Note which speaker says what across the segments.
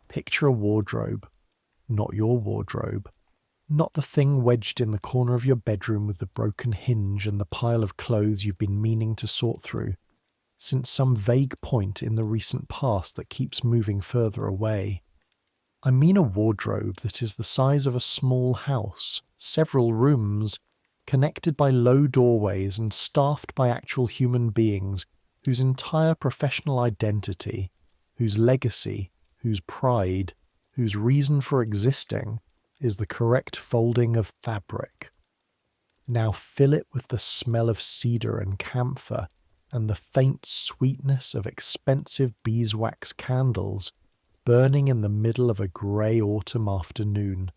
Speaker 1: Picture a wardrobe, not your wardrobe, not the thing wedged in the corner of your bedroom with the broken hinge and the pile of clothes you've been meaning to sort through, since some vague point in the recent past that keeps moving further away. I mean a wardrobe that is the size of a small house, several rooms, connected by low doorways and staffed by actual human beings whose entire professional identity, whose legacy, whose pride, whose reason for existing is the correct folding of fabric. Now fill it with the smell of cedar and camphor and the faint sweetness of expensive beeswax candles burning in the middle of a grey autumn afternoon,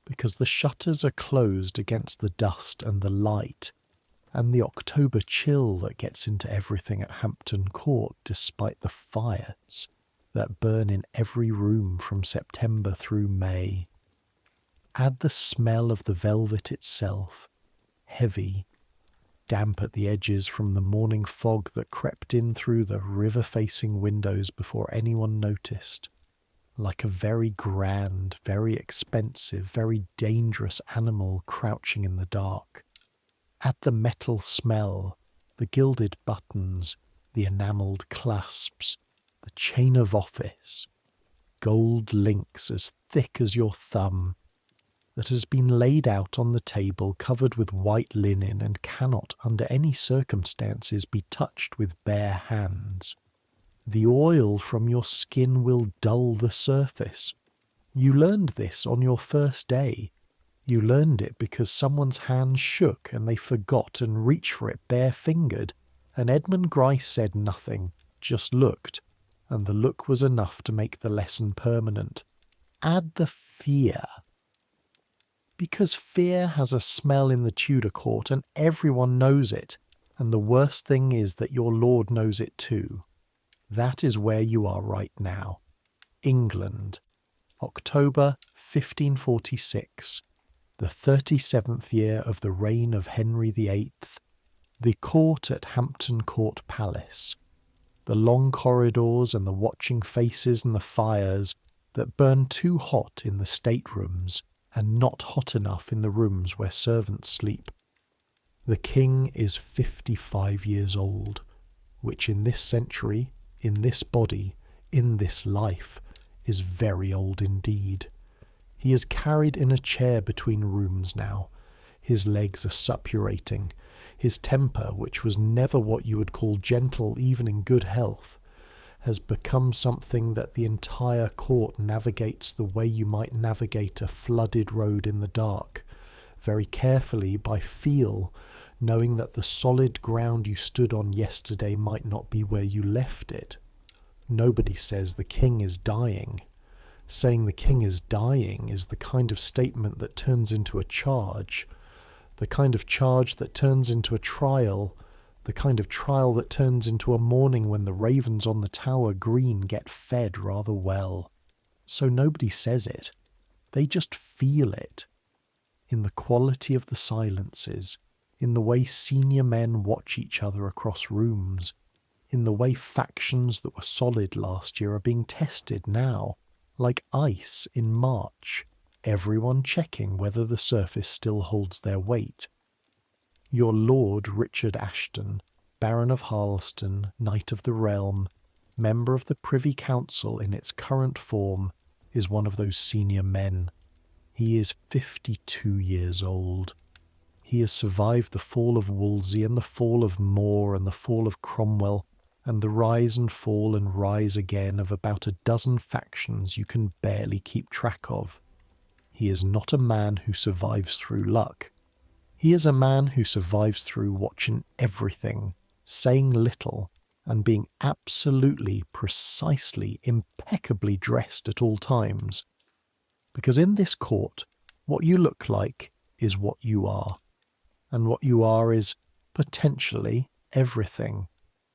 Speaker 1: because the shutters are closed against the dust and the light, and the October chill that gets into everything at Hampton Court despite the fires that burn in every room from September through May. Add the smell of the velvet itself, heavy, damp at the edges from the morning fog that crept in through the river-facing windows before anyone noticed, like a very grand, very expensive, very dangerous animal crouching in the dark. Add the metal smell, the gilded buttons, the enamelled clasps, the chain of office, gold links as thick as your thumb, that has been laid out on the table covered with white linen and cannot under any circumstances be touched with bare hands. The oil from your skin will dull the surface. You learned this on your first day. You learned it because someone's hands shook and they forgot and reached for it bare-fingered, and Edmund Gryce said nothing, just looked, and the look was enough to make the lesson permanent. Add the fear. Because fear has a smell in the Tudor court and everyone knows it, and the worst thing is that your lord knows it too. That is where you are right now. England, October 1546, the 37th year of the reign of Henry VIII, the court at Hampton Court Palace, the long corridors and the watching faces and the fires that burn too hot in the staterooms and not hot enough in the rooms where servants sleep. The king is 55 years old, which in this century, in this body, in this life, is very old indeed. He is carried in a chair between rooms now. His legs are suppurating. His temper, which was never what you would call gentle even in good health, has become something that the entire court navigates the way you might navigate a flooded road in the dark, very carefully by feel, knowing that the solid ground you stood on yesterday might not be where you left it. Nobody says the king is dying. Saying the king is dying is the kind of statement that turns into a charge, the kind of charge that turns into a trial, the kind of trial that turns into a morning when the ravens on the Tower Green get fed rather well. So nobody says it. They just feel it. In the quality of the silences, in the way senior men watch each other across rooms, in the way factions that were solid last year are being tested now, like ice in March, everyone checking whether the surface still holds their weight. Your Lord Richard Ashton, Baron of Harleston, Knight of the Realm, member of the Privy Council in its current form, is one of those senior men. He is 52 years old. He has survived the fall of Wolsey and the fall of More and the fall of Cromwell and the rise and fall and rise again of about a dozen factions you can barely keep track of. He is not a man who survives through luck. He is a man who survives through watching everything, saying little, and being absolutely, precisely, impeccably dressed at all times. Because in this court, what you look like is what you are. And what you are is, potentially, everything.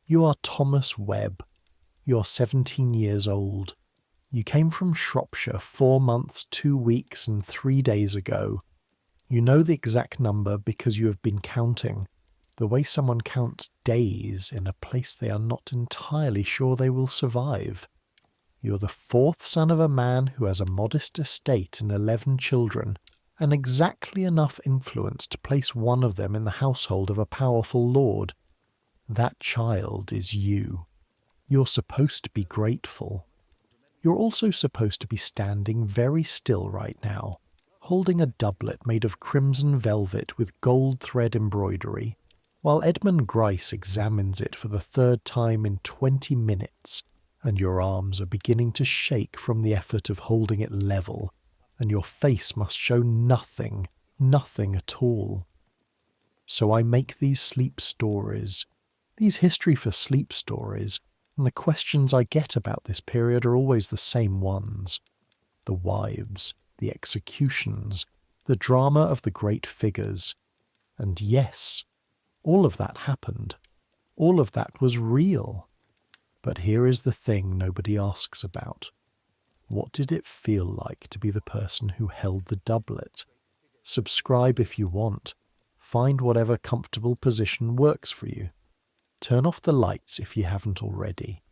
Speaker 1: You are Thomas Webb. You're 17 years old. You came from Shropshire 4 months, 2 weeks, and 3 days ago. You know the exact number because you have been counting, the way someone counts days in a place they are not entirely sure they will survive. You're the fourth son of a man who has a modest estate and 11 children, and exactly enough influence to place one of them in the household of a powerful lord. That child is you. You're supposed to be grateful. You're also supposed to be standing very still right now, holding a doublet made of crimson velvet with gold thread embroidery, while Edmund Gryce examines it for the third time in 20 minutes, and your arms are beginning to shake from the effort of holding it level, and your face must show nothing at all. So I make these sleep stories, these history for sleep stories, and the questions I get about this period are always the same ones. The wives, the executions, the drama of the great figures. And yes, all of that happened. All of that was real. But here is the thing nobody asks about. What did it feel like to be the person who held the doublet? Subscribe if you want. Find whatever comfortable position works for you. Turn off the lights if you haven't already.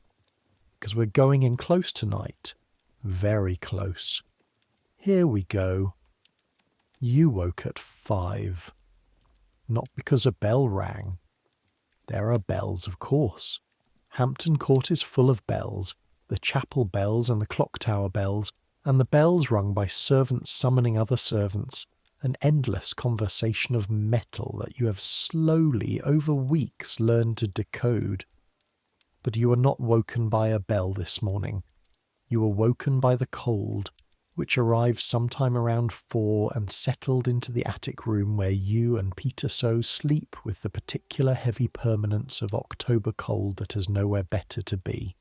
Speaker 1: Because we're going in close tonight. Very close. Here we go. You woke at 5. Not because a bell rang. There are bells, of course. Hampton Court is full of bells, the chapel bells and the clock tower bells, and the bells rung by servants summoning other servants, an endless conversation of metal that you have slowly, over weeks, learned to decode. But you were not woken by a bell this morning. You were woken by the cold, which arrived sometime around 4 and settled into the attic room where you and Peter So sleep with the particular heavy permanence of October cold that has nowhere better to be.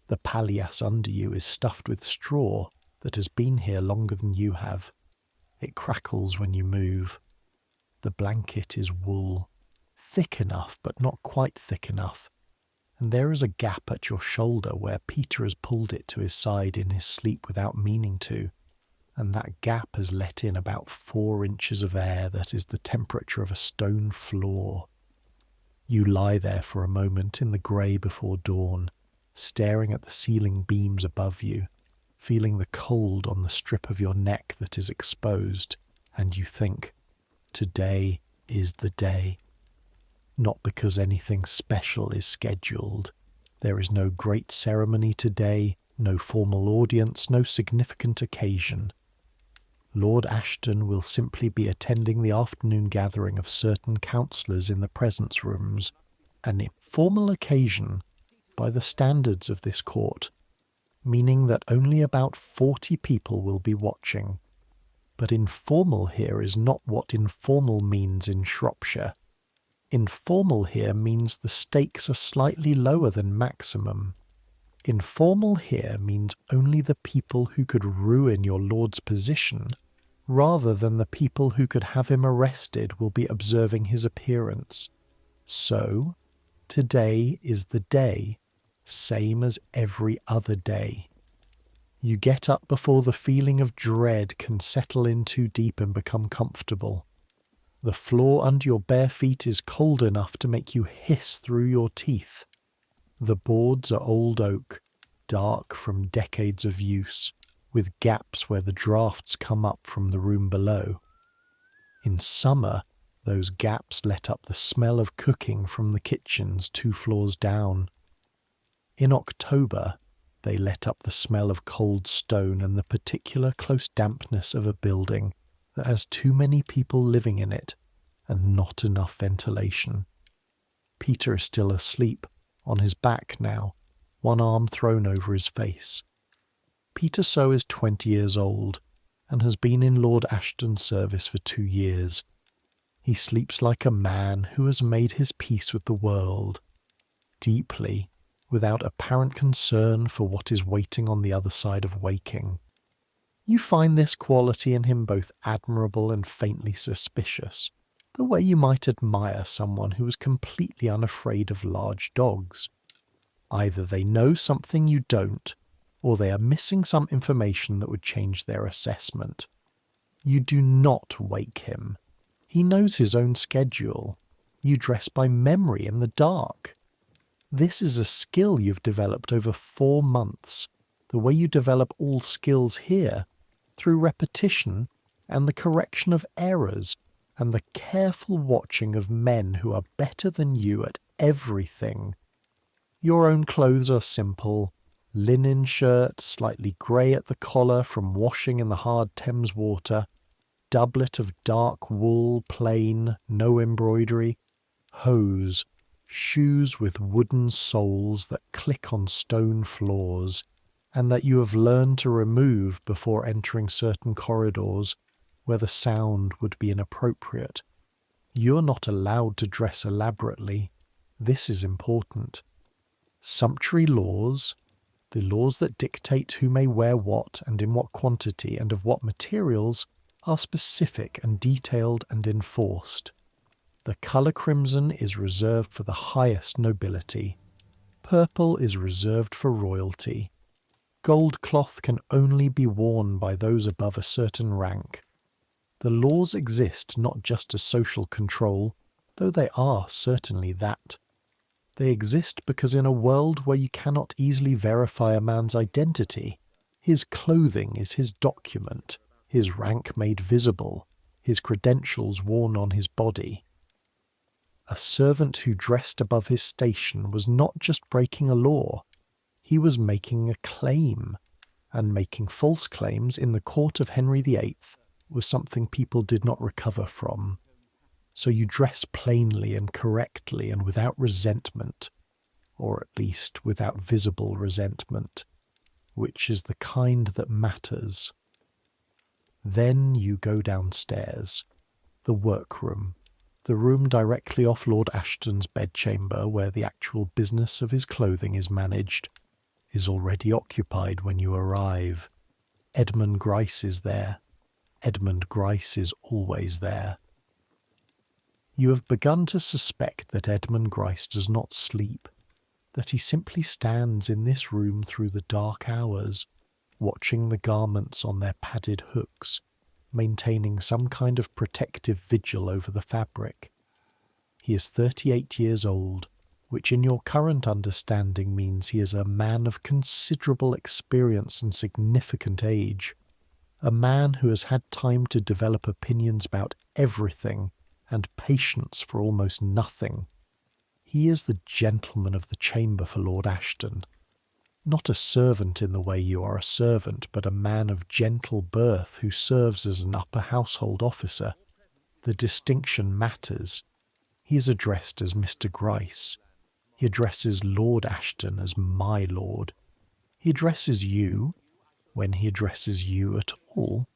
Speaker 1: The palliasse under you is stuffed with straw that has been here longer than you have. It crackles when you move. The blanket is wool, thick enough but not quite thick enough, and there is a gap at your shoulder where Peter has pulled it to his side in his sleep without meaning to, and that gap has let in about 4 inches of air that is the temperature of a stone floor. You lie there for a moment in the grey before dawn, staring at the ceiling beams above you, feeling the cold on the strip of your neck that is exposed, and you think, today is the day. Not because anything special is scheduled. There is no great ceremony today, no formal audience, no significant occasion. Lord Ashton will simply be attending the afternoon gathering of certain councillors in the presence rooms, an informal occasion by the standards of this court, meaning that only about 40 people will be watching. But informal here is not what informal means in Shropshire. Informal here means the stakes are slightly lower than maximum. Informal here means only the people who could ruin your lord's position, rather than the people who could have him arrested, will be observing his appearance. So, today is the day, same as every other day. You get up before the feeling of dread can settle in too deep and become comfortable. The floor under your bare feet is cold enough to make you hiss through your teeth. The boards are old oak, dark from decades of use, with gaps where the draughts come up from the room below. In summer, those gaps let up the smell of cooking from the kitchens 2 floors down. In October, they let up the smell of cold stone and the particular close dampness of a building that has too many people living in it and not enough ventilation. Peter is still asleep, on his back now, one arm thrown over his face. Peter So is 20 years old and has been in Lord Ashton's service for 2 years. He sleeps like a man who has made his peace with the world, deeply, without apparent concern for what is waiting on the other side of waking. You find this quality in him both admirable and faintly suspicious, the way you might admire someone who is completely unafraid of large dogs. Either they know something you don't, or they are missing some information that would change their assessment. You do not wake him. He knows his own schedule. You dress by memory in the dark. This is a skill you've developed over 4 months. the way you develop all skills here, through repetition and the correction of errors and the careful watching of men who are better than you at everything. Your own clothes are simple, linen shirt, slightly grey at the collar from washing in the hard Thames water, doublet of dark wool, plain, no embroidery, hose, shoes with wooden soles that click on stone floors, and that you have learned to remove before entering certain corridors where the sound would be inappropriate. You're not allowed to dress elaborately. This is important. Sumptuary laws, the laws that dictate who may wear what and in what quantity and of what materials, are specific and detailed and enforced. The colour crimson is reserved for the highest nobility. Purple is reserved for royalty. Gold cloth can only be worn by those above a certain rank. The laws exist not just as social control, though they are certainly that. They exist because in a world where you cannot easily verify a man's identity, his clothing is his document, his rank made visible, his credentials worn on his body. A servant who dressed above his station was not just breaking a law, he was making a claim, and making false claims in the court of Henry VIII was something people did not recover from. So you dress plainly and correctly and without resentment, or at least without visible resentment, which is the kind that matters. Then you go downstairs. The workroom, the room directly off Lord Ashton's bedchamber where the actual business of his clothing is managed, is already occupied when you arrive. Edmund Gryce is there. Edmund Gryce is always there. You have begun to suspect that Edmund Gryce does not sleep, that he simply stands in this room through the dark hours, watching the garments on their padded hooks, maintaining some kind of protective vigil over the fabric. He is 38 years old, which in your current understanding means he is a man of considerable experience and significant age, a man who has had time to develop opinions about everything and patience for almost nothing. He is the gentleman of the chamber for Lord Ashton, not a servant in the way you are a servant, but a man of gentle birth who serves as an upper household officer. The distinction matters. He is addressed as Mr. Gryce. He addresses Lord Ashton as my lord. He addresses you, when he addresses you at all,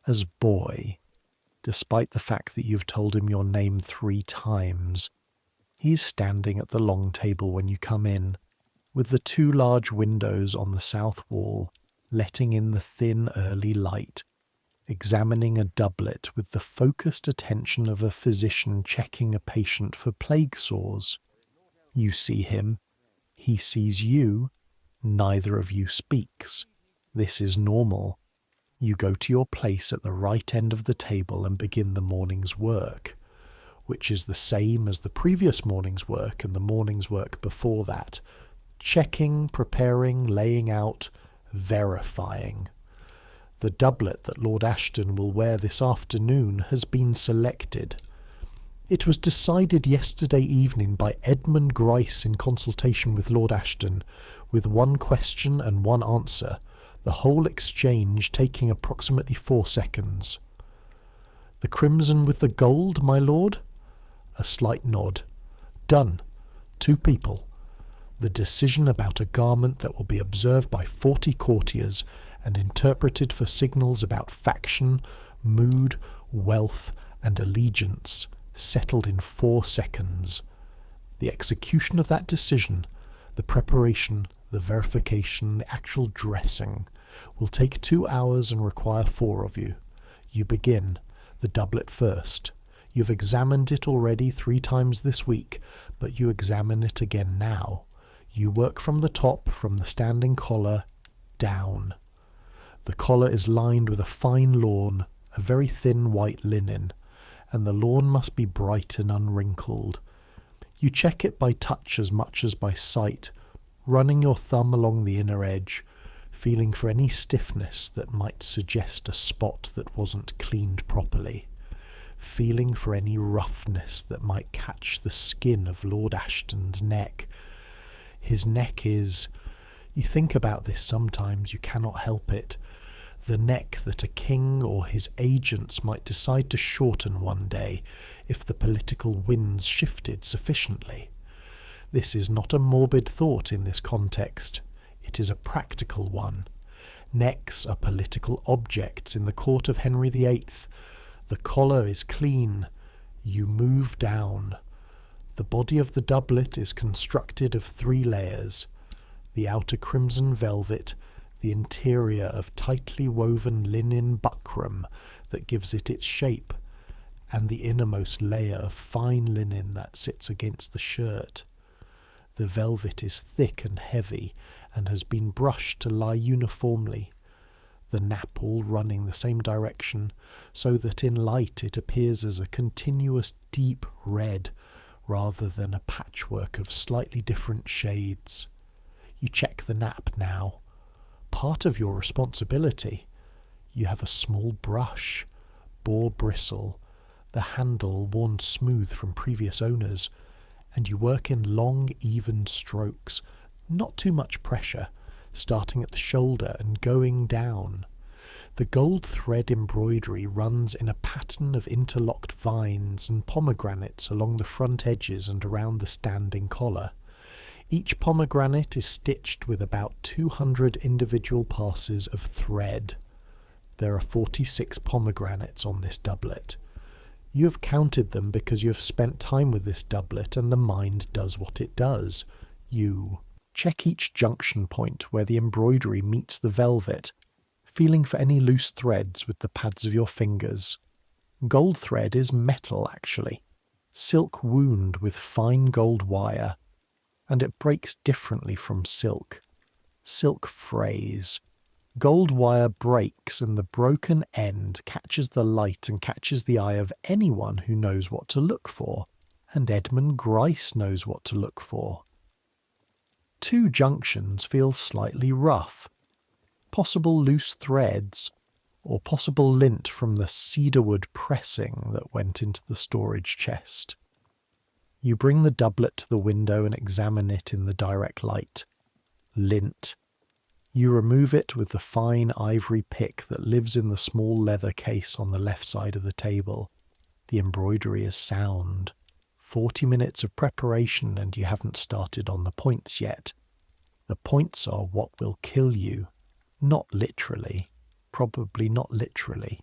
Speaker 1: as boy, despite the fact that you've told him your name 3 times. He's standing at the long table when you come in, with the 2 large windows on the south wall, letting in the thin early light, examining a doublet with the focused attention of a physician checking a patient for plague sores. You see him, he sees you, neither of you speaks. This is normal. You go to your place at the right end of the table and begin the morning's work, which is the same as the previous morning's work and the morning's work before that. Checking, preparing, laying out, verifying. The doublet that Lord Ashton will wear this afternoon has been selected. It was decided yesterday evening by Edmund Gryce in consultation with Lord Ashton, with 1 question and 1 answer, the whole exchange taking approximately 4 seconds. The crimson with the gold, my lord? A slight nod. Done. 2 people. The decision about a garment that will be observed by 40 courtiers and interpreted for signals about faction, mood, wealth, and allegiance, settled in 4 seconds. The execution of that decision, the preparation, the verification, the actual dressing, will take 2 hours and require 4 of you. You begin, the doublet first. You've examined it already 3 times this week, but you examine it again now. You work from the top, from the standing collar, down. The collar is lined with a fine lawn, a very thin white linen, and the lawn must be bright and unwrinkled. You check it by touch as much as by sight, running your thumb along the inner edge, feeling for any stiffness that might suggest a spot that wasn't cleaned properly, feeling for any roughness that might catch the skin of Lord Ashton's neck. His neck is, you think about this sometimes, you cannot help it, the neck that a king or his agents might decide to shorten one day if the political winds shifted sufficiently. This is not a morbid thought in this context. It is a practical one. Necks are political objects in the court of Henry VIII. The collar is clean. You move down. The body of the doublet is constructed of 3 layers. The outer crimson velvet, the interior of tightly woven linen buckram that gives it its shape, and the innermost layer of fine linen that sits against the shirt. The velvet is thick and heavy, and has been brushed to lie uniformly, the nap all running the same direction, so that in light it appears as a continuous deep red, rather than a patchwork of slightly different shades. You check the nap now. Part of your responsibility. You have a small brush, boar bristle, the handle worn smooth from previous owners, and you work in long, even strokes, not too much pressure, starting at the shoulder and going down. The gold thread embroidery runs in a pattern of interlocked vines and pomegranates along the front edges and around the standing collar. Each pomegranate is stitched with about 200 individual passes of thread. There are 46 pomegranates on this doublet. You have counted them because you have spent time with this doublet, and the mind does what it does. You check each junction point where the embroidery meets the velvet, feeling for any loose threads with the pads of your fingers. Gold thread is metal, actually. Silk wound with fine gold wire, and it breaks differently from silk. Silk frays. Gold wire breaks, and the broken end catches the light and catches the eye of anyone who knows what to look for, and Edmund Gryce knows what to look for. 2 junctions feel slightly rough. Possible loose threads, or possible lint from the cedarwood pressing that went into the storage chest. You bring the doublet to the window and examine it in the direct light. Lint. You remove it with the fine ivory pick that lives in the small leather case on the left side of the table. The embroidery is sound. 40 minutes of preparation and you haven't started on the points yet. The points are what will kill you. Not literally. Probably not literally.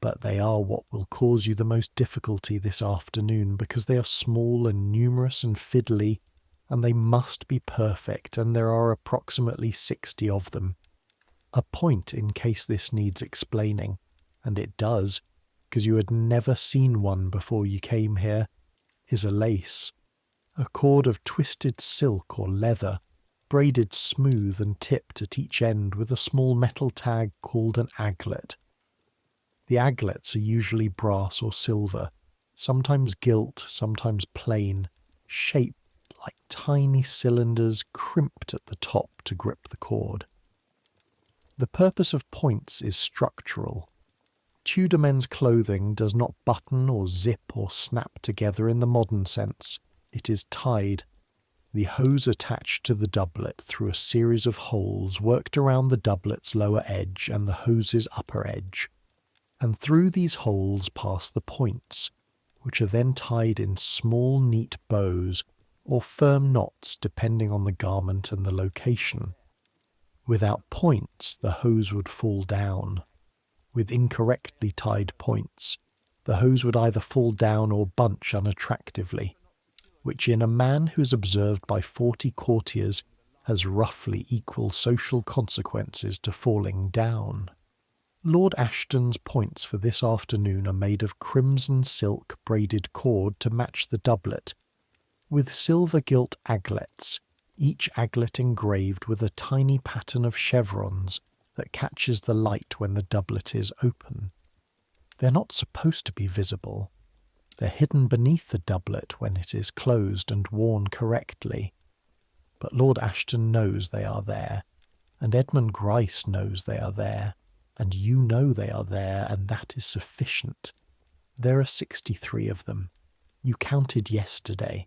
Speaker 1: But they are what will cause you the most difficulty this afternoon, because they are small and numerous and fiddly, and they must be perfect, and there are approximately 60 of them. A point, in case this needs explaining, and it does, because you had never seen one before you came here, is a lace. A cord of twisted silk or leather, braided smooth and tipped at each end with a small metal tag called an aglet. The aglets are usually brass or silver, sometimes gilt, sometimes plain, shaped like tiny cylinders crimped at the top to grip the cord. The purpose of points is structural. Tudor men's clothing does not button or zip or snap together in the modern sense. It is tied. The hose attached to the doublet through a series of holes worked around the doublet's lower edge and the hose's upper edge, and through these holes pass the points, which are then tied in small neat bows or firm knots depending on the garment and the location. Without points, the hose would fall down. With incorrectly tied points, the hose would either fall down or bunch unattractively, which in a man who is observed by 40 courtiers has roughly equal social consequences to falling down. Lord Ashton's points for this afternoon are made of crimson silk braided cord to match the doublet, with silver gilt aglets, each aglet engraved with a tiny pattern of chevrons that catches the light when the doublet is open. They're not supposed to be visible. They're hidden beneath the doublet when it is closed and worn correctly. But Lord Ashton knows they are there, and Edmund Gryce knows they are there, and you know they are there, and that is sufficient. There are 63 of them. You counted yesterday.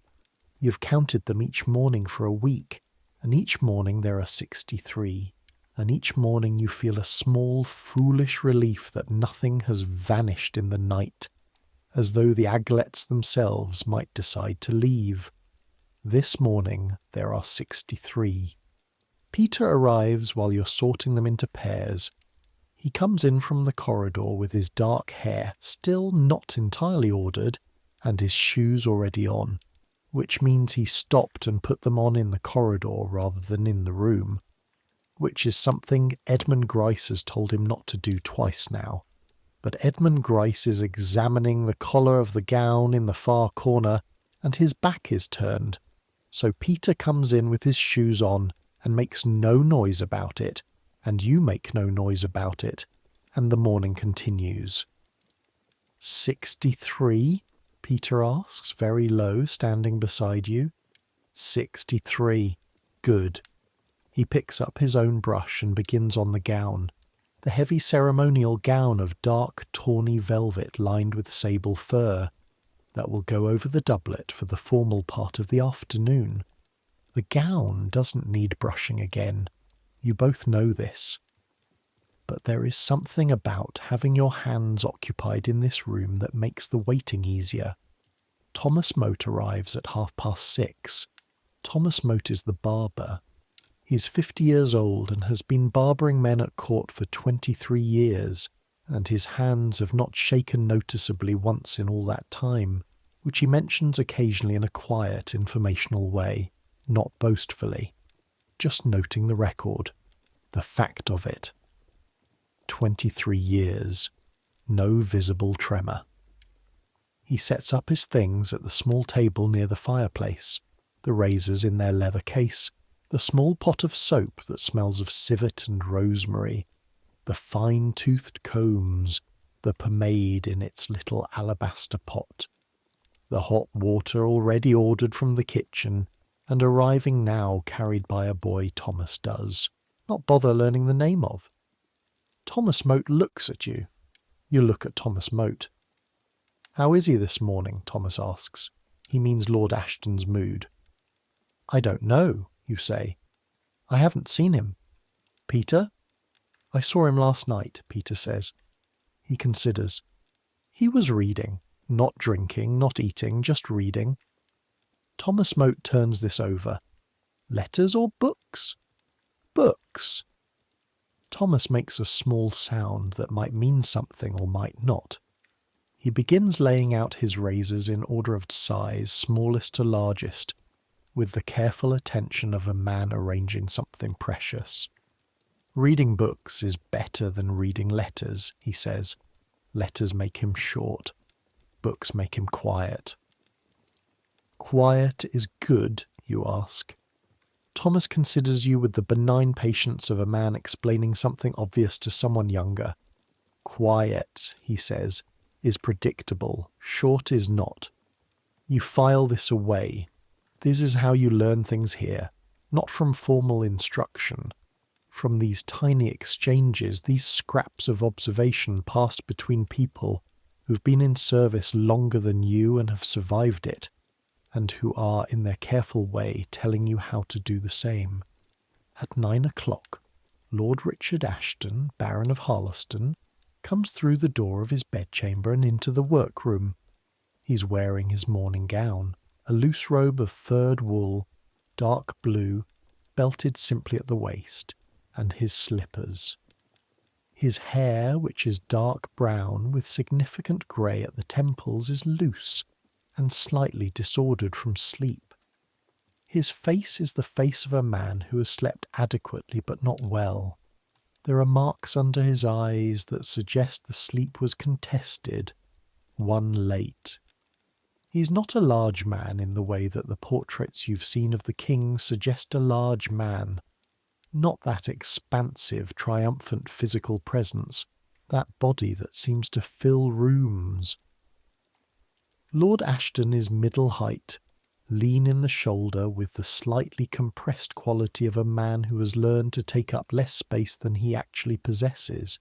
Speaker 1: You've counted them each morning for a week, and each morning there are 63. And each morning you feel a small, foolish relief that nothing has vanished in the night, as though the aglets themselves might decide to leave. This morning there are 63. Peter arrives while you're sorting them into pairs. He comes in from the corridor with his dark hair still not entirely ordered, and his shoes already on, which means he stopped and put them on in the corridor rather than in the room, which is something Edmund Gryce has told him not to do twice now. But Edmund Gryce is examining the collar of the gown in the far corner, and his back is turned. So Peter comes in with his shoes on and makes no noise about it, and you make no noise about it, and the morning continues. 63? Peter asks, very low, standing beside you. 63. Good. He picks up his own brush and begins on the gown, the heavy ceremonial gown of dark tawny velvet lined with sable fur, that will go over the doublet for the formal part of the afternoon. The gown doesn't need brushing again. You both know this. But there is something about having your hands occupied in this room that makes the waiting easier. Thomas Mote arrives at 6:30. Thomas Mote is the barber. He's 50 years old and has been barbering men at court for 23 years, and his hands have not shaken noticeably once in all that time, which he mentions occasionally in a quiet, informational way, not boastfully, just noting the record, the fact of it. 23 years, no visible tremor. He sets up his things at the small table near the fireplace, the razors in their leather case, the small pot of soap that smells of civet and rosemary, the fine-toothed combs, the pomade in its little alabaster pot, the hot water already ordered from the kitchen, and arriving now carried by a boy Thomas does not bother learning the name of. Thomas Mote looks at you. You look at Thomas Mote. "How is he this morning?" Thomas asks. He means Lord Ashton's mood. "I don't know," you say. "I haven't seen him." "Peter?" "I saw him last night," Peter says. He considers. "He was reading. Not drinking, not eating, just reading." Thomas Mote turns this over. "Letters or books?" "Books." Thomas makes a small sound that might mean something or might not. He begins laying out his razors in order of size, smallest to largest, with the careful attention of a man arranging something precious. "Reading books is better than reading letters," he says. "Letters make him short. Books make him quiet." "Quiet is good?" you ask. Thomas considers you with the benign patience of a man explaining something obvious to someone younger. "Quiet," he says, "is predictable. Short is not. You file this away. This is how you learn things here, not from formal instruction. From these tiny exchanges, these scraps of observation passed between people who've been in service longer than you and have survived it, and who are, in their careful way, telling you how to do the same. At 9 o'clock, Lord Richard Ashton, Baron of Harleston, comes through the door of his bedchamber and into the workroom. He's wearing his morning gown, a loose robe of furred wool, dark blue, belted simply at the waist, and his slippers. His hair, which is dark brown with significant grey at the temples, is loose and slightly disordered from sleep. His face is the face of a man who has slept adequately but not well. There are marks under his eyes that suggest the sleep was contested, one late. He's not a large man in the way that the portraits you've seen of the king suggest a large man. Not that expansive, triumphant physical presence, that body that seems to fill rooms. Lord Ashton is middle height, lean in the shoulder with the slightly compressed quality of a man who has learned to take up less space than he actually possesses.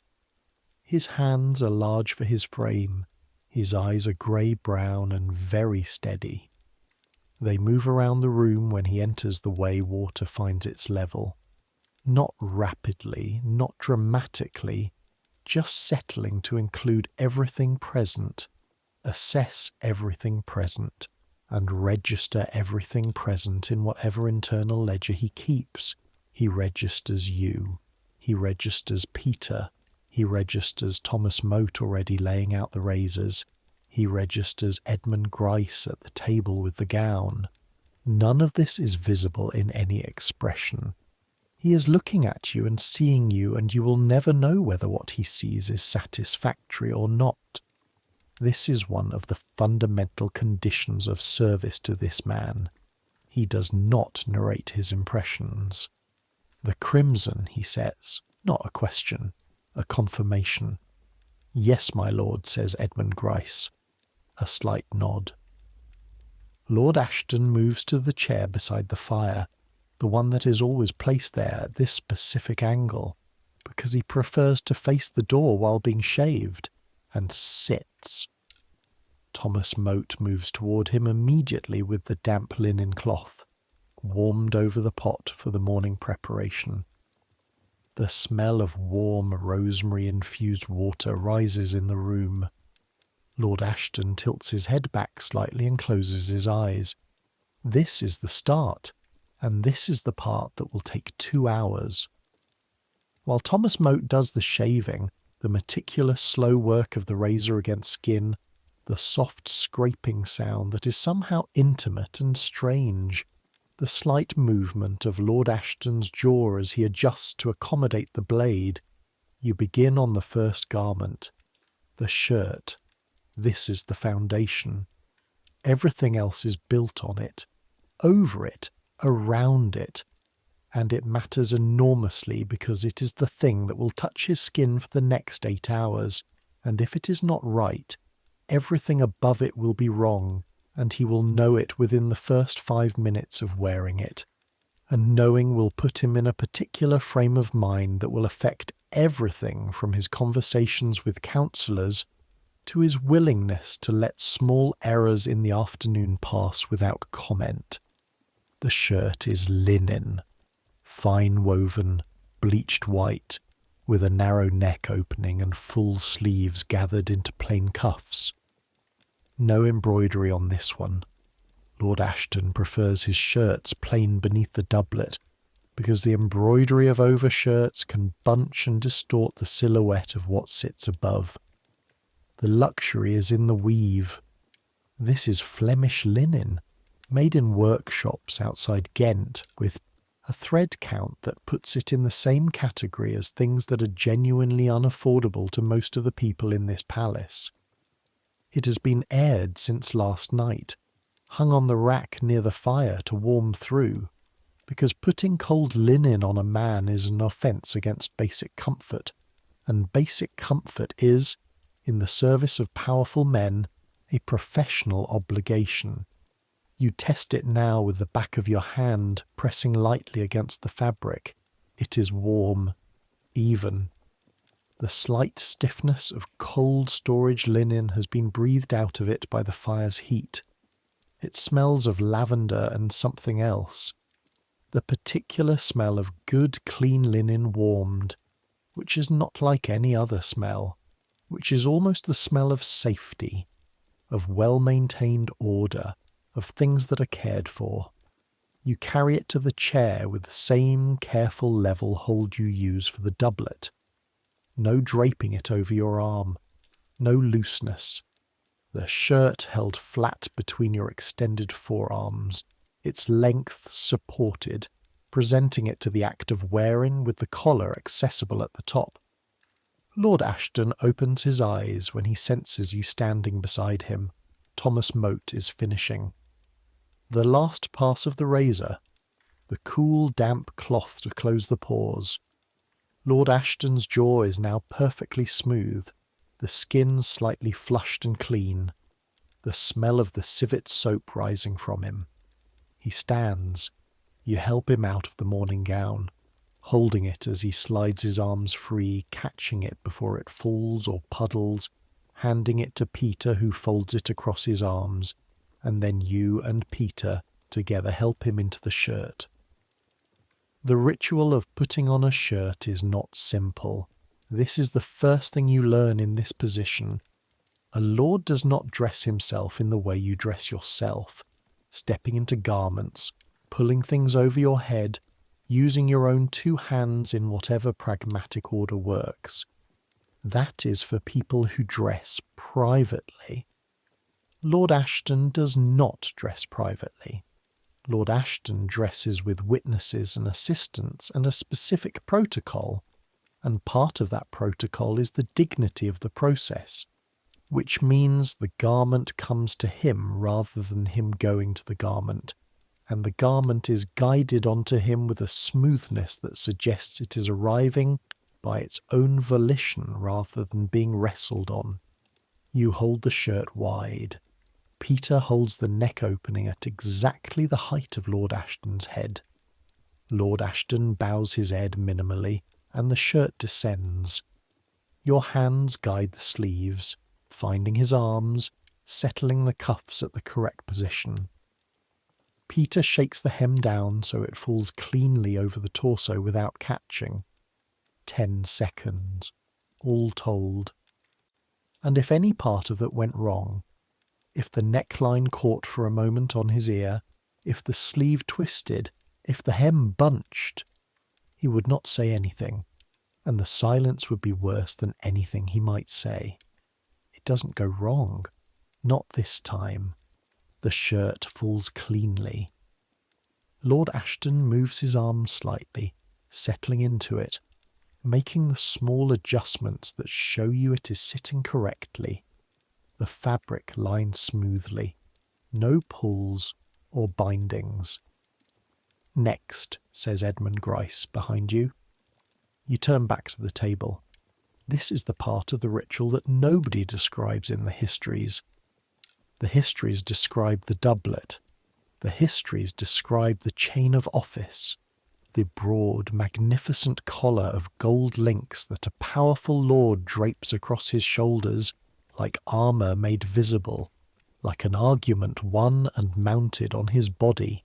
Speaker 1: His hands are large for his frame, his eyes are grey-brown and very steady. They move around the room when he enters the way water finds its level. Not rapidly, not dramatically, just settling to include everything present, assess everything present, and register everything present in whatever internal ledger he keeps. He registers you. He registers Peter. He registers Thomas Mote already laying out the razors. He registers Edmund Gryce at the table with the gown. None of this is visible in any expression. He is looking at you and seeing you, and you will never know whether what he sees is satisfactory or not. This is one of the fundamental conditions of service to this man. He does not narrate his impressions. The crimson, he says, not a question, a confirmation. Yes, my lord, says Edmund Gryce. A slight nod. Lord Ashton moves to the chair beside the fire, the one that is always placed there at this specific angle, because he prefers to face the door while being shaved, and sits. Thomas Mote moves toward him immediately with the damp linen cloth, warmed over the pot for the morning preparation. The smell of warm rosemary-infused water rises in the room. Lord Ashton tilts his head back slightly and closes his eyes. This is the start, and this is the part that will take 2 hours. While Thomas Mote does the shaving, the meticulous slow work of the razor against skin, the soft scraping sound that is somehow intimate and strange, the slight movement of Lord Ashton's jaw as he adjusts to accommodate the blade, you begin on the first garment, the shirt. This is the foundation. Everything else is built on it, over it, around it, and it matters enormously because it is the thing that will touch his skin for the next 8 hours, and if it is not right, everything above it will be wrong, and he will know it within the first 5 minutes of wearing it. And knowing will put him in a particular frame of mind that will affect everything from his conversations with counsellors to his willingness to let small errors in the afternoon pass without comment. The shirt is linen, fine woven, bleached white, with a narrow neck opening and full sleeves gathered into plain cuffs. No embroidery on this one. Lord Ashton prefers his shirts plain beneath the doublet, because the embroidery of overshirts can bunch and distort the silhouette of what sits above. The luxury is in the weave. This is Flemish linen, made in workshops outside Ghent, with a thread count that puts it in the same category as things that are genuinely unaffordable to most of the people in this palace. It has been aired since last night, hung on the rack near the fire to warm through, because putting cold linen on a man is an offence against basic comfort, and basic comfort is, in the service of powerful men, a professional obligation. You test it now with the back of your hand pressing lightly against the fabric. It is warm, even. The slight stiffness of cold storage linen has been breathed out of it by the fire's heat. It smells of lavender and something else. The particular smell of good, clean linen warmed, which is not like any other smell, which is almost the smell of safety, of well-maintained order, of things that are cared for. You carry it to the chair with the same careful level hold you use for the doublet. No draping it over your arm, no looseness. The shirt held flat between your extended forearms, its length supported, presenting it to the act of wearing with the collar accessible at the top. Lord Ashton opens his eyes when he senses you standing beside him. Thomas Mote is finishing. The last pass of the razor, the cool, damp cloth to close the pores. Lord Ashton's jaw is now perfectly smooth, the skin slightly flushed and clean, the smell of the civet soap rising from him. He stands. You help him out of the morning gown, holding it as he slides his arms free, catching it before it falls or puddles, handing it to Peter, who folds it across his arms, and then you and Peter together help him into the shirt. The ritual of putting on a shirt is not simple. This is the first thing you learn in this position. A lord does not dress himself in the way you dress yourself, stepping into garments, pulling things over your head, using your own two hands in whatever pragmatic order works. That is for people who dress privately. Lord Ashton does not dress privately. Lord Ashton dresses with witnesses and assistants and a specific protocol, and part of that protocol is the dignity of the process, which means the garment comes to him rather than him going to the garment, and the garment is guided onto him with a smoothness that suggests it is arriving by its own volition rather than being wrestled on. You hold the shirt wide. Peter holds the neck opening at exactly the height of Lord Ashton's head. Lord Ashton bows his head minimally, and the shirt descends. Your hands guide the sleeves, finding his arms, settling the cuffs at the correct position. Peter shakes the hem down so it falls cleanly over the torso without catching. 10 seconds, all told. And if any part of it went wrong, if the neckline caught for a moment on his ear, if the sleeve twisted, if the hem bunched, he would not say anything, and the silence would be worse than anything he might say. It doesn't go wrong. Not this time. The shirt falls cleanly. Lord Ashton moves his arm slightly, settling into it, making the small adjustments that show you it is sitting correctly. The fabric lined smoothly, no pulls or bindings. Next, says Edmund Gryce behind you. You turn back to the table. This is the part of the ritual that nobody describes in the histories. The histories describe the doublet. The histories describe the chain of office, the broad, magnificent collar of gold links that a powerful lord drapes across his shoulders like armour made visible, like an argument won and mounted on his body.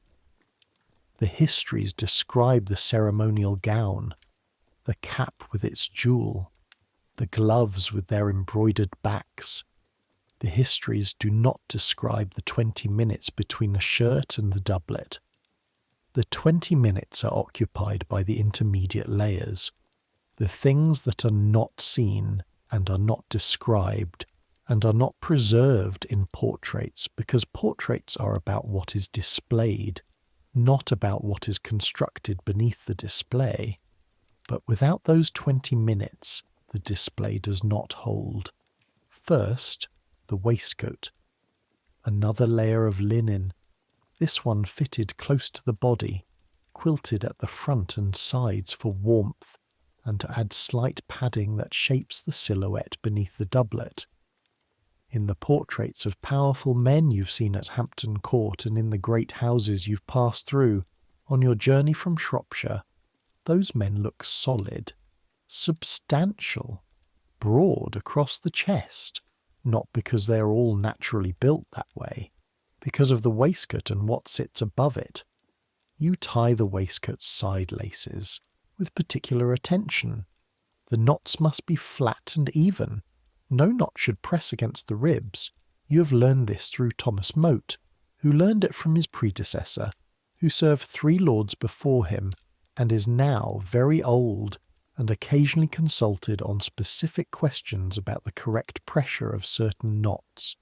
Speaker 1: The histories describe the ceremonial gown, the cap with its jewel, the gloves with their embroidered backs. The histories do not describe the 20 minutes between the shirt and the doublet. The 20 minutes are occupied by the intermediate layers, the things that are not seen and are not described and are not preserved in portraits, because portraits are about what is displayed, not about what is constructed beneath the display. But without those 20 minutes, the display does not hold. First, the waistcoat. Another layer of linen, this one fitted close to the body, quilted at the front and sides for warmth, and to add slight padding that shapes the silhouette beneath the doublet. In the portraits of powerful men you've seen at Hampton Court and in the great houses you've passed through on your journey from Shropshire, those men look solid, substantial, broad across the chest, not because they are all naturally built that way, because of the waistcoat and what sits above it. You tie the waistcoat's side laces with particular attention. The knots must be flat and even. No knot should press against the ribs. You have learned this through Thomas Moat, who learned it from his predecessor, who served 3 lords before him, and is now very old and occasionally consulted on specific questions about the correct pressure of certain knots.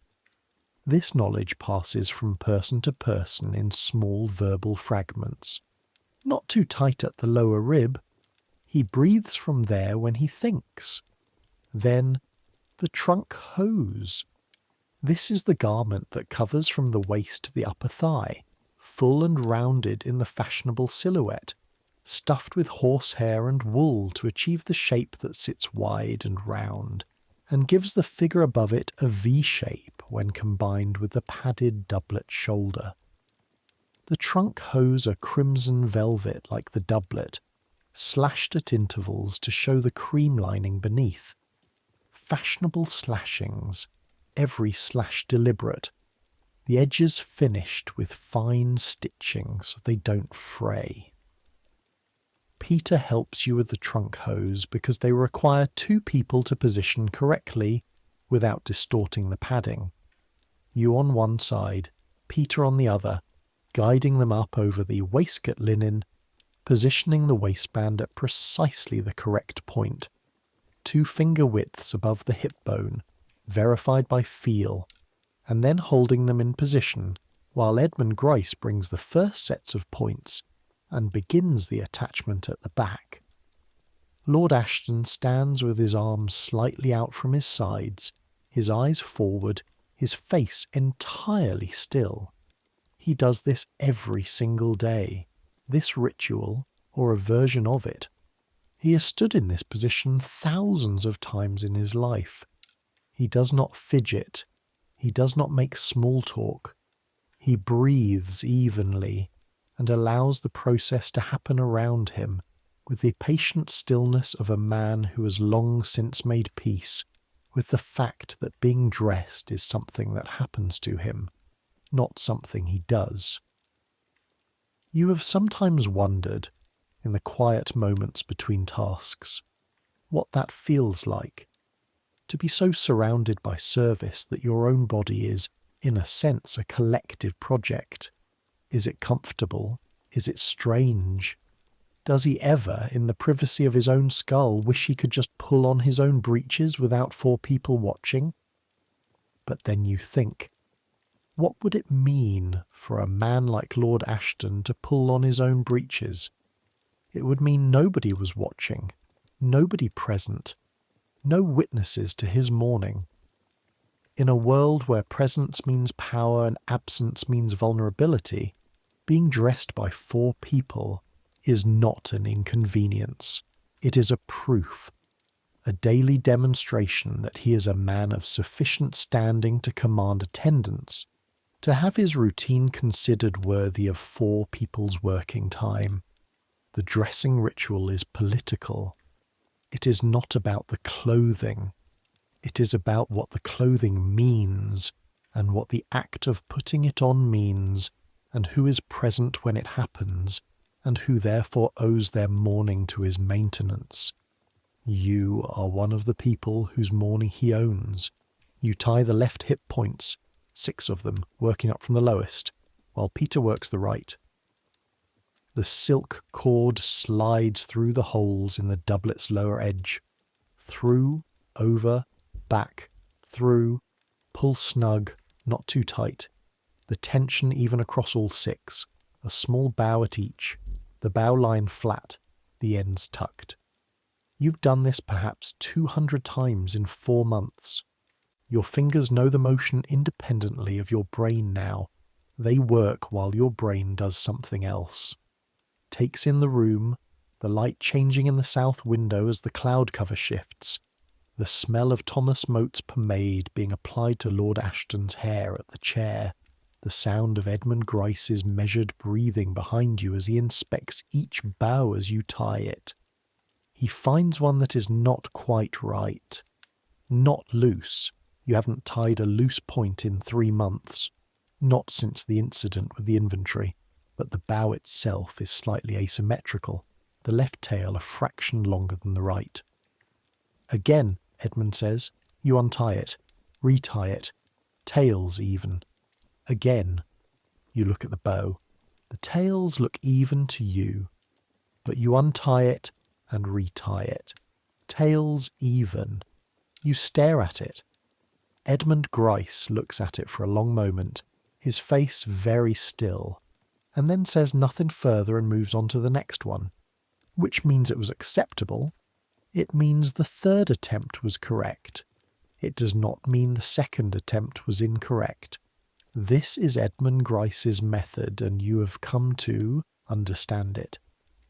Speaker 1: This knowledge passes from person to person in small verbal fragments. Not too tight at the lower rib. He breathes from there when he thinks. Then, the trunk hose. This is the garment that covers from the waist to the upper thigh, full and rounded in the fashionable silhouette, stuffed with horsehair and wool to achieve the shape that sits wide and round, and gives the figure above it a V shape when combined with the padded doublet shoulder. The The trunk hose are crimson velvet like the doublet, slashed at intervals to show the cream lining beneath. Fashionable slashings, every slash deliberate, the edges finished with fine stitching so they don't fray. Peter helps you with the trunk hose because they require 2 people to position correctly without distorting the padding. You on one side, Peter on the other, guiding them up over the waistcoat linen, positioning the waistband at precisely the correct point, 2 finger widths above the hip bone, verified by feel, and then holding them in position while Edmund Gryce brings the first sets of points and begins the attachment at the back. Lord Ashton stands with his arms slightly out from his sides, his eyes forward, his face entirely still. He does this every single day, this ritual, or a version of it. He has stood in this position thousands of times in his life. He does not fidget. He does not make small talk. He breathes evenly and allows the process to happen around him with the patient stillness of a man who has long since made peace with the fact that being dressed is something that happens to him, not something he does. You have sometimes wondered, in the quiet moments between tasks, what that feels like. To be so surrounded by service that your own body is, in a sense, a collective project. Is it comfortable? Is it strange? Does he ever, in the privacy of his own skull, wish he could just pull on his own breeches without 4 people watching? But then you think, what would it mean for a man like Lord Ashton to pull on his own breeches? It would mean nobody was watching, nobody present, no witnesses to his mourning. In a world where presence means power and absence means vulnerability, being dressed by 4 people is not an inconvenience. It is a proof, a daily demonstration that he is a man of sufficient standing to command attendance, to have his routine considered worthy of 4 people's working time. The dressing ritual is political. It is not about the clothing. It is about what the clothing means, and what the act of putting it on means, and who is present when it happens, and who therefore owes their mourning to his maintenance. You are one of the people whose mourning he owns. You tie the left hip points, 6 of them, working up from the lowest, while Peter works the right. The silk cord slides through the holes in the doublet's lower edge, through, over, back, through, pull snug, not too tight, the tension even across all 6, a small bow at each, the bow line flat, the ends tucked. You've done this perhaps 200 times in 4 months. Your fingers know the motion independently of your brain now. They work while your brain does something else. Takes in the room, the light changing in the south window as the cloud cover shifts, the smell of Thomas Mote's pomade being applied to Lord Ashton's hair at the chair, the sound of Edmund Gryce's measured breathing behind you as he inspects each bow as you tie it. He finds one that is not quite right. Not loose. You haven't tied a loose point in 3 months. Not since the incident with the inventory. But the bow itself is slightly asymmetrical, the left tail a fraction longer than the right. Again, Edmund says, you untie it, retie it, tails even. Again, you look at the bow. The tails look even to you, but you untie it and retie it. Tails even. You stare at it. Edmund Gryce looks at it for a long moment, his face very still, and then says nothing further and moves on to the next one, which means it was acceptable. It means the 3rd attempt was correct. It does not mean the 2nd attempt was incorrect. This is Edmund Gryce's method, and you have come to understand it.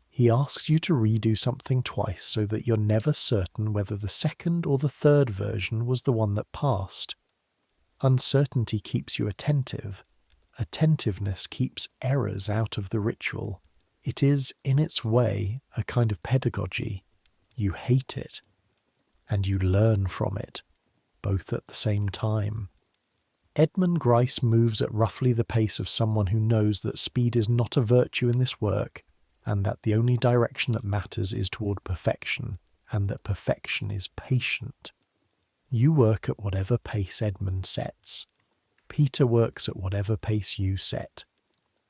Speaker 1: He asks you to redo something twice so that you're never certain whether the 2nd or the 3rd version was the one that passed. Uncertainty keeps you attentive, Attentiveness keeps errors out of the ritual. It is, in its way, a kind of pedagogy. You hate it, and you learn from it, both at the same time. Edmund Gryce moves at roughly the pace of someone who knows that speed is not a virtue in this work, and that the only direction that matters is toward perfection, and that perfection is patient. You work at whatever pace Edmund sets. Peter works at whatever pace you set.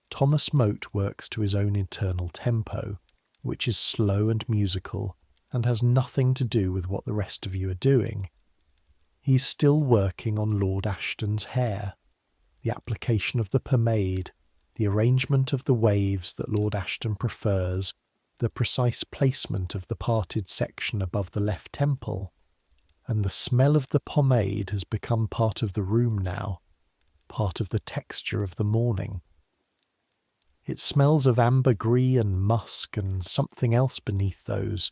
Speaker 1: Thomas Mote works to his own internal tempo, which is slow and musical, and has nothing to do with what the rest of you are doing. He's still working on Lord Ashton's hair, the application of the pomade, the arrangement of the waves that Lord Ashton prefers, the precise placement of the parted section above the left temple, and the smell of the pomade has become part of the room now, part of the texture of the morning. It smells of ambergris and musk and something else beneath those,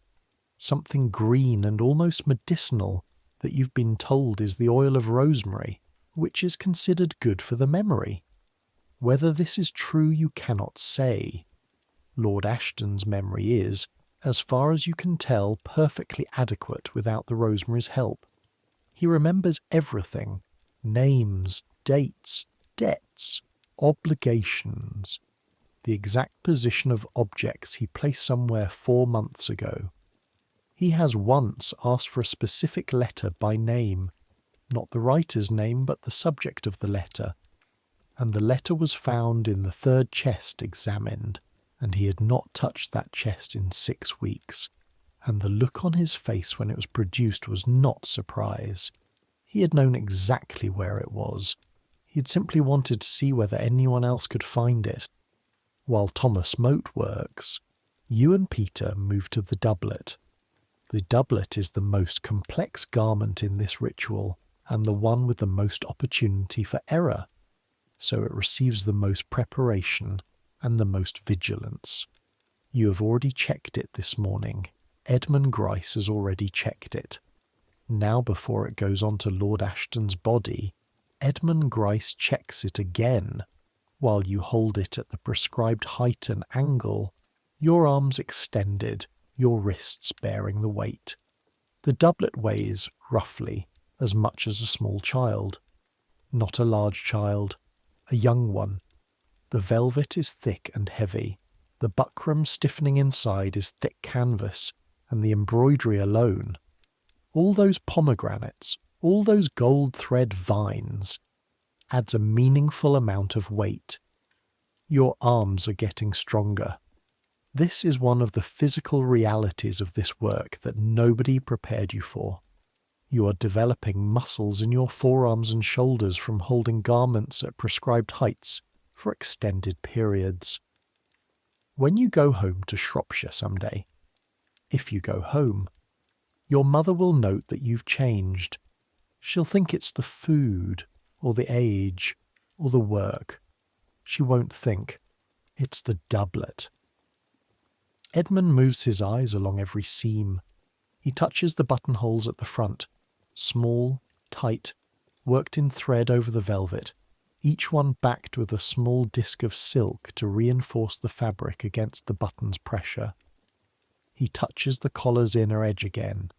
Speaker 1: something green and almost medicinal that you've been told is the oil of rosemary, which is considered good for the memory. Whether this is true you cannot say. Lord Ashton's memory is, as far as you can tell, perfectly adequate without the rosemary's help. He remembers everything: names, dates, debts, obligations, the exact position of objects he placed somewhere 4 months ago. He has once asked for a specific letter by name, not the writer's name but the subject of the letter, and the letter was found in the 3rd chest examined, and he had not touched that chest in 6 weeks, and the look on his face when it was produced was not surprise. He had known exactly where it was. He had simply wanted to see whether anyone else could find it. While Thomas Mote works, you and Peter move to the doublet. The doublet is the most complex garment in this ritual, and the one with the most opportunity for error, so it receives the most preparation and the most vigilance. You have already checked it this morning. Edmund Gryce has already checked it. Now, before it goes on to Lord Ashton's body, Edmund Gryce checks it again, while you hold it at the prescribed height and angle, your arms extended, your wrists bearing the weight. The doublet weighs, roughly, as much as a small child. Not a large child, a young one. The velvet is thick and heavy. The buckram stiffening inside is thick canvas, and the embroidery alone. All those pomegranates, all those gold thread vines, adds a meaningful amount of weight. Your arms are getting stronger. This is one of the physical realities of this work that nobody prepared you for. You are developing muscles in your forearms and shoulders from holding garments at prescribed heights for extended periods. When you go home to Shropshire someday, if you go home, your mother will note that you've changed. She'll think it's the food, or the age, or the work. She won't think it's the doublet. Edmund moves his eyes along every seam. He touches the buttonholes at the front, small, tight, worked in thread over the velvet, each one backed with a small disc of silk to reinforce the fabric against the button's pressure. He touches the collar's inner edge again.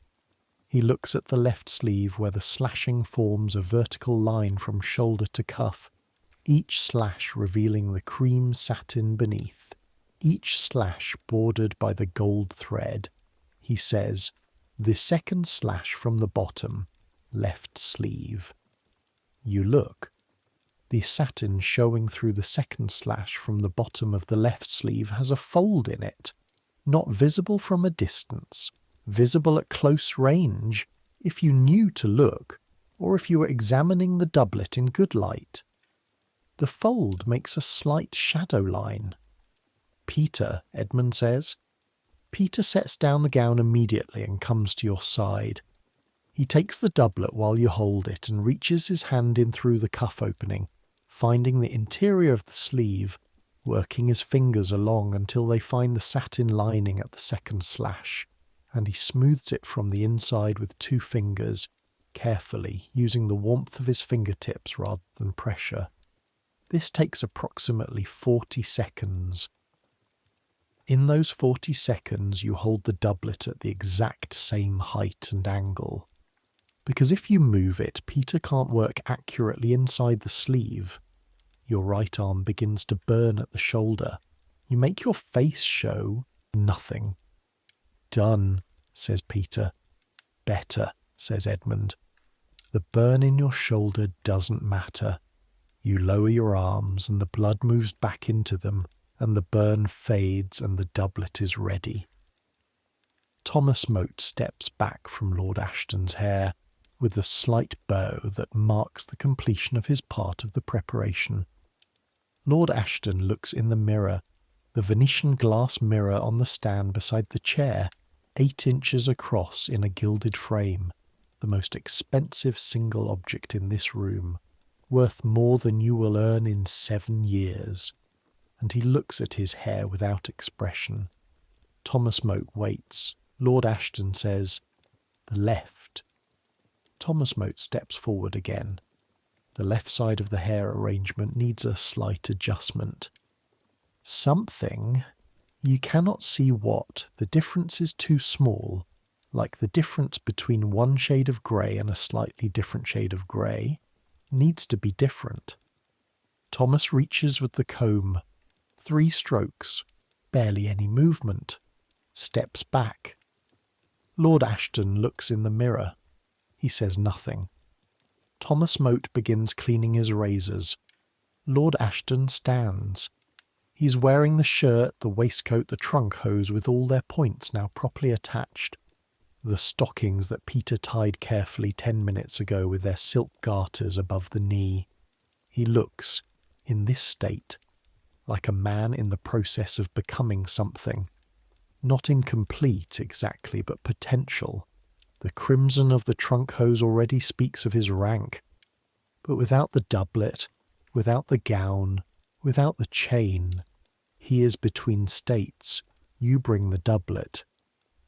Speaker 1: He looks at the left sleeve where the slashing forms a vertical line from shoulder to cuff, each slash revealing the cream satin beneath, each slash bordered by the gold thread. He says, "The second slash from the bottom, left sleeve." You look. The satin showing through the second slash from the bottom of the left sleeve has a fold in it, not visible from a distance, visible at close range if you knew to look, or if you were examining the doublet in good light. The fold makes a slight shadow line. "Peter," Edmund says. Peter sets down the gown immediately and comes to your side. He takes the doublet while you hold it and reaches his hand in through the cuff opening, finding the interior of the sleeve, working his fingers along until they find the satin lining at the second slash, and he smooths it from the inside with 2 fingers, carefully, using the warmth of his fingertips rather than pressure. This takes approximately 40 seconds. In those 40 seconds, you hold the doublet at the exact same height and angle. Because if you move it, Peter can't work accurately inside the sleeve. Your right arm begins to burn at the shoulder. You make your face show nothing. Done, says Peter. Better, says Edmund. The burn in your shoulder doesn't matter. You lower your arms and the blood moves back into them, and the burn fades and the doublet is ready. Thomas Moat steps back from Lord Ashton's hair with the slight bow that marks the completion of his part of the preparation. Lord Ashton looks in the mirror, the Venetian glass mirror on the stand beside the chair, 8 inches across in a gilded frame, the most expensive single object in this room, worth more than you will earn in 7 years. And he looks at his hair without expression. Thomas Moat waits. Lord Ashton says, "The left." Thomas Moat steps forward again. The left side of the hair arrangement needs a slight adjustment. Something, you cannot see what, the difference is too small, like the difference between one shade of grey and a slightly different shade of grey, needs to be different. Thomas reaches with the comb. 3 strokes, barely any movement. Steps back. Lord Ashton looks in the mirror. He says nothing. Thomas Moat begins cleaning his razors. Lord Ashton stands. He's wearing the shirt, the waistcoat, the trunk hose with all their points now properly attached. The stockings that Peter tied carefully 10 minutes ago with their silk garters above the knee. He looks, in this state, like a man in the process of becoming something. Not incomplete exactly, but potential. The crimson of the trunk hose already speaks of his rank. But without the doublet, without the gown, without the chain, he is between states. You bring the doublet.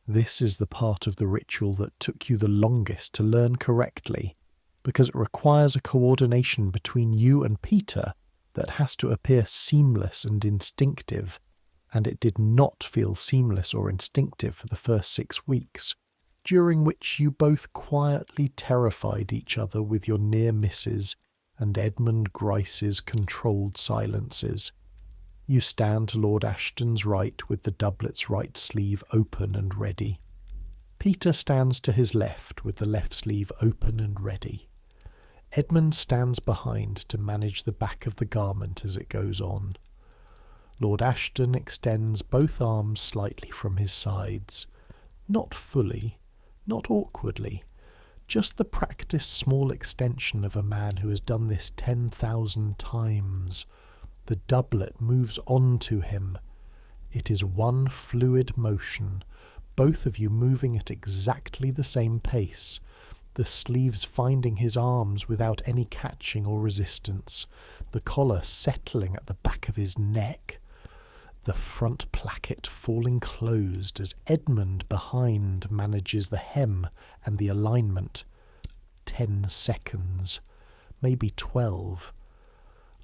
Speaker 1: This is the part of the ritual that took you the longest to learn correctly, because it requires a coordination between you and Peter that has to appear seamless and instinctive, and it did not feel seamless or instinctive for the first 6 weeks, during which you both quietly terrified each other with your near misses and Edmund Gryce's controlled silences. You stand to Lord Ashton's right with the doublet's right sleeve open and ready. Peter stands to his left with the left sleeve open and ready. Edmund stands behind to manage the back of the garment as it goes on. Lord Ashton extends both arms slightly from his sides. Not fully, not awkwardly, just the practised small extension of a man who has done this 10,000 times. The doublet moves on to him. It is one fluid motion, both of you moving at exactly the same pace, the sleeves finding his arms without any catching or resistance, the collar settling at the back of his neck, the front placket falling closed as Edmund behind manages the hem and the alignment. 10 seconds, maybe 12.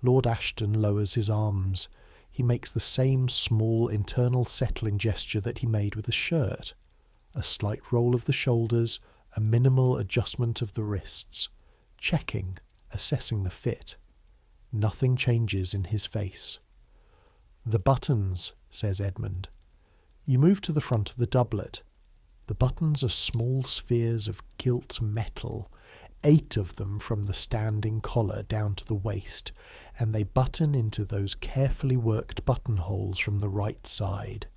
Speaker 1: Lord Ashton lowers his arms. He makes the same small internal settling gesture that he made with the shirt. A slight roll of the shoulders, a minimal adjustment of the wrists. Checking, assessing the fit. Nothing changes in his face. "The buttons," says Edmund. You move to the front of the doublet. The buttons are small spheres of gilt metal, 8 of them from the standing collar down to the waist, and they button into those carefully worked buttonholes from the right side.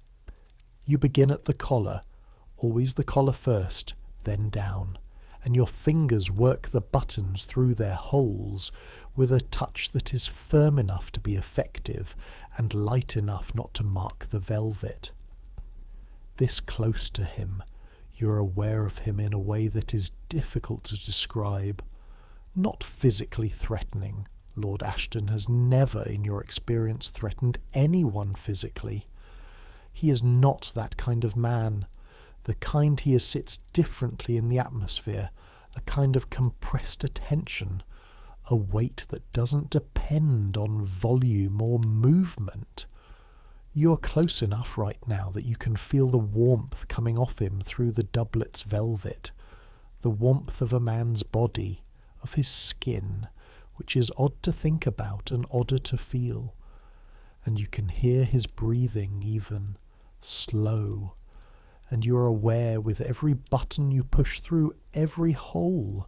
Speaker 1: You begin at the collar, always the collar first, then down, and your fingers work the buttons through their holes with a touch that is firm enough to be effective and light enough not to mark the velvet. This close to him, you're aware of him in a way that is difficult to describe. Not physically threatening. Lord Ashton has never, in your experience, threatened anyone physically. He is not that kind of man. The kind he is sits differently in the atmosphere, a kind of compressed attention, a weight that doesn't depend on volume or movement. You are close enough right now that you can feel the warmth coming off him through the doublet's velvet, the warmth of a man's body, of his skin, which is odd to think about and odder to feel. And you can hear his breathing even, slow, and you are aware with every button you push through every hole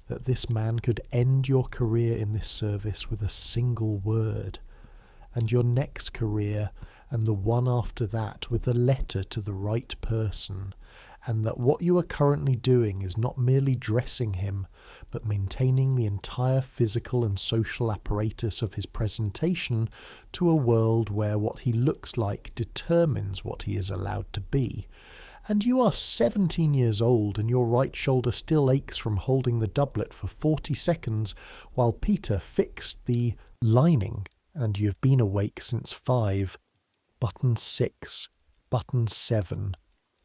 Speaker 1: that this man could end your career in this service with a single word, and your next career and the one after that with a letter to the right person, and that what you are currently doing is not merely dressing him, but maintaining the entire physical and social apparatus of his presentation to a world where what he looks like determines what he is allowed to be. And you are 17 years old, and your right shoulder still aches from holding the doublet for 40 seconds while Peter fixed the lining, and you have been awake since 5. Button 6, button 7,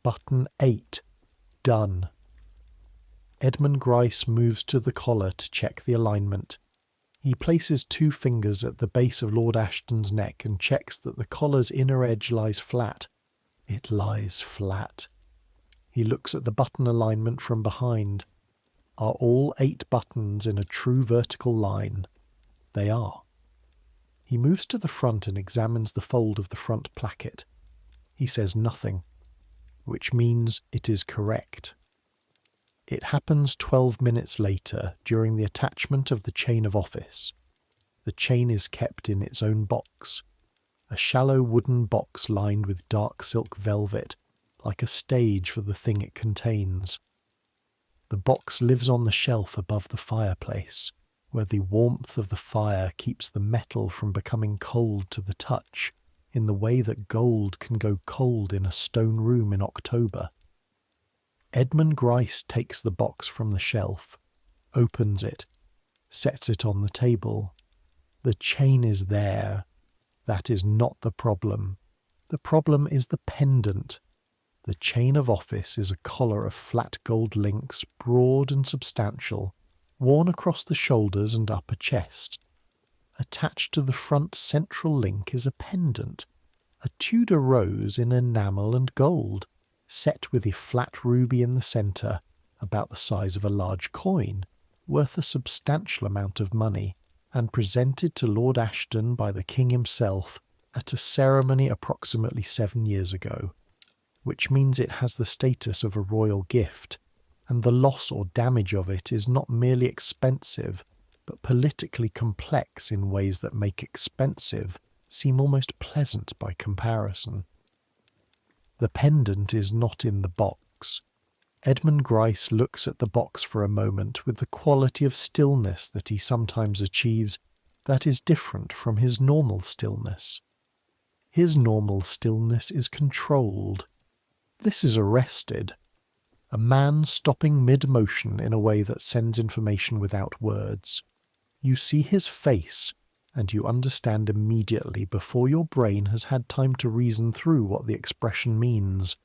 Speaker 1: button 8, done. Edmund Gryce moves to the collar to check the alignment. He places 2 fingers at the base of Lord Ashton's neck and checks that the collar's inner edge lies flat. It lies flat. He looks at the button alignment from behind. Are all 8 buttons in a true vertical line? They are. He moves to the front and examines the fold of the front placket. He says nothing, which means it is correct. It happens 12 minutes later during the attachment of the chain of office. The chain is kept in its own box, a shallow wooden box lined with dark silk velvet, like a stage for the thing it contains. The box lives on the shelf above the fireplace, where the warmth of the fire keeps the metal from becoming cold to the touch, in the way that gold can go cold in a stone room in October. Edmund Gryce takes the box from the shelf, opens it, sets it on the table. The chain is there. That is not the problem. The problem is the pendant. The chain of office is a collar of flat gold links, broad and substantial, worn across the shoulders and upper chest. Attached to the front central link is a pendant, a Tudor rose in enamel and gold, set with a flat ruby in the centre, about the size of a large coin, worth a substantial amount of money, and presented to Lord Ashton by the King himself at a ceremony approximately 7 years ago, which means it has the status of a royal gift, and the loss or damage of it is not merely expensive, but politically complex in ways that make expensive seem almost pleasant by comparison. The pendant is not in the box. Edmund Gryce looks at the box for a moment with the quality of stillness that he sometimes achieves that is different from his normal stillness. His normal stillness is controlled. This is arrested. A man stopping mid-motion in a way that sends information without words. You see his face, and you understand immediately before your brain has had time to reason through what the expression means.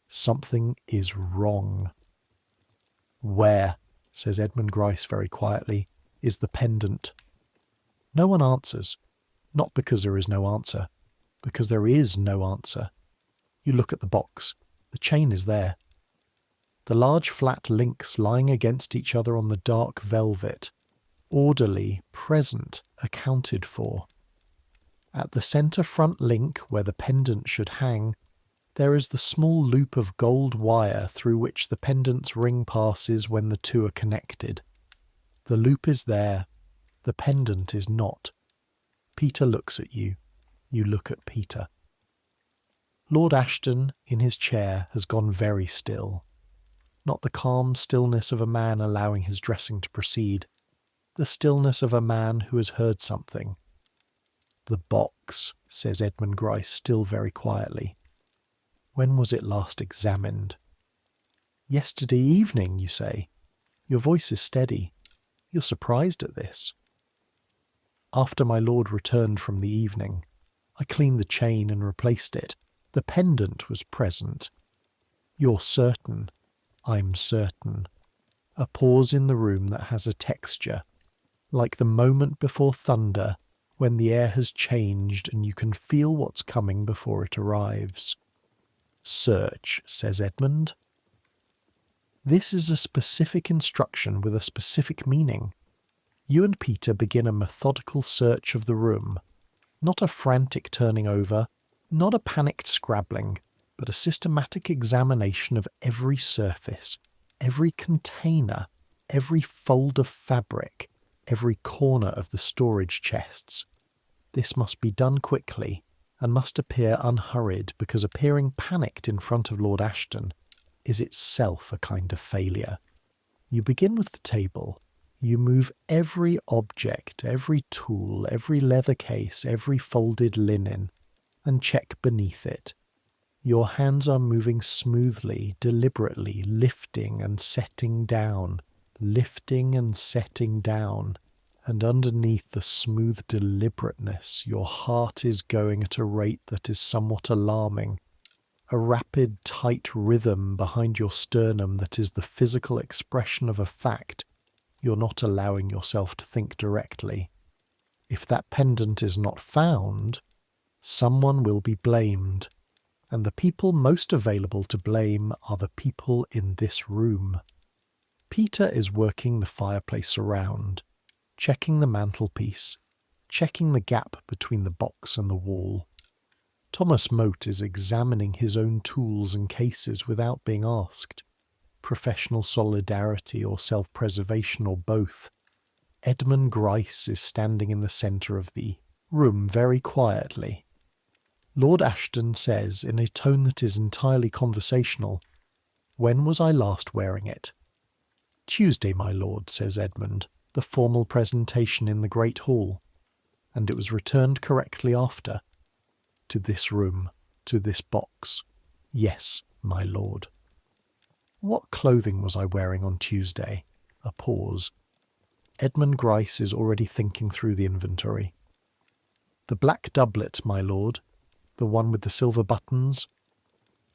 Speaker 1: Something is wrong. "Where," says Edmund Gryce very quietly, "is the pendant?" No one answers, not because there is no answer, because there is no answer. You look at the box. The chain is there. The large flat links lying against each other on the dark velvet, orderly, present, accounted for. At the centre front link, where the pendant should hang, there is the small loop of gold wire through which the pendant's ring passes when the 2 are connected. The loop is there. The pendant is not. Peter looks at you. You look at Peter. Lord Ashton, in his chair, has gone very still. Not the calm stillness of a man allowing his dressing to proceed. The stillness of a man who has heard something. "The box," says Edmund Gryce still very quietly. "When was it last examined?" "Yesterday evening," you say. Your voice is steady. You're surprised at this. "After my lord returned from the evening. I cleaned the chain and replaced it. The pendant was present." "You're certain?" "I'm certain." A pause in the room that has a texture. like the moment before thunder, when the air has changed and you can feel what's coming before it arrives. Search, says Edmund. This is a specific instruction with a specific meaning. You and Peter begin a methodical search of the room, not a frantic turning over, not a panicked scrabbling, but a systematic examination of every surface, every container, every fold of fabric, every corner of the storage chests. This must be done quickly, and must appear unhurried, because appearing panicked in front of Lord Ashton is itself a kind of failure. You begin with the table. You move every object, every tool, every leather case, every folded linen, and check beneath it. Your hands are moving smoothly, deliberately, lifting and setting down, lifting and setting down. And underneath the smooth deliberateness, your heart is going at a rate that is somewhat alarming. A rapid, tight rhythm behind your sternum that is the physical expression of a fact. You're not allowing yourself to think directly. If that pendant is not found, someone will be blamed, and the people most available to blame are the people in this room. Peter is working the fireplace around, checking the mantelpiece, checking the gap between the box and the wall. Thomas Mote is examining his own tools and cases without being asked. Professional solidarity or self-preservation or both. Edmund Gryce is standing in the centre of the room very quietly. Lord Ashton says in a tone that is entirely conversational, "When was I last wearing it?" "Tuesday, my lord," says Edmund, "the formal presentation in the great hall. And it was returned correctly after." "To this room, to this box." "Yes, my lord." "What clothing was I wearing on Tuesday?" A pause. Edmund Gryce is already thinking through the inventory. "The black doublet, my lord. The one with the silver buttons."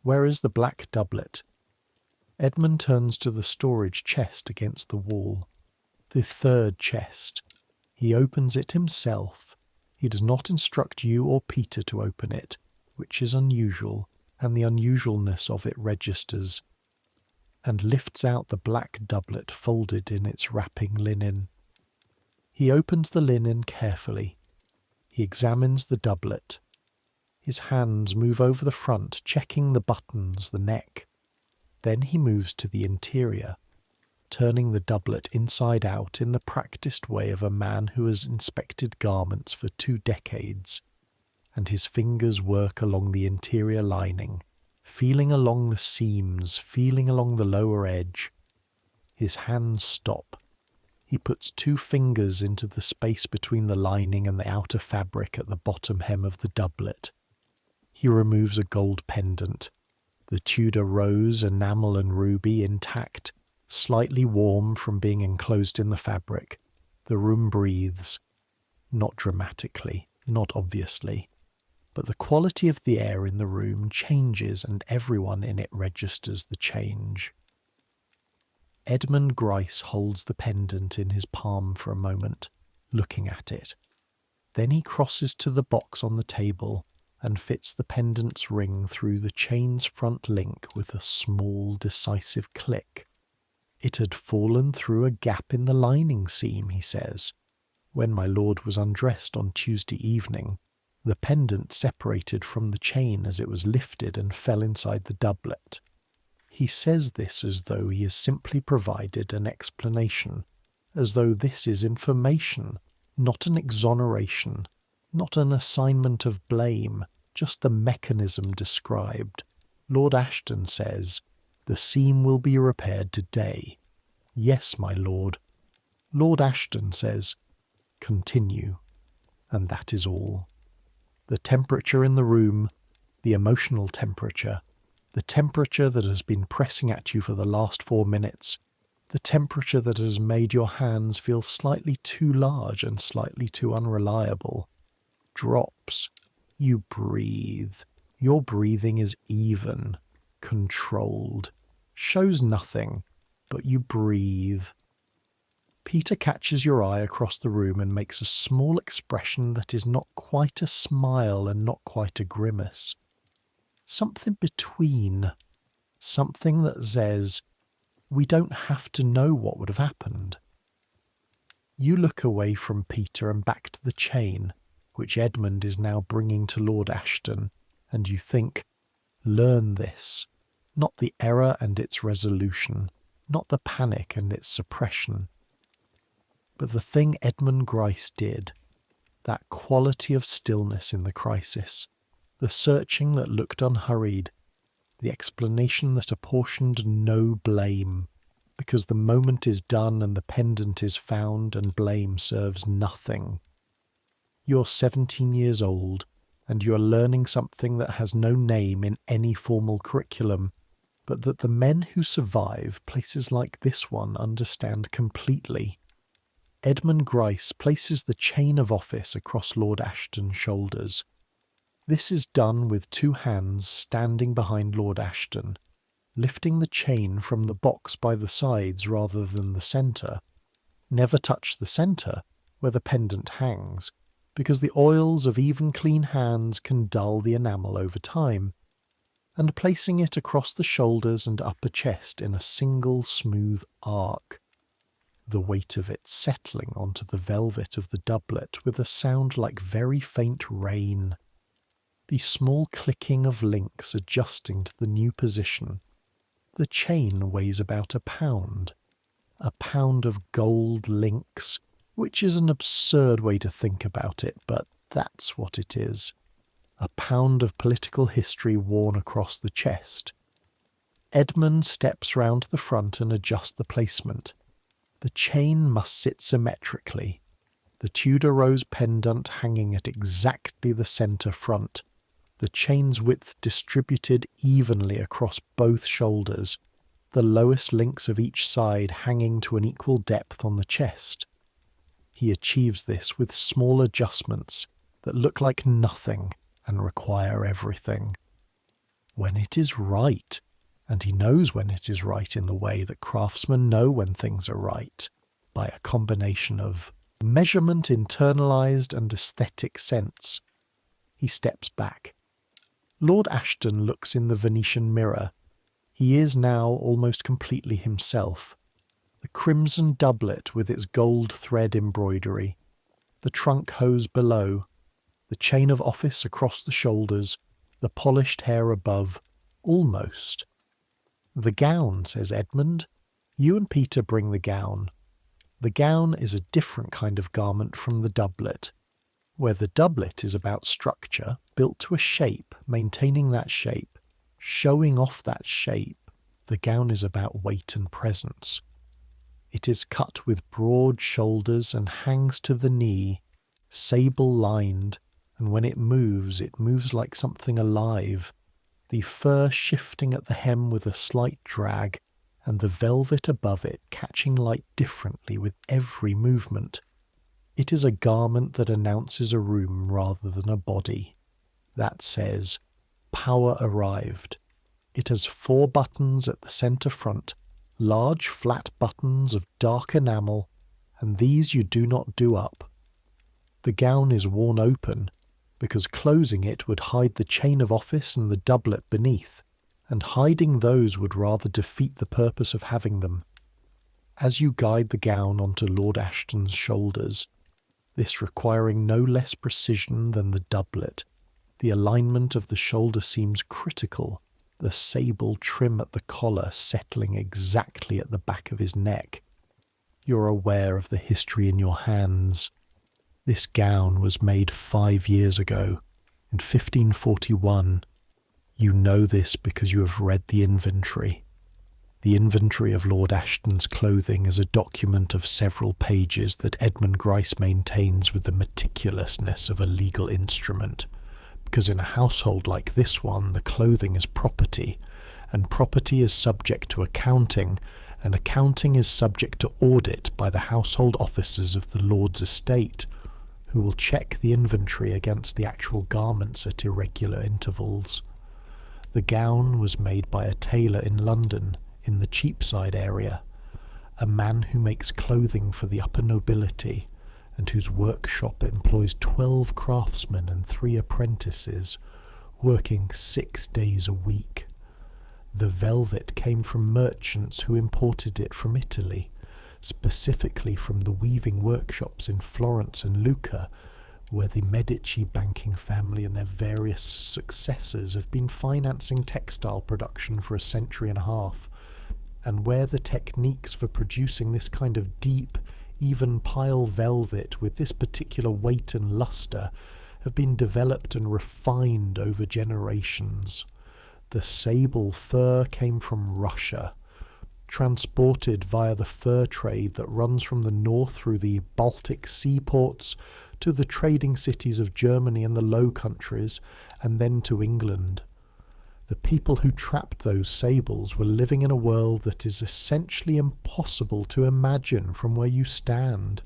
Speaker 1: "Where is the black doublet?" Edmund turns to the storage chest against the wall. The third chest. He opens it himself. He does not instruct you or Peter to open it, which is unusual, and the unusualness of it registers, and lifts out the black doublet folded in its wrapping linen. He opens the linen carefully. He examines the doublet. His hands move over the front, checking the buttons, the neck. Then he moves to the interior, turning the doublet inside out in the practised way of a man who has inspected garments for 2 decades, and his fingers work along the interior lining, feeling along the seams, feeling along the lower edge. His hands stop. He puts 2 fingers into the space between the lining and the outer fabric at the bottom hem of the doublet. He removes a gold pendant, the Tudor rose, enamel and ruby intact, slightly warm from being enclosed in the fabric. The room breathes, not dramatically, not obviously, but the quality of the air in the room changes and everyone in it registers the change. Edmund Gryce holds the pendant in his palm for a moment, looking at it. Then he crosses to the box on the table and fits the pendant's ring through the chain's front link with a small, decisive click. It had fallen through a gap in the lining seam, he says. When my lord was undressed on Tuesday evening, the pendant separated from the chain as it was lifted and fell inside the doublet. He says this as though he has simply provided an explanation, as though this is information, not an exoneration, not an assignment of blame, just the mechanism described. Lord Ashton says, "The seam will be repaired today." "Yes, my lord." Lord Ashton says, "Continue." And that is all. The temperature in the room, the emotional temperature, the temperature that has been pressing at you for the last 4 minutes, the temperature that has made your hands feel slightly too large and slightly too unreliable, drops. You breathe. Your breathing is even, controlled, shows nothing, but you breathe. Peter catches your eye across the room and makes a small expression that is not quite a smile and not quite a grimace. Something between. Something that says, we don't have to know what would have happened. You look away from Peter and back to the chain, which Edmund is now bringing to Lord Ashton, and you think, learn this, not the error and its resolution, not the panic and its suppression, but the thing Edmund Gryce did, that quality of stillness in the crisis, the searching that looked unhurried, the explanation that apportioned no blame, because the moment is done and the pendant is found and blame serves nothing. You're 17 years old, and you are learning something that has no name in any formal curriculum, but that the men who survive places like this one understand completely. Edmund Gryce places the chain of office across Lord Ashton's shoulders. This is done with two hands standing behind Lord Ashton, lifting the chain from the box by the sides rather than the centre. Never touch the centre, where the pendant hangs, because the oils of even clean hands can dull the enamel over time, and placing it across the shoulders and upper chest in a single smooth arc, the weight of it settling onto the velvet of the doublet with a sound like very faint rain, the small clicking of links adjusting to the new position. The chain weighs about a pound of gold links, which is an absurd way to think about it, but that's what it is. A pound of political history worn across the chest. Edmund steps round to the front and adjusts the placement. The chain must sit symmetrically, the Tudor rose pendant hanging at exactly the centre front, the chain's width distributed evenly across both shoulders, the lowest links of each side hanging to an equal depth on the chest. He achieves this with small adjustments that look like nothing and require everything. When it is right, and he knows when it is right in the way that craftsmen know when things are right, by a combination of measurement internalized and aesthetic sense, he steps back. Lord Ashton looks in the Venetian mirror. He is now almost completely himself. The crimson doublet with its gold thread embroidery, the trunk hose below, the chain of office across the shoulders, the polished hair above, almost. The gown, says Edmund. You and Peter bring the gown. The gown is a different kind of garment from the doublet. Where the doublet is about structure, built to a shape, maintaining that shape, showing off that shape, the gown is about weight and presence. It is cut with broad shoulders and hangs to the knee, sable-lined, and when it moves like something alive, the fur shifting at the hem with a slight drag, and the velvet above it catching light differently with every movement. It is a garment that announces a room rather than a body. That says, power arrived. It has 4 buttons at the centre front, large flat buttons of dark enamel, and these you do not do up. The gown is worn open, because closing it would hide the chain of office and the doublet beneath, and hiding those would rather defeat the purpose of having them. As you guide the gown onto Lord Ashton's shoulders, this requiring no less precision than the doublet, the alignment of the shoulder seems critical, the sable trim at the collar settling exactly at the back of his neck. You're aware of the history in your hands. This gown was made 5 years ago, in 1541. You know this because you have read the inventory. The inventory of Lord Ashton's clothing is a document of several pages that Edmund Gryce maintains with the meticulousness of a legal instrument, because in a household like this one, the clothing is property, and property is subject to accounting, and accounting is subject to audit by the household officers of the Lord's estate, who will check the inventory against the actual garments at irregular intervals. The gown was made by a tailor in London, in the Cheapside area, a man who makes clothing for the upper nobility, and whose workshop employs 12 craftsmen and 3 apprentices, working 6 days a week. The velvet came from merchants who imported it from Italy, specifically from the weaving workshops in Florence and Lucca, where the Medici banking family and their various successors have been financing textile production for a century and a half, and where the techniques for producing this kind of deep, even pile velvet with this particular weight and luster have been developed and refined over generations. The sable fur came from Russia, transported via the fur trade that runs from the north through the Baltic seaports to the trading cities of Germany and the Low Countries, and then to England. The people who trapped those sables were living in a world that is essentially impossible to imagine from where you stand.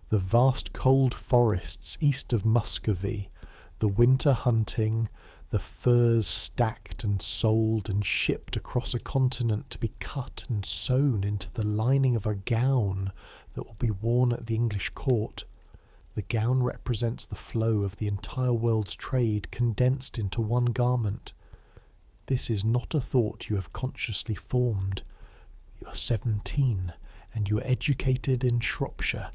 Speaker 1: The vast cold forests east of Muscovy, the winter hunting, the furs stacked and sold and shipped across a continent to be cut and sewn into the lining of a gown that will be worn at the English court. The gown represents the flow of the entire world's trade condensed into one garment. This is not a thought you have consciously formed. You are 17, and you are educated in Shropshire,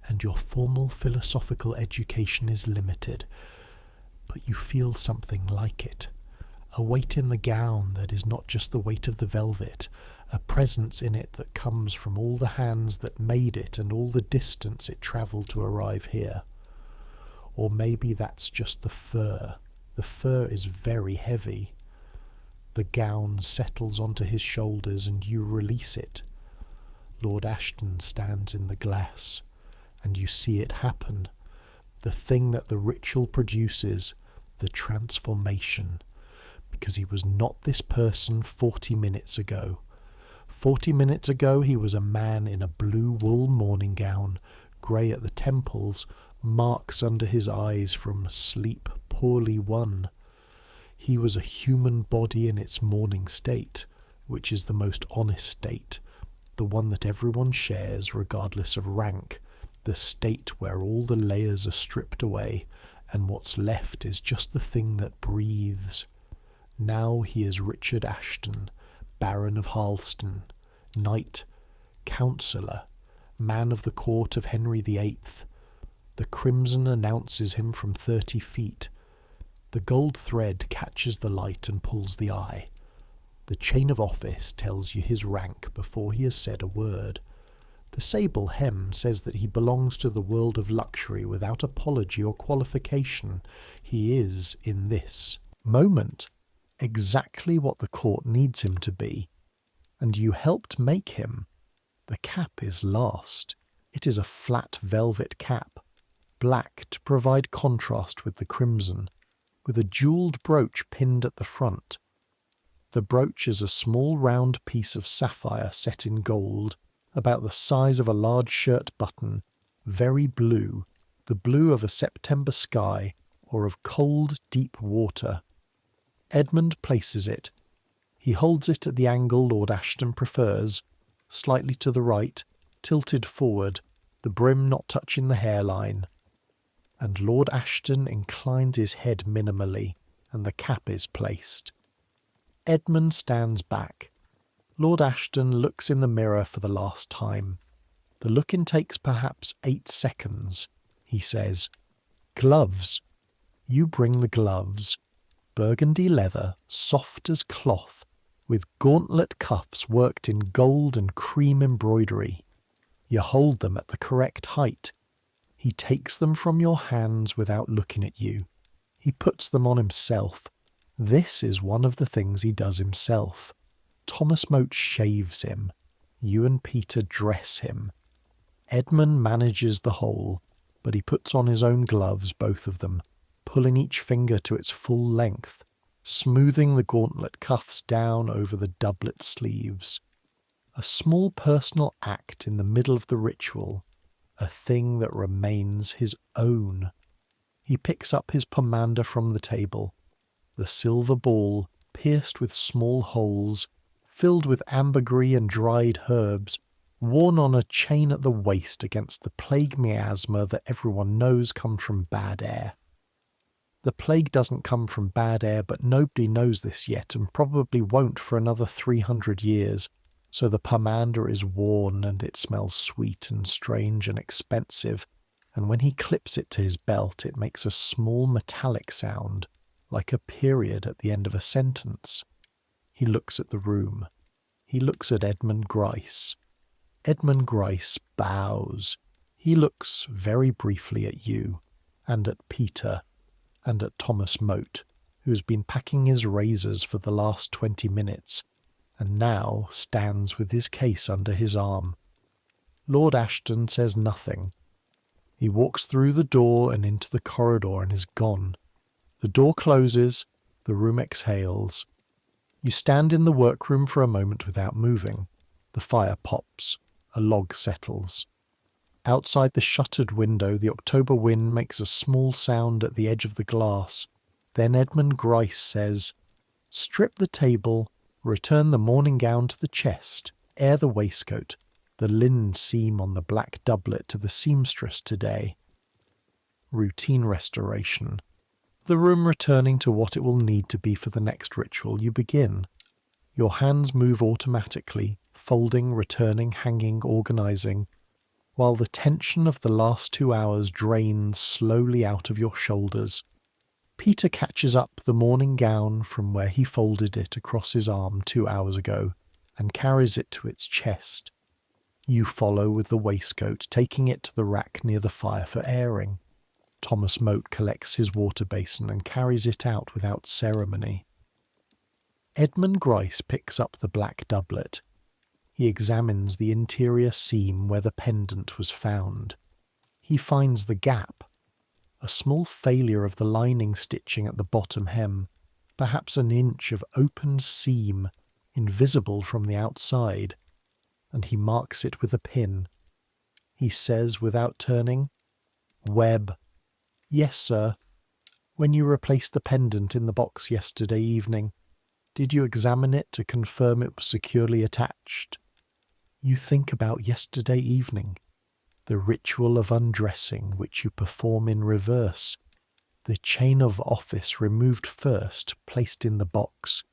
Speaker 1: and your formal philosophical education is limited. But you feel something like it. A weight in the gown that is not just the weight of the velvet, a presence in it that comes from all the hands that made it and all the distance it travelled to arrive here. Or maybe that's just the fur. The fur is very heavy. The gown settles onto his shoulders and you release it. Lord Ashton stands in the glass, and you see it happen. The thing that the ritual produces, the transformation. Because he was not this person 40 minutes ago. 40 minutes ago he was a man in a blue wool morning gown, grey at the temples, marks under his eyes from sleep poorly won. He was a human body in its morning state, which is the most honest state, the one that everyone shares regardless of rank, the state where all the layers are stripped away and what's left is just the thing that breathes. Now he is Richard Ashton, Baron of Harleston, knight, counsellor, man of the court of Henry VIII. The crimson announces him from 30 feet. The gold thread catches the light and pulls the eye. The chain of office tells you his rank before he has said a word. The sable hem says that he belongs to the world of luxury without apology or qualification. He is, in this moment, exactly what the court needs him to be. And you helped make him. The cap is last. It is a flat velvet cap, black to provide contrast with the crimson, with a jewelled brooch pinned at the front. The brooch is a small round piece of sapphire set in gold, about the size of a large shirt button, very blue, the blue of a September sky or of cold, deep water. Edmund places it. He holds it at the angle Lord Ashton prefers, slightly to the right, tilted forward, the brim not touching the hairline. And Lord Ashton inclines his head minimally, and the cap is placed. Edmund stands back. Lord Ashton looks in the mirror for the last time. The look-in takes perhaps 8 seconds. He says, "Gloves. You bring the gloves. Burgundy leather, soft as cloth, with gauntlet cuffs worked in gold and cream embroidery. You hold them at the correct height. He takes them from your hands without looking at you. He puts them on himself. This is one of the things he does himself. Thomas Moat shaves him. You and Peter dress him. Edmund manages the whole, but he puts on his own gloves, both of them, pulling each finger to its full length, smoothing the gauntlet cuffs down over the doublet sleeves. A small personal act in the middle of the ritual, a thing that remains his own. He picks up his pomander from the table, the silver ball, pierced with small holes, filled with ambergris and dried herbs, worn on a chain at the waist against the plague miasma that everyone knows comes from bad air. The plague doesn't come from bad air, but nobody knows this yet and probably won't for another 300 years, so the pomander is worn and it smells sweet and strange and expensive, and when he clips it to his belt it makes a small metallic sound, like a period at the end of a sentence. He looks at the room. He looks at Edmund Gryce. Edmund Gryce bows. He looks very briefly at you, and at Peter, and at Thomas Moat, who's been packing his razors for the last 20 minutes, and now stands with his case under his arm. Lord Ashton says nothing. He walks through the door and into the corridor and is gone. The door closes, the room exhales. You stand in the workroom for a moment without moving. The fire pops. A log settles. Outside the shuttered window, the October wind makes a small sound at the edge of the glass. Then Edmund Gryce says, "Strip the table, return the morning gown to the chest, air the waistcoat, the linen seam on the black doublet to the seamstress today." Routine restoration. The room returning to what it will need to be for the next ritual, you begin. Your hands move automatically, folding, returning, hanging, organising, while the tension of the last 2 hours drains slowly out of your shoulders. Peter catches up the morning gown from where he folded it across his arm 2 hours ago and carries it to its chest. You follow with the waistcoat, taking it to the rack near the fire for airing. Thomas Moat collects his water basin and carries it out without ceremony. Edmund Gryce picks up the black doublet. He examines the interior seam where the pendant was found. He finds the gap, a small failure of the lining stitching at the bottom hem, perhaps an inch of opened seam, invisible from the outside, and he marks it with a pin. He says without turning, "Web." "Yes, sir. When you replaced the pendant in the box yesterday evening, did you examine it to confirm it was securely attached?" You think about yesterday evening, the ritual of undressing which you perform in reverse, the chain of office removed first, placed in the box.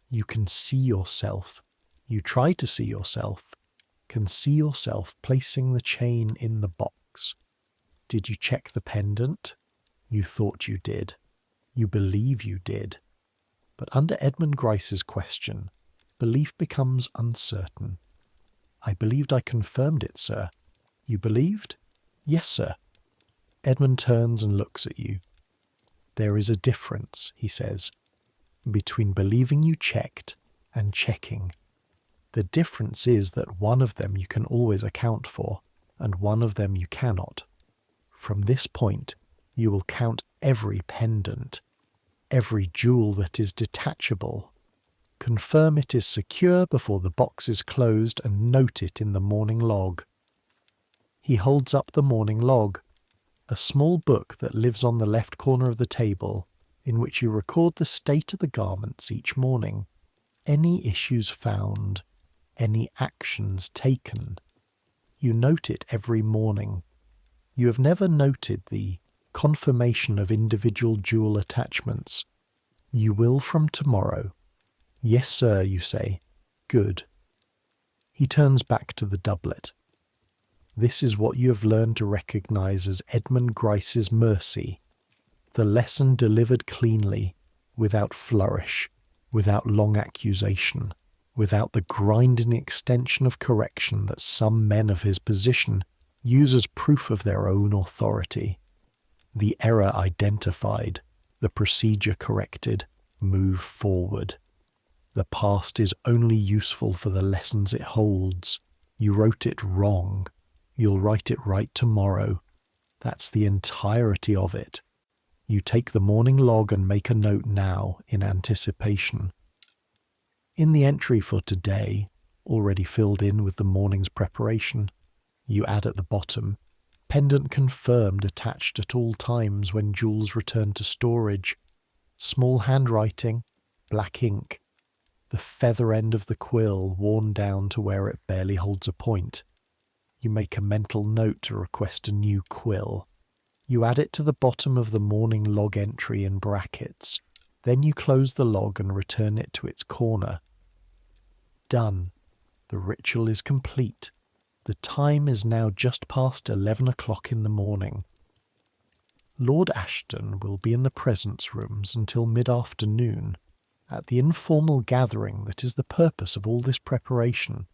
Speaker 1: You can see yourself. You try to see yourself. Can see yourself placing the chain in the box. Did you check the pendant? You thought you did. You believe you did. But under Edmund Gryce's question, belief becomes uncertain. "I believed I confirmed it, sir." "You believed?" "Yes, sir." Edmund turns and looks at you. "There is a difference," he says, "between believing you checked and checking. The difference is that one of them you can always account for, and one of them you cannot. From this point, you will count every pendant, every jewel that is detachable. Confirm it is secure before the box is closed and note it in the morning log." He holds up the morning log, a small book that lives on the left corner of the table, in which you record the state of the garments each morning, any issues found, any actions taken. You note it every morning. You have never noted the confirmation of individual jewel attachments. You will from tomorrow. "Yes, sir," you say. "Good." He turns back to the doublet. This is what you have learned to recognize as Edmund Gryce's mercy, the lesson delivered cleanly, without flourish, without long accusation, without the grinding extension of correction that some men of his position use as proof of their own authority. The error identified, the procedure corrected, move forward. The past is only useful for the lessons it holds. You wrote it wrong. You'll write it right tomorrow. That's the entirety of it. You take the morning log and make a note now in anticipation. In the entry for today, already filled in with the morning's preparation, you add at the bottom, "Pendant confirmed attached at all times when jewels returned to storage." Small handwriting, black ink, the feather end of the quill worn down to where it barely holds a point. You make a mental note to request a new quill. You add it to the bottom of the morning log entry in brackets. Then you close the log and return it to its corner. Done. The ritual is complete. The time is now just past 11 o'clock in the morning. Lord Ashton will be in the presence rooms until mid-afternoon, at the informal gathering that is the purpose of all this preparation.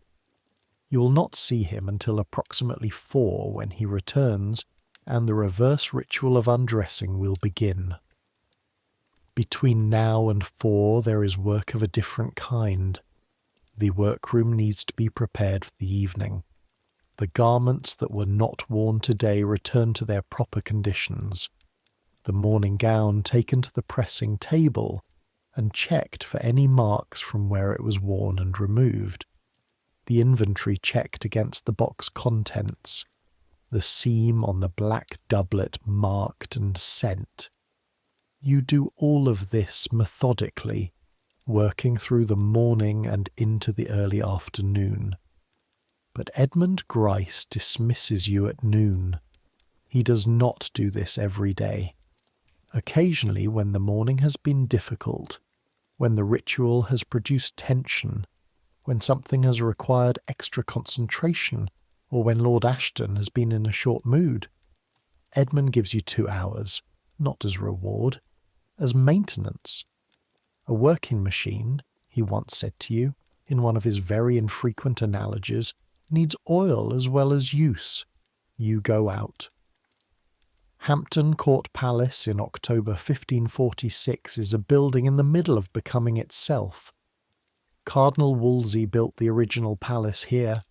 Speaker 1: You will not see him until approximately 4, when he returns, and the reverse ritual of undressing will begin. Between now and 4 there is work of a different kind. The workroom needs to be prepared for the evening. The garments that were not worn today return to their proper conditions. The morning gown taken to the pressing table and checked for any marks from where it was worn and removed. The inventory checked against the box contents. The seam on the black doublet marked and sent. You do all of this methodically, working through the morning and into the early afternoon. But Edmund Gryce dismisses you at noon. He does not do this every day. Occasionally, when the morning has been difficult, when the ritual has produced tension, when something has required extra concentration, or when Lord Ashton has been in a short mood, Edmund gives you 2 hours, not as reward, as maintenance. A working machine, he once said to you, in one of his very infrequent analogies, needs oil as well as use. You go out. Hampton Court Palace in October 1546 is a building in the middle of becoming itself. Cardinal Wolsey built the original palace here,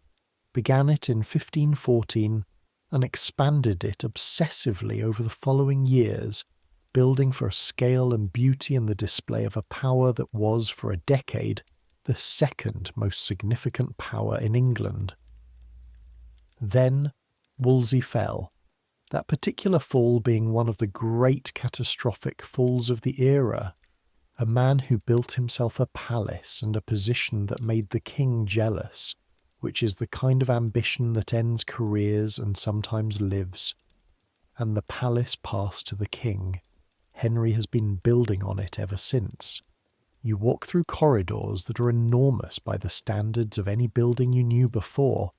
Speaker 1: began it in 1514, and expanded it obsessively over the following years, building for a scale and beauty in the display of a power that was, for a decade, the second most significant power in England. Then Wolsey fell, that particular fall being one of the great catastrophic falls of the era. A man who built himself a palace and a position that made the king jealous, which is the kind of ambition that ends careers and sometimes lives. And the palace passed to the king. Henry has been building on it ever since. You walk through corridors that are enormous by the standards of any building you knew before,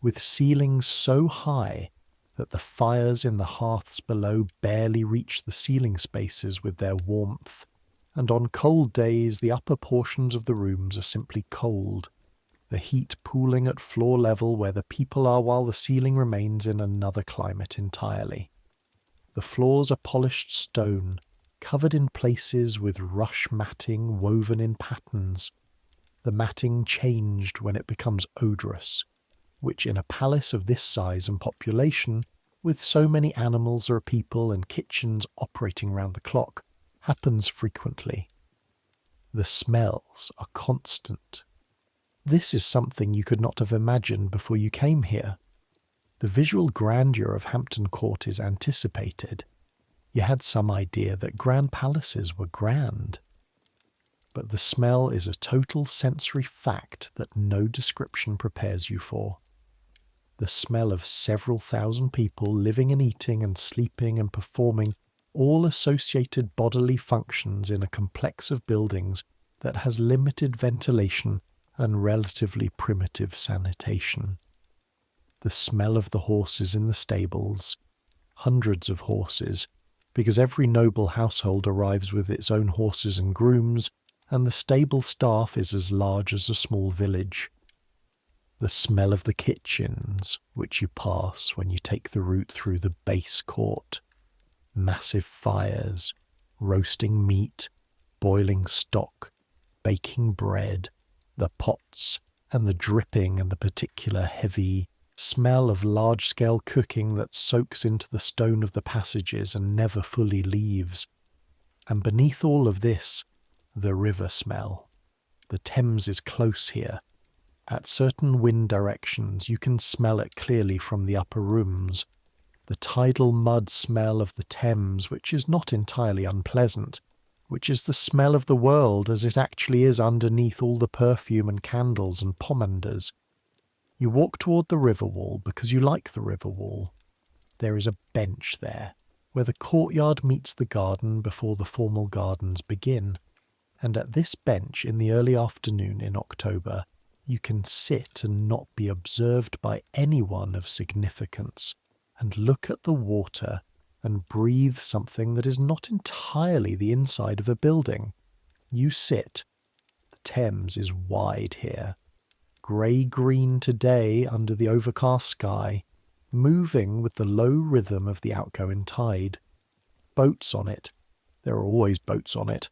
Speaker 1: with ceilings so high that the fires in the hearths below barely reach the ceiling spaces with their warmth, and on cold days the upper portions of the rooms are simply cold, the heat pooling at floor level where the people are while the ceiling remains in another climate entirely. The floors are polished stone, covered in places with rush matting woven in patterns. The matting changed when it becomes odorous, which in a palace of this size and population, with so many animals or people and kitchens operating round the clock, happens frequently. The smells are constant. This is something you could not have imagined before you came here. The visual grandeur of Hampton Court is anticipated. You had some idea that grand palaces were grand. But the smell is a total sensory fact that no description prepares you for. The smell of several thousand people living and eating and sleeping and performing all associated bodily functions in a complex of buildings that has limited ventilation and relatively primitive sanitation. The smell of the horses in the stables, hundreds of horses, because every noble household arrives with its own horses and grooms, and the stable staff is as large as a small village. The smell of the kitchens, which you pass when you take the route through the base court. Massive fires, roasting meat, boiling stock, baking bread, the pots, and the dripping and the particular heavy smell of large-scale cooking that soaks into the stone of the passages and never fully leaves. And beneath all of this, the river smell. The Thames is close here. At certain wind directions you can smell it clearly from the upper rooms. The tidal mud smell of the Thames, which is not entirely unpleasant, which is the smell of the world as it actually is underneath all the perfume and candles and pomanders. You walk toward the river wall because you like the river wall. There is a bench there, where the courtyard meets the garden before the formal gardens begin. And at this bench in the early afternoon in October, you can sit and not be observed by anyone of significance, and look at the water and breathe something that is not entirely the inside of a building. You sit. The Thames is wide here. Grey-green today under the overcast sky, moving with the low rhythm of the outgoing tide. Boats on it. There are always boats on it.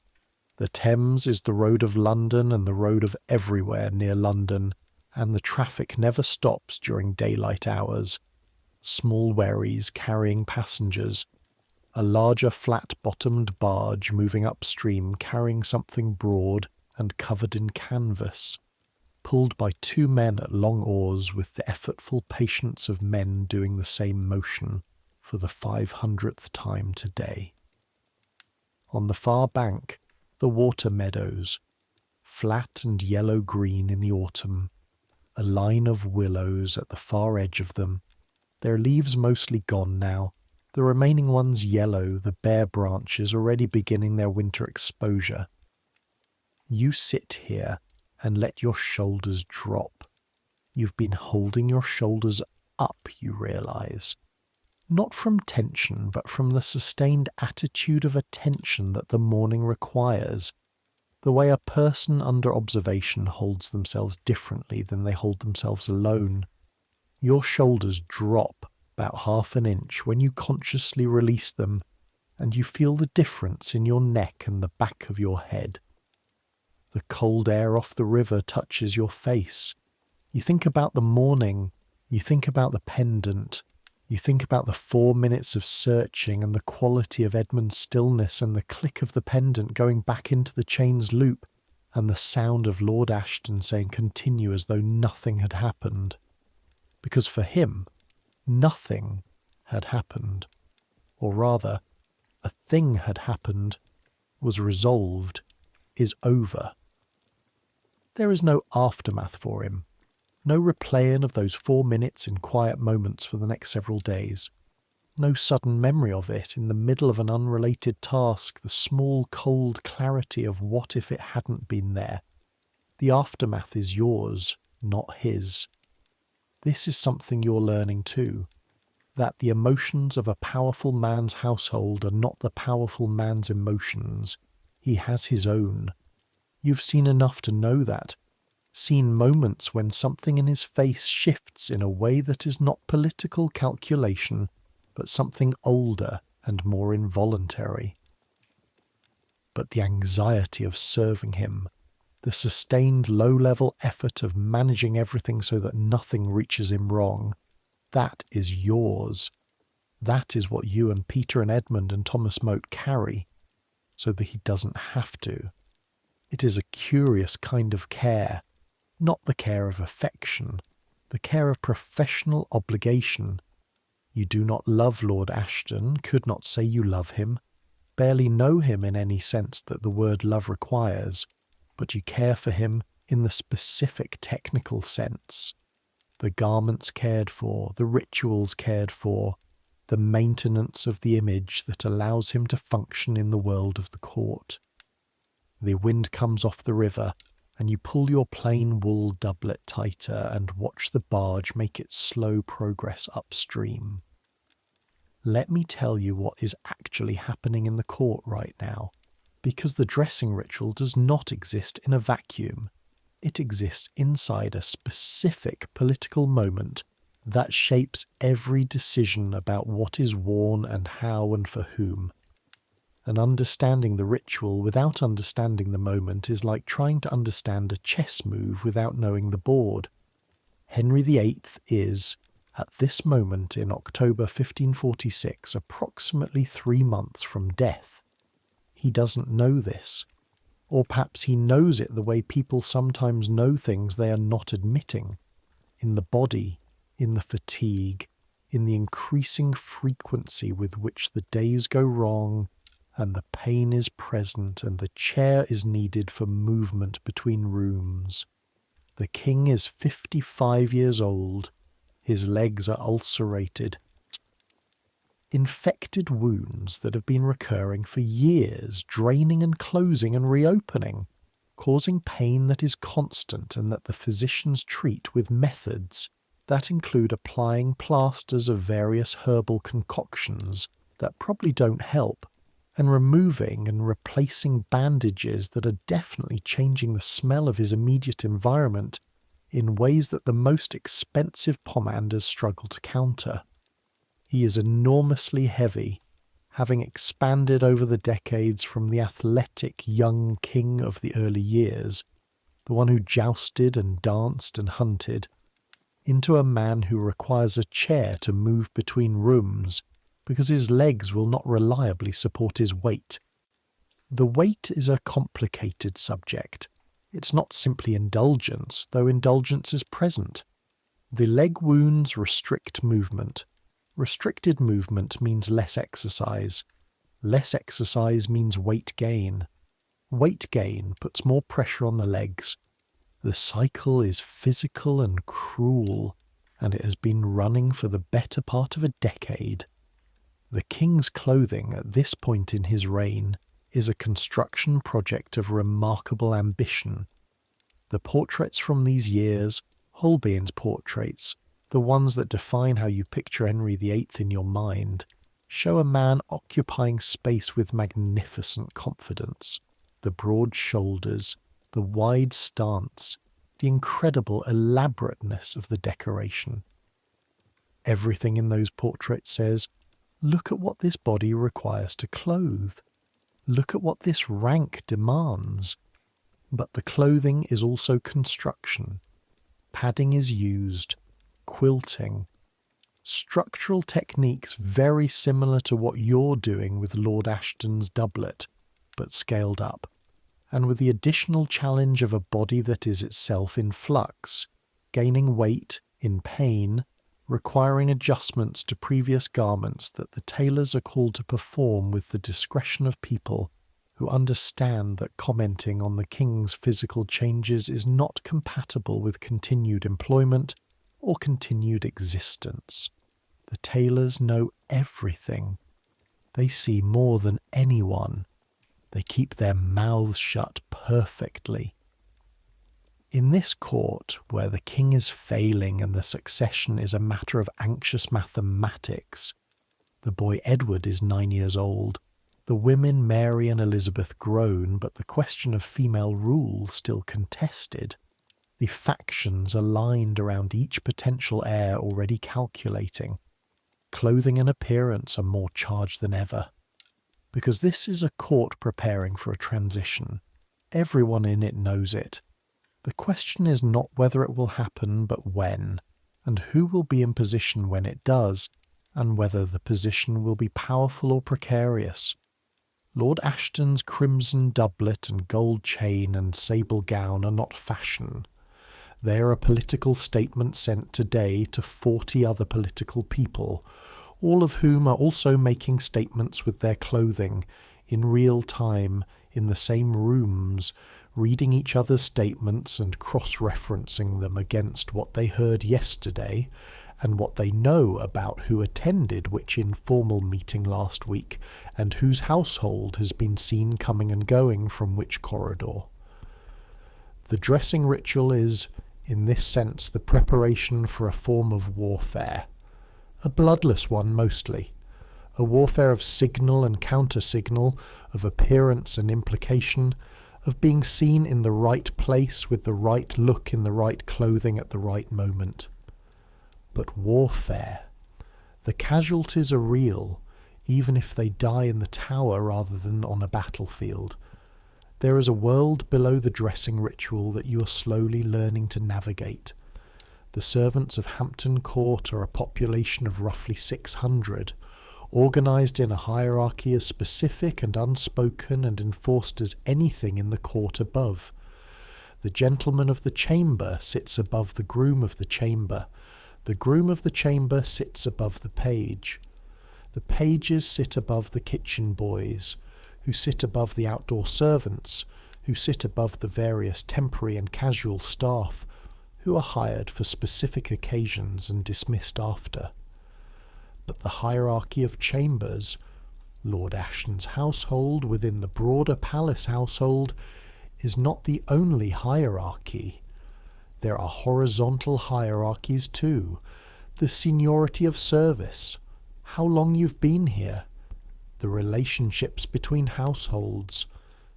Speaker 1: The Thames is the road of London and the road of everywhere near London, and the traffic never stops during daylight hours. Small wherries carrying passengers, a larger flat-bottomed barge moving upstream carrying something broad and covered in canvas, pulled by two men at long oars with the effortful patience of men doing the same motion for the 500th time today. On the far bank, the water meadows, flat and yellow-green in the autumn, a line of willows at the far edge of them, their leaves mostly gone now, the remaining ones yellow, the bare branches already beginning their winter exposure. You sit here and let your shoulders drop. You've been holding your shoulders up, you realise. Not from tension, but from the sustained attitude of attention that the morning requires. The way a person under observation holds themselves differently than they hold themselves alone. Your shoulders drop about half an inch when you consciously release them, and you feel the difference in your neck and the back of your head. The cold air off the river touches your face. You think about the morning, you think about the pendant, you think about the 4 minutes of searching and the quality of Edmund's stillness and the click of the pendant going back into the chain's loop and the sound of Lord Ashton saying continue as though nothing had happened. Because for him, nothing had happened. Or rather, a thing had happened, was resolved, is over. There is no aftermath for him. No replaying of those 4 minutes in quiet moments for the next several days. No sudden memory of it in the middle of an unrelated task, the small cold clarity of what if it hadn't been there. The aftermath is yours, not his. This is something you're learning too, that the emotions of a powerful man's household are not the powerful man's emotions. He has his own. You've seen enough to know that. Seen moments when something in his face shifts in a way that is not political calculation, but something older and more involuntary. But the anxiety of serving him, the sustained low-level effort of managing everything so that nothing reaches him wrong, that is yours. That is what you and Peter and Edmund and Thomas Moat carry, so that he doesn't have to. It is a curious kind of care, not the care of affection, the care of professional obligation. You do not love Lord Ashton, could not say you love him, barely know him in any sense that the word love requires, but you care for him in the specific technical sense. The garments cared for, the rituals cared for, the maintenance of the image that allows him to function in the world of the court. The wind comes off the river, and you pull your plain wool doublet tighter and watch the barge make its slow progress upstream. Let me tell you what is actually happening in the court right now, because the dressing ritual does not exist in a vacuum. It exists inside a specific political moment that shapes every decision about what is worn and how and for whom. And understanding the ritual without understanding the moment is like trying to understand a chess move without knowing the board. Henry VIII is, at this moment in October 1546, approximately 3 months from death. He doesn't know this. Or perhaps he knows it the way people sometimes know things they are not admitting. In the body, in the fatigue, in the increasing frequency with which the days go wrong, and the pain is present, and the chair is needed for movement between rooms. The king is 55 years old. His legs are ulcerated. Infected wounds that have been recurring for years, draining and closing and reopening, causing pain that is constant and that the physicians treat with methods that include applying plasters of various herbal concoctions that probably don't help, and removing and replacing bandages that are definitely changing the smell of his immediate environment in ways that the most expensive pomanders struggle to counter. He is enormously heavy, having expanded over the decades from the athletic young king of the early years, the one who jousted and danced and hunted, into a man who requires a chair to move between rooms because his legs will not reliably support his weight. The weight is a complicated subject. It's not simply indulgence, though indulgence is present. The leg wounds restrict movement. Restricted movement means less exercise. Less exercise means weight gain. Weight gain puts more pressure on the legs. The cycle is physical and cruel, and it has been running for the better part of a decade. The king's clothing at this point in his reign is a construction project of remarkable ambition. The portraits from these years, Holbein's portraits, the ones that define how you picture Henry VIII in your mind, show a man occupying space with magnificent confidence. The broad shoulders, the wide stance, the incredible elaborateness of the decoration. Everything in those portraits says, look at what this body requires to clothe. Look at what this rank demands. But the clothing is also construction. Padding is used, quilting, structural techniques very similar to what you're doing with Lord Ashton's doublet, but scaled up, and with the additional challenge of a body that is itself in flux, gaining weight, in pain, requiring adjustments to previous garments that the tailors are called to perform with the discretion of people who understand that commenting on the king's physical changes is not compatible with continued employment or continued existence. The tailors know everything. They see more than anyone. They keep their mouths shut perfectly. In this court, where the king is failing and the succession is a matter of anxious mathematics, the boy Edward is 9 years old. The women Mary and Elizabeth grown, but the question of female rule still contested. The factions aligned around each potential heir already calculating. Clothing and appearance are more charged than ever. Because this is a court preparing for a transition. Everyone in it knows it. The question is not whether it will happen, but when, and who will be in position when it does, and whether the position will be powerful or precarious. Lord Ashton's crimson doublet and gold chain and sable gown are not fashion. They are a political statement sent today to 40 other political people, all of whom are also making statements with their clothing, in real time, in the same rooms, reading each other's statements and cross-referencing them against what they heard yesterday, and what they know about who attended which informal meeting last week, and whose household has been seen coming and going from which corridor. The dressing ritual is, in this sense, the preparation for a form of warfare. A bloodless one mostly. A warfare of signal and counter-signal, of appearance and implication, of being seen in the right place with the right look in the right clothing at the right moment. But warfare. The casualties are real, even if they die in the tower rather than on a battlefield. There is a world below the dressing ritual that you are slowly learning to navigate. The servants of Hampton Court are a population of roughly 600, organised in a hierarchy as specific and unspoken and enforced as anything in the court above. The gentleman of the chamber sits above the groom of the chamber. The groom of the chamber sits above the page. The pages sit above the kitchen boys, who sit above the outdoor servants, who sit above the various temporary and casual staff, who are hired for specific occasions and dismissed after. But the hierarchy of chambers, Lord Ashton's household within the broader palace household, is not the only hierarchy. There are horizontal hierarchies too. The seniority of service, how long you've been here, the relationships between households,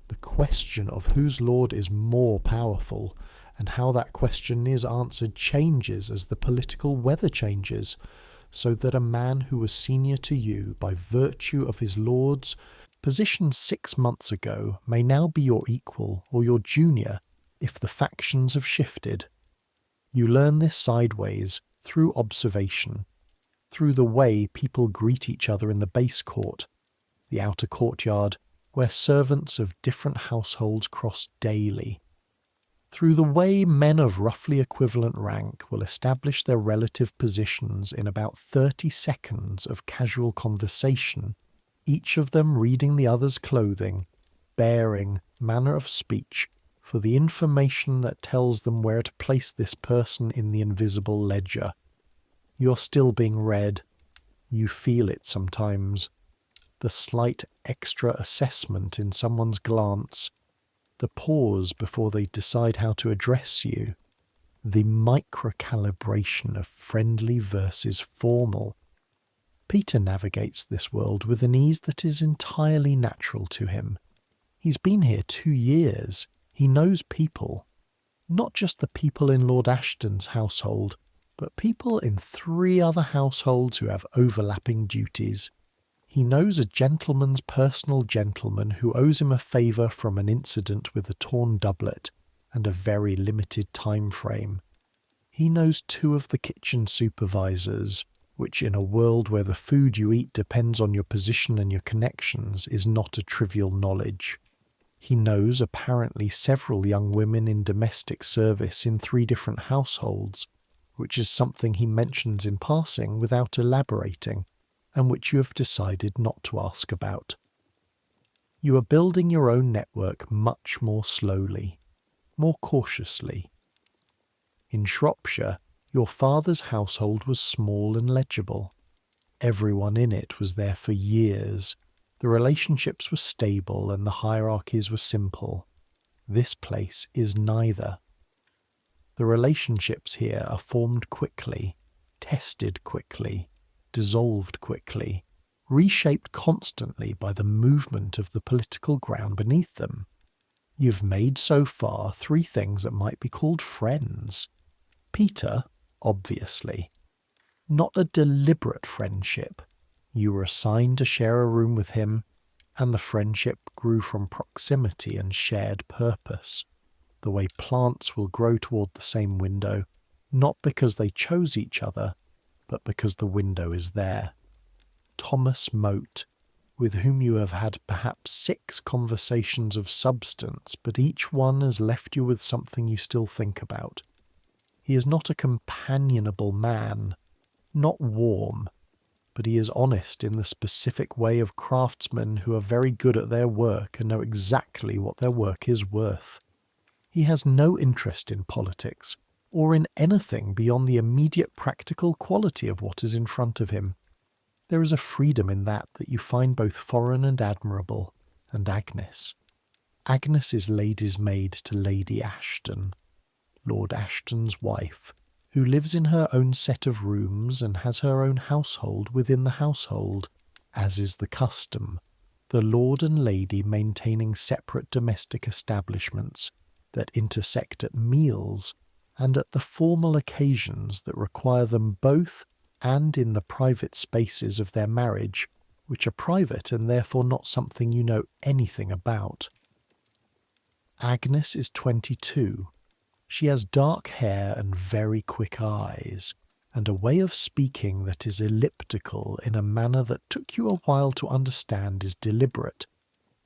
Speaker 1: the question of whose lord is more powerful, and how that question is answered changes as the political weather changes, so that a man who was senior to you by virtue of his lord's position 6 months ago may now be your equal or your junior if the factions have shifted. You learn this sideways, through observation, through the way people greet each other in the base court, the outer courtyard, where servants of different households cross daily, through the way men of roughly equivalent rank will establish their relative positions in about 30 seconds of casual conversation, each of them reading the other's clothing, bearing, manner of speech, for the information that tells them where to place this person in the invisible ledger. You're still being read. You feel it sometimes. The slight extra assessment in someone's glance, the pause before they decide how to address you, the microcalibration of friendly versus formal. Peter navigates this world with an ease that is entirely natural to him. He's been here 2 years. He knows people. Not just the people in Lord Ashton's household, but people in 3 other households who have overlapping duties. He knows a gentleman's personal gentleman who owes him a favour from an incident with a torn doublet and a very limited time frame. He knows 2 of the kitchen supervisors, which in a world where the food you eat depends on your position and your connections is not a trivial knowledge. He knows apparently several young women in domestic service in 3 different households, which is something he mentions in passing without elaborating, and which you have decided not to ask about. You are building your own network much more slowly, more cautiously. In Shropshire, your father's household was small and legible. Everyone in it was there for years. The relationships were stable and the hierarchies were simple. This place is neither. The relationships here are formed quickly, tested quickly, dissolved quickly, reshaped constantly by the movement of the political ground beneath them. You've made so far 3 things that might be called friends. Peter, obviously. Not a deliberate friendship. You were assigned to share a room with him, and the friendship grew from proximity and shared purpose, the way plants will grow toward the same window, not because they chose each other, but because the window is there. Thomas Moat, with whom you have had perhaps 6 conversations of substance, but each one has left you with something you still think about. He is not a companionable man, not warm, but he is honest in the specific way of craftsmen who are very good at their work and know exactly what their work is worth. He has no interest in politics, or in anything beyond the immediate practical quality of what is in front of him. There is a freedom in that you find both foreign and admirable, and Agnes. Agnes is lady's maid to Lady Ashton, Lord Ashton's wife, who lives in her own set of rooms and has her own household within the household, as is the custom, the lord and lady maintaining separate domestic establishments that intersect at meals and at the formal occasions that require them both, and in the private spaces of their marriage, which are private and therefore not something you know anything about. Agnes is 22. She has dark hair and very quick eyes, and a way of speaking that is elliptical in a manner that took you a while to understand is deliberate.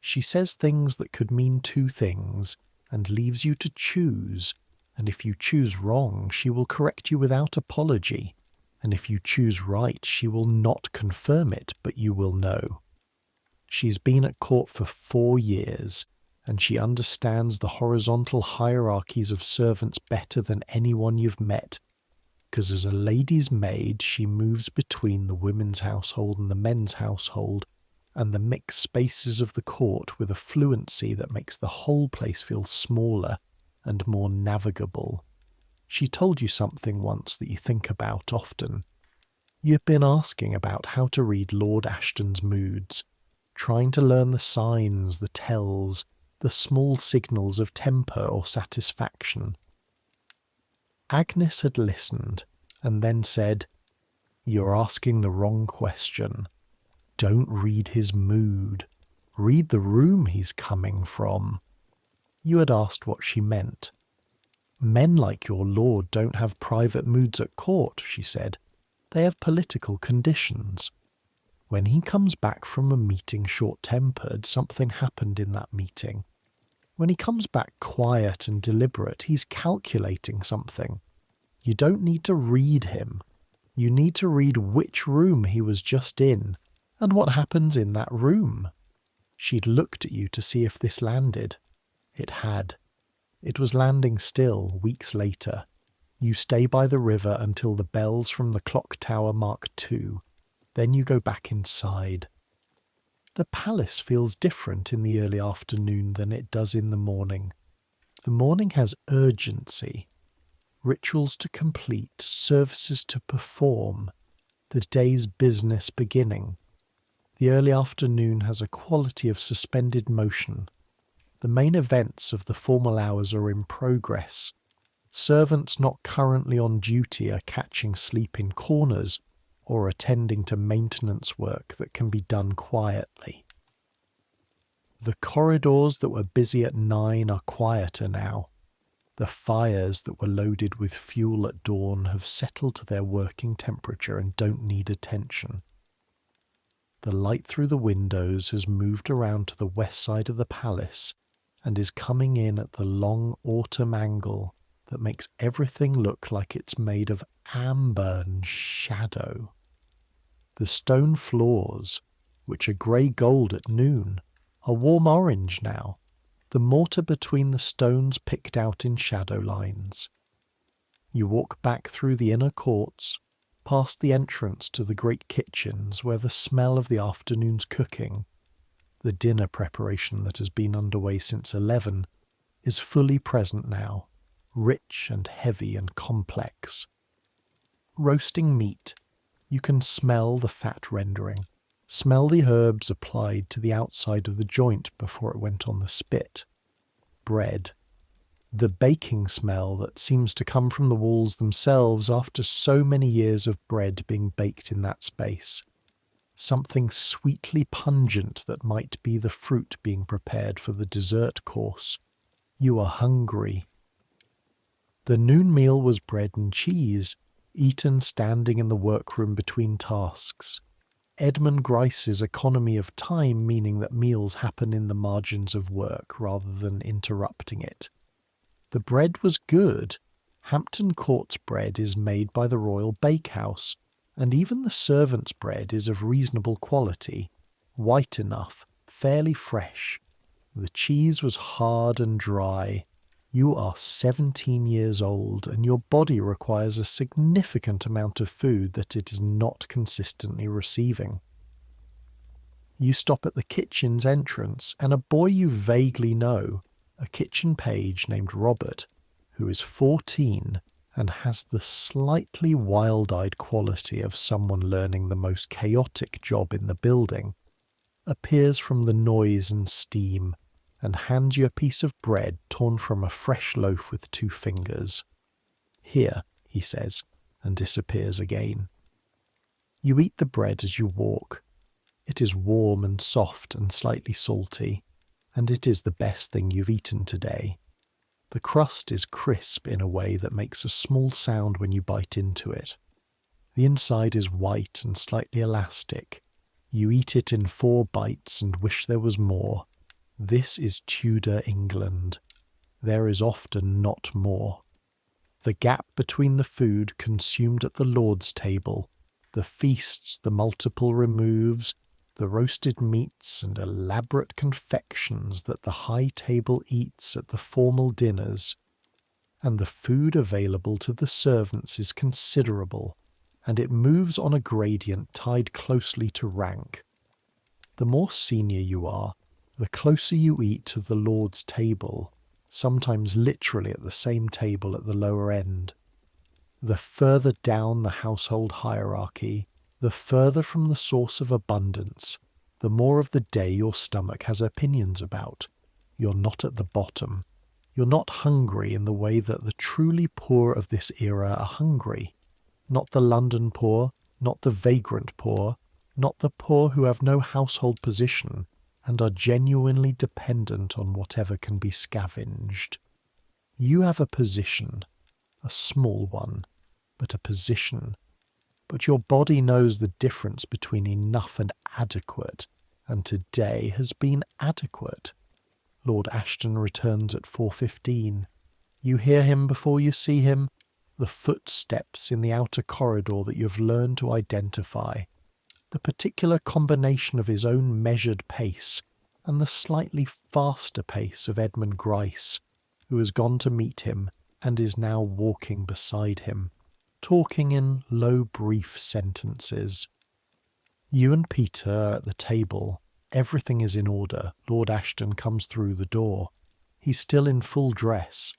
Speaker 1: She says things that could mean 2 things, and leaves you to choose, and if you choose wrong, she will correct you without apology, and if you choose right, she will not confirm it, but you will know. She's been at court for 4 years. and she understands the horizontal hierarchies of servants better than anyone you've met, because as a lady's maid she moves between the women's household and the men's household and the mixed spaces of the court with a fluency that makes the whole place feel smaller and more navigable. She told you something once that you think about often. You've been asking about how to read Lord Ashton's moods, trying to learn the signs, the tells, the small signals of temper or satisfaction. Agnes had listened and then said, "You're asking the wrong question. Don't read his mood. Read the room he's coming from." You had asked what she meant. "Men like your lord don't have private moods at court," she said. "They have political conditions. When he comes back from a meeting short-tempered, something happened in that meeting. When he comes back quiet and deliberate, he's calculating something. You don't need to read him. You need to read which room he was just in, and what happens in that room." She'd looked at you to see if this landed. It had. It was landing still, weeks later. You stay by the river until the bells from the clock tower mark 2. Then you go back inside. The palace feels different in the early afternoon than it does in the morning. The morning has urgency. Rituals to complete, services to perform, the day's business beginning. The early afternoon has a quality of suspended motion. The main events of the formal hours are in progress. Servants not currently on duty are catching sleep in corners or attending to maintenance work that can be done quietly. The corridors that were busy at 9 are quieter now. The fires that were loaded with fuel at dawn have settled to their working temperature and don't need attention. The light through the windows has moved around to the west side of the palace and is coming in at the long autumn angle that makes everything look like it's made of amber and shadow. The stone floors, which are grey-gold at noon, are warm orange now, the mortar between the stones picked out in shadow lines. You walk back through the inner courts, past the entrance to the great kitchens where the smell of the afternoon's cooking, the dinner preparation that has been underway since 11, is fully present now, rich and heavy and complex. Roasting meat, you can smell the fat rendering, smell the herbs applied to the outside of the joint before it went on the spit. Bread, the baking smell that seems to come from the walls themselves after so many years of bread being baked in that space. Something sweetly pungent that might be the fruit being prepared for the dessert course. You are hungry. The noon meal was bread and cheese, eaten standing in the workroom between tasks. Edmund Gryce's economy of time meaning that meals happen in the margins of work rather than interrupting it. The bread was good. Hampton Court's bread is made by the Royal Bakehouse, and even the servants' bread is of reasonable quality, white enough, fairly fresh. The cheese was hard and dry. You are 17 years old, and your body requires a significant amount of food that it is not consistently receiving. You stop at the kitchen's entrance, and a boy you vaguely know, a kitchen page named Robert, who is 14 and has the slightly wild-eyed quality of someone learning the most chaotic job in the building, appears from the noise and steam and hands you a piece of bread torn from a fresh loaf with 2 fingers. "Here," he says, and disappears again. You eat the bread as you walk. It is warm and soft and slightly salty, and it is the best thing you've eaten today. The crust is crisp in a way that makes a small sound when you bite into it. The inside is white and slightly elastic. You eat it in 4 bites and wish there was more. This is Tudor England. There is often not more. The gap between the food consumed at the Lord's table, the feasts, the multiple removes, the roasted meats and elaborate confections that the high table eats at the formal dinners, and the food available to the servants is considerable, and it moves on a gradient tied closely to rank. The more senior you are, the closer you eat to the Lord's table, sometimes literally at the same table at the lower end. The further down the household hierarchy, the further from the source of abundance, the more of the day your stomach has opinions about. You're not at the bottom. You're not hungry in the way that the truly poor of this era are hungry. Not the London poor, not the vagrant poor, not the poor who have no household position and are genuinely dependent on whatever can be scavenged. You have a position, a small one, but a position. But your body knows the difference between enough and adequate, and today has been adequate. Lord Ashton returns at 4:15. You hear him before you see him, the footsteps in the outer corridor that you have learned to identify, the particular combination of his own measured pace and the slightly faster pace of Edmund Gryce, who has gone to meet him and is now walking beside him, talking in low, brief sentences. You and Peter are at the table. Everything is in order. Lord Ashton comes through the door. He's still in full dress.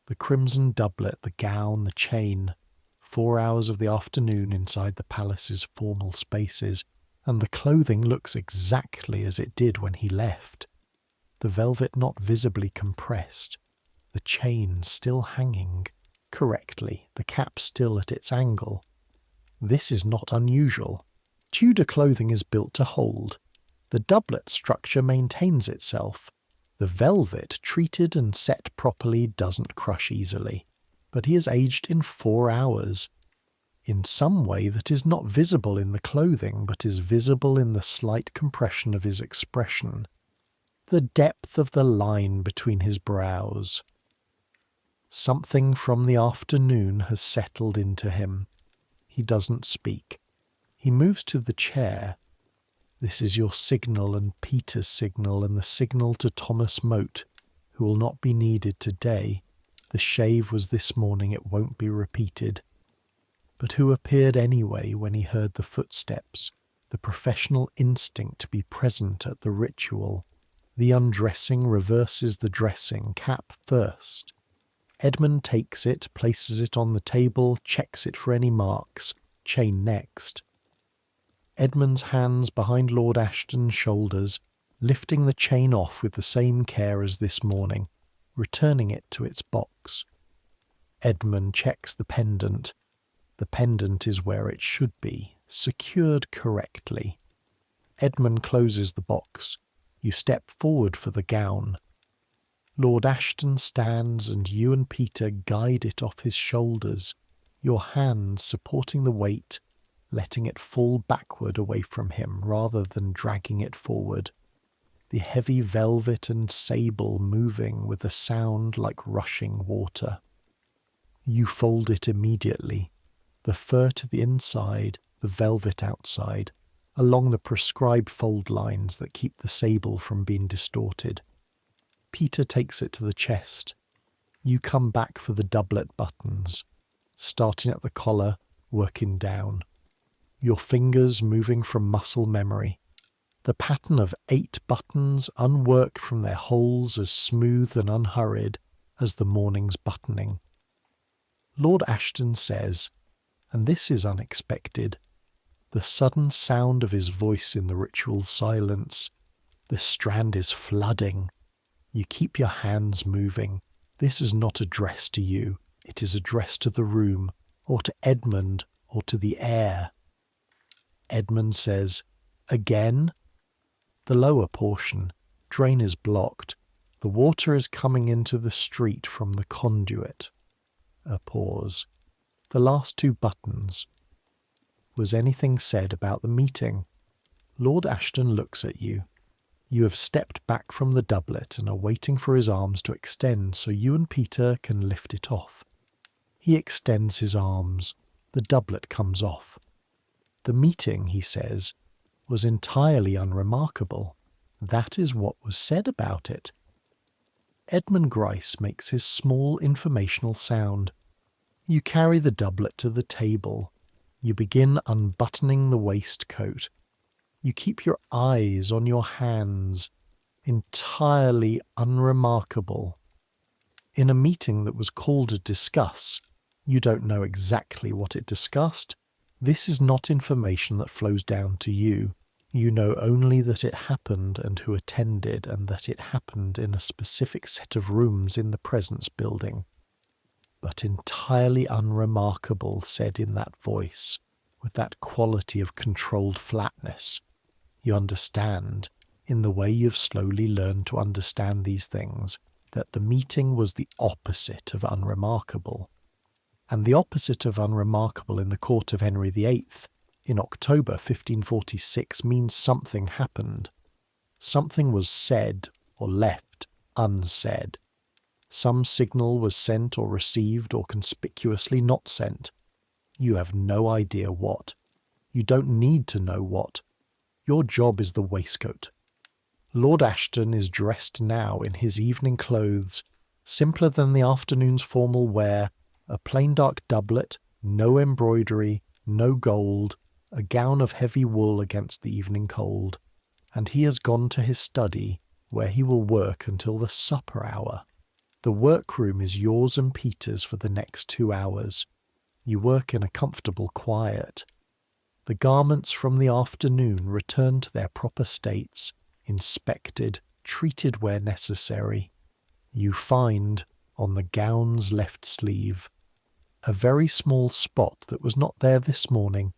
Speaker 1: The crimson doublet, the gown, the chain. 4 hours of the afternoon inside the palace's formal spaces, and the clothing looks exactly as it did when he left. The velvet not visibly compressed, the chain still hanging correctly, the cap still at its angle. This is not unusual. Tudor clothing is built to hold. The doublet structure maintains itself. The velvet, treated and set properly, doesn't crush easily. But he has aged in 4 hours. In some way that is not visible in the clothing, but is visible in the slight compression of his expression, the depth of the line between his brows. Something from the afternoon has settled into him. He doesn't speak. He moves to the chair. This is your signal and Peter's signal and the signal to Thomas Moat, who will not be needed today. The shave was this morning, it won't be repeated. But who appeared anyway when he heard the footsteps, the professional instinct to be present at the ritual. The undressing reverses the dressing, cap first. Edmund takes it, places it on the table, checks it for any marks, chain next. Edmund's hands behind Lord Ashton's shoulders, lifting the chain off with the same care as this morning, returning it to its box. Edmund checks the pendant. The pendant is where it should be, secured correctly. Edmund closes the box. You step forward for the gown. Lord Ashton stands and you and Peter guide it off his shoulders, your hands supporting the weight, letting it fall backward away from him rather than dragging it forward. The heavy velvet and sable moving with a sound like rushing water. You fold it immediately, the fur to the inside, the velvet outside, along the prescribed fold lines that keep the sable from being distorted. Peter takes it to the chest. You come back for the doublet buttons, starting at the collar, working down. Your fingers moving from muscle memory. The pattern of 8 buttons unworked from their holes as smooth and unhurried as the morning's buttoning. Lord Ashton says, and this is unexpected, the sudden sound of his voice in the ritual silence. The strand is flooding. You keep your hands moving. This is not addressed to you. It is addressed to the room, or to Edmund, or to the air. Edmund says, again? The lower portion. Drain is blocked. The water is coming into the street from the conduit. A pause. The last 2 buttons. Was anything said about the meeting? Lord Ashton looks at you. You have stepped back from the doublet and are waiting for his arms to extend so you and Peter can lift it off. He extends his arms. The doublet comes off. The meeting, he says, was entirely unremarkable. That is what was said about it. Edmund Gryce makes his small informational sound. You carry the doublet to the table. You begin unbuttoning the waistcoat. You keep your eyes on your hands. Entirely unremarkable. In a meeting that was called to discuss, you don't know exactly what it discussed. This is not information that flows down to you. You know only that it happened and who attended, and that it happened in a specific set of rooms in the Presence Building. But entirely unremarkable, said in that voice, with that quality of controlled flatness. You understand, in the way you've slowly learned to understand these things, that the meeting was the opposite of unremarkable. And the opposite of unremarkable in the court of Henry VIII in October 1546 means something happened. Something was said or left unsaid. Some signal was sent or received or conspicuously not sent. You have no idea what. You don't need to know what. Your job is the waistcoat. Lord Ashton is dressed now in his evening clothes, simpler than the afternoon's formal wear, a plain dark doublet, no embroidery, no gold, a gown of heavy wool against the evening cold, and he has gone to his study, where he will work until the supper hour. The workroom is yours and Peter's for the next 2 hours. You work in a comfortable quiet. The garments from the afternoon return to their proper states, inspected, treated where necessary. You find, on the gown's left sleeve, a very small spot that was not there this morning,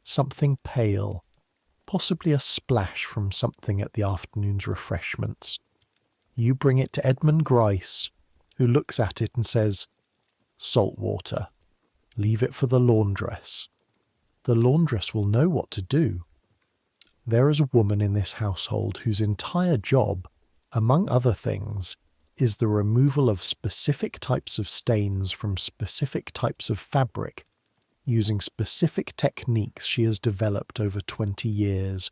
Speaker 1: something pale, possibly a splash from something at the afternoon's refreshments. You bring it to Edmund Gryce, who looks at it and says, "Salt water. Leave it for the laundress." The laundress will know what to do. There is a woman in this household whose entire job, among other things, is the removal of specific types of stains from specific types of fabric, using specific techniques she has developed over 20 years.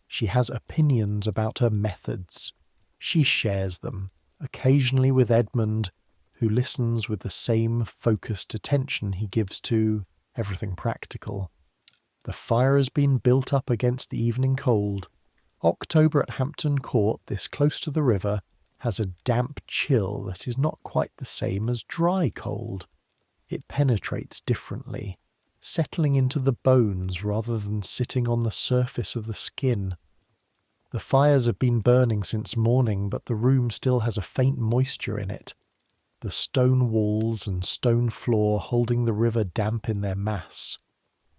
Speaker 1: She has opinions about her methods. She shares them, occasionally with Edmund, who listens with the same focused attention he gives to everything practical. The fire has been built up against the evening cold. October at Hampton Court, this close to the river, has a damp chill that is not quite the same as dry cold. It penetrates differently, settling into the bones rather than sitting on the surface of the skin. The fires have been burning since morning, but the room still has a faint moisture in it, the stone walls and stone floor holding the river damp in their mass.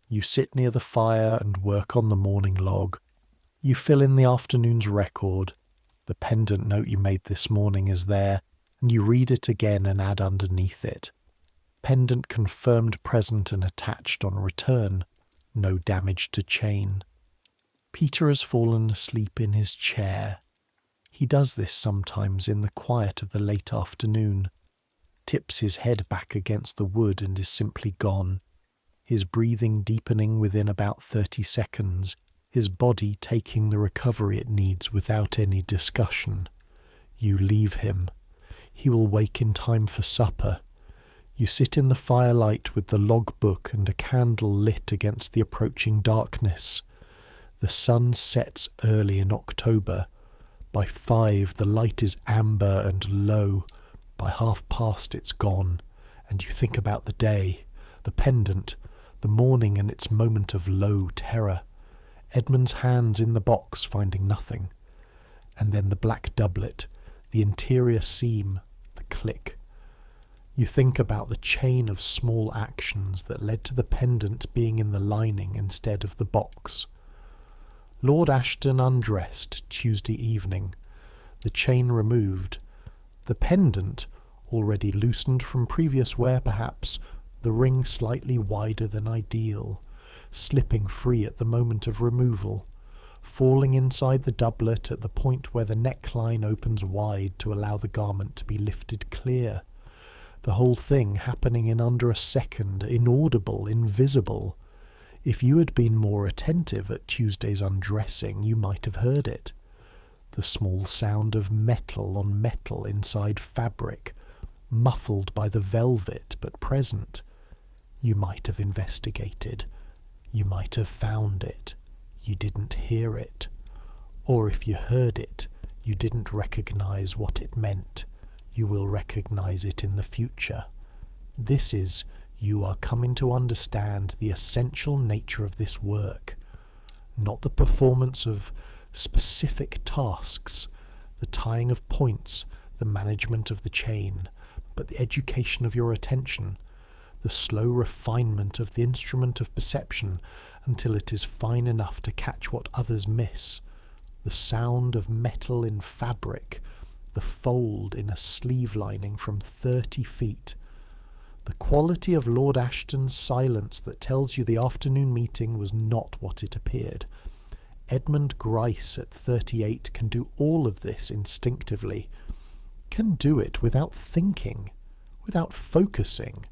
Speaker 1: You sit near the fire and work on the morning log. You fill in the afternoon's record. The pendant note you made this morning is there, and you read it again and add underneath it. Pendant confirmed present and attached on return. No damage to chain. Peter has fallen asleep in his chair. He does this sometimes in the quiet of the late afternoon, tips his head back against the wood and is simply gone, his breathing deepening within about 30 seconds, his body taking the recovery it needs without any discussion. You leave him. He will wake in time for supper. You sit in the firelight with the logbook and a candle lit against the approaching darkness. The sun sets early in October. By 5 the light is amber and low. By 5:30 it's gone, and you think about the day, the pendant, the morning and its moment of low terror. Edmund's hands in the box finding nothing. And then the black doublet, the interior seam, the click. You think about the chain of small actions that led to the pendant being in the lining instead of the box. Lord Ashton undressed Tuesday evening, the chain removed, the pendant, already loosened from previous wear perhaps, the ring slightly wider than ideal, slipping free at the moment of removal, falling inside the doublet at the point where the neckline opens wide to allow the garment to be lifted clear. The whole thing happening in under a second, inaudible, invisible. If you had been more attentive at Tuesday's undressing, you might have heard it. The small sound of metal on metal inside fabric, muffled by the velvet but present. You might have investigated. You might have found it. You didn't hear it. Or if you heard it, you didn't recognize what it meant. You will recognize it in the future. This is, you are coming to understand the essential nature of this work, not the performance of specific tasks, the tying of points, the management of the chain, but the education of your attention, the slow refinement of the instrument of perception until it is fine enough to catch what others miss, the sound of metal in fabric, the fold in a sleeve lining from 30 feet, the quality of Lord Ashton's silence that tells you the afternoon meeting was not what it appeared. Edmund Gryce at 38 can do all of this instinctively, can do it without thinking, without focusing,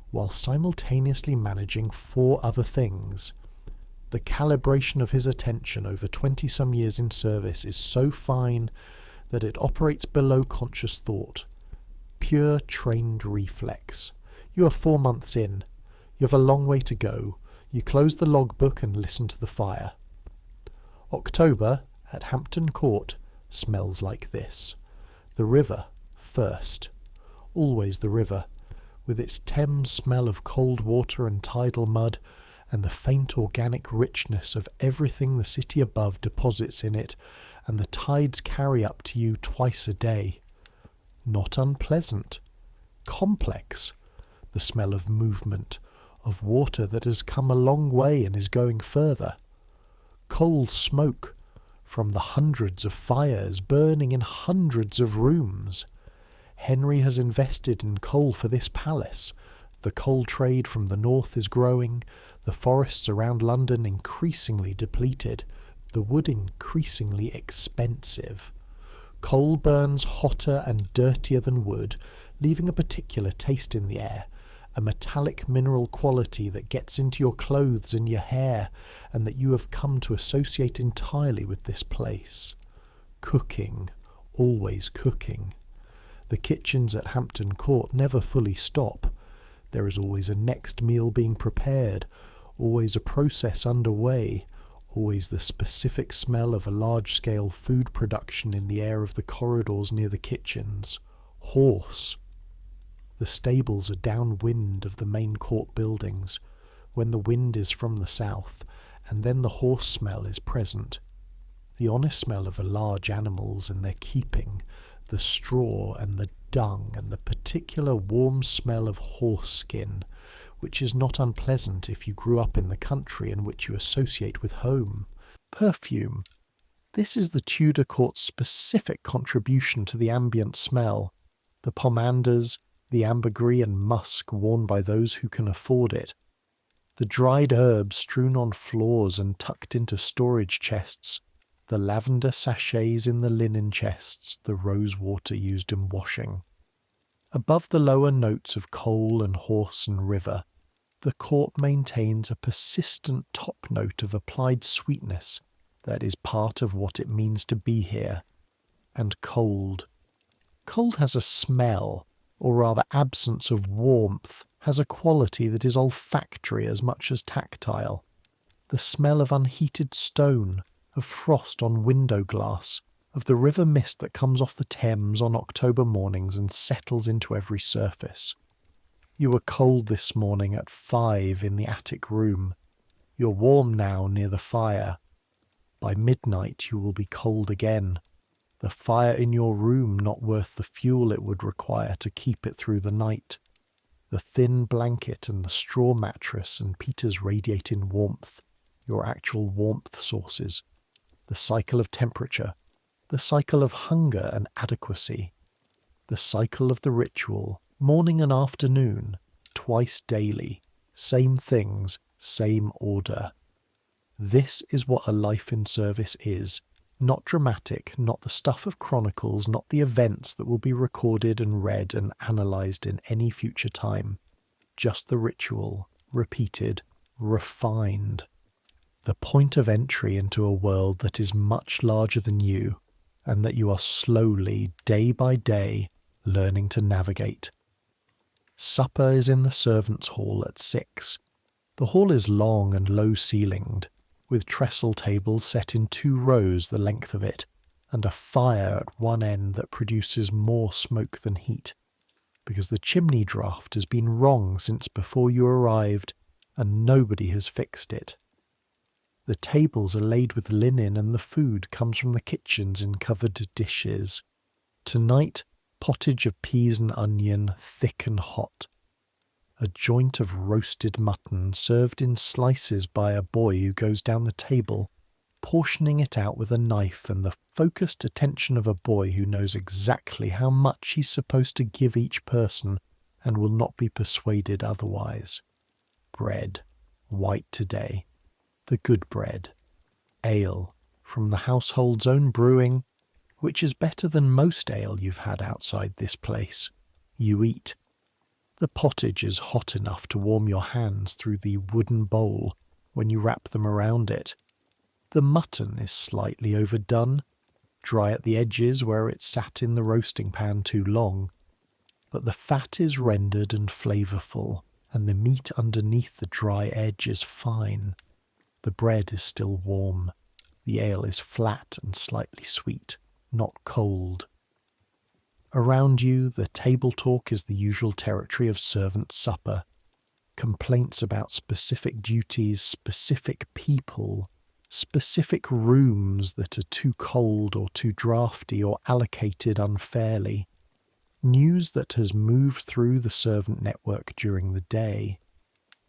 Speaker 1: while simultaneously managing 4 other things. The calibration of his attention over 20-some years in service is so fine that it operates below conscious thought. Pure trained reflex. You are 4 months in. You have a long way to go. You close the logbook and listen to the fire. October at Hampton Court smells like this. The river first. Always the river, with its Thames smell of cold water and tidal mud, and the faint organic richness of everything the city above deposits in it, and the tides carry up to you twice a day. Not unpleasant. Complex. The smell of movement, of water that has come a long way and is going further. Cold smoke from the hundreds of fires burning in hundreds of rooms. Henry has invested in coal for this palace. The coal trade from the north is growing, the forests around London increasingly depleted, the wood increasingly expensive. Coal burns hotter and dirtier than wood, leaving a particular taste in the air, a metallic mineral quality that gets into your clothes and your hair, and that you have come to associate entirely with this place. Cooking, always cooking. The kitchens at Hampton Court never fully stop. There is always a next meal being prepared, always a process underway, always the specific smell of a large-scale food production in the air of the corridors near the kitchens. Horse. The stables are downwind of the main court buildings, when the wind is from the south, and then the horse smell is present. The honest smell of the large animals and their keeping, the straw and the dung, and the particular warm smell of horse skin, which is not unpleasant if you grew up in the country and which you associate with home. Perfume. This is the Tudor court's specific contribution to the ambient smell. The pomanders, the ambergris and musk worn by those who can afford it. The dried herbs strewn on floors and tucked into storage chests. The lavender sachets in the linen chests, the rose water used in washing. Above the lower notes of coal and horse and river, the court maintains a persistent top note of applied sweetness that is part of what it means to be here. And cold. Cold has a smell, or rather absence of warmth, has a quality that is olfactory as much as tactile. The smell of unheated stone, of frost on window glass, of the river mist that comes off the Thames on October mornings and settles into every surface. You were cold this morning at 5 in the attic room. You're warm now near the fire. By midnight you will be cold again. The fire in your room not worth the fuel it would require to keep it through the night. The thin blanket and the straw mattress and Peter's radiating warmth, your actual warmth sources. The cycle of temperature, the cycle of hunger and adequacy, the cycle of the ritual, morning and afternoon, twice daily, same things, same order. This is what a life in service is. Not dramatic, not the stuff of chronicles, not the events that will be recorded and read and analysed in any future time. Just the ritual, repeated, refined. The point of entry into a world that is much larger than you, and that you are slowly, day by day, learning to navigate. Supper is in the servants' hall at 6. The hall is long and low-ceilinged, with trestle tables set in 2 rows the length of it, and a fire at one end that produces more smoke than heat, because the chimney draught has been wrong since before you arrived, and nobody has fixed it. The tables are laid with linen, and the food comes from the kitchens in covered dishes. Tonight, pottage of peas and onion, thick and hot. A joint of roasted mutton served in slices by a boy who goes down the table, portioning it out with a knife, and the focused attention of a boy who knows exactly how much he's supposed to give each person and will not be persuaded otherwise. Bread, white today, the good bread. Ale, from the household's own brewing, which is better than most ale you've had outside this place. You eat. The pottage is hot enough to warm your hands through the wooden bowl when you wrap them around it. The mutton is slightly overdone, dry at the edges where it sat in the roasting pan too long, but the fat is rendered and flavourful, and the meat underneath the dry edge is fine. The bread is still warm. The ale is flat and slightly sweet, not cold. Around you, the table talk is the usual territory of servants' supper. Complaints about specific duties, specific people, specific rooms that are too cold or too draughty or allocated unfairly. News that has moved through the servant network during the day.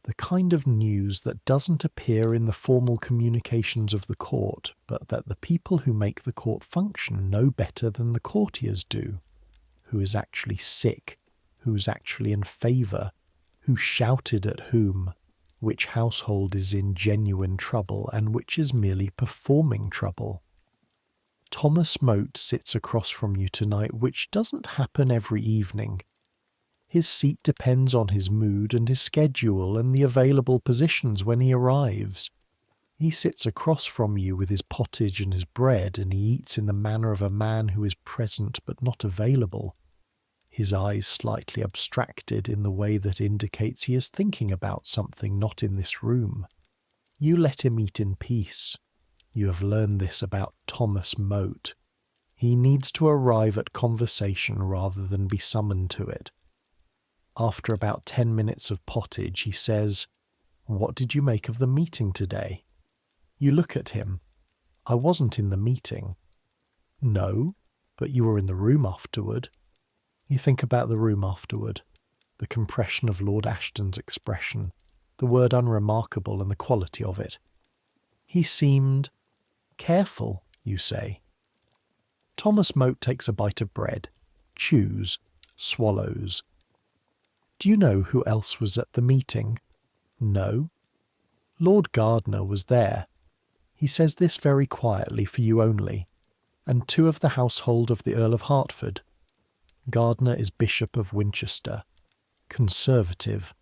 Speaker 1: The kind of news that doesn't appear in the formal communications of the court, but that the people who make the court function know better than the courtiers do. Who is actually sick, who is actually in favour, who shouted at whom, which household is in genuine trouble and which is merely performing trouble. Thomas Moat sits across from you tonight, which doesn't happen every evening. His seat depends on his mood and his schedule and the available positions when he arrives. He sits across from you with his pottage and his bread, and he eats in the manner of a man who is present but not available. His eyes slightly abstracted in the way that indicates he is thinking about something not in this room. You let him eat in peace. You have learned this about Thomas Moat. He needs to arrive at conversation rather than be summoned to it. After about 10 minutes of pottage, he says, "What did you make of the meeting today?" You look at him. "I wasn't in the meeting." "No, but you were in the room afterward." You think about the room afterward, the compression of Lord Ashton's expression, the word unremarkable and the quality of it. He seemed careful, you say. Thomas Moat takes a bite of bread, chews, swallows. "Do you know who else was at the meeting?" "No." "Lord Gardner was there. He says this very quietly for you only, and 2 of the household of the Earl of Hertford. Gardner is Bishop of Winchester, Conservative,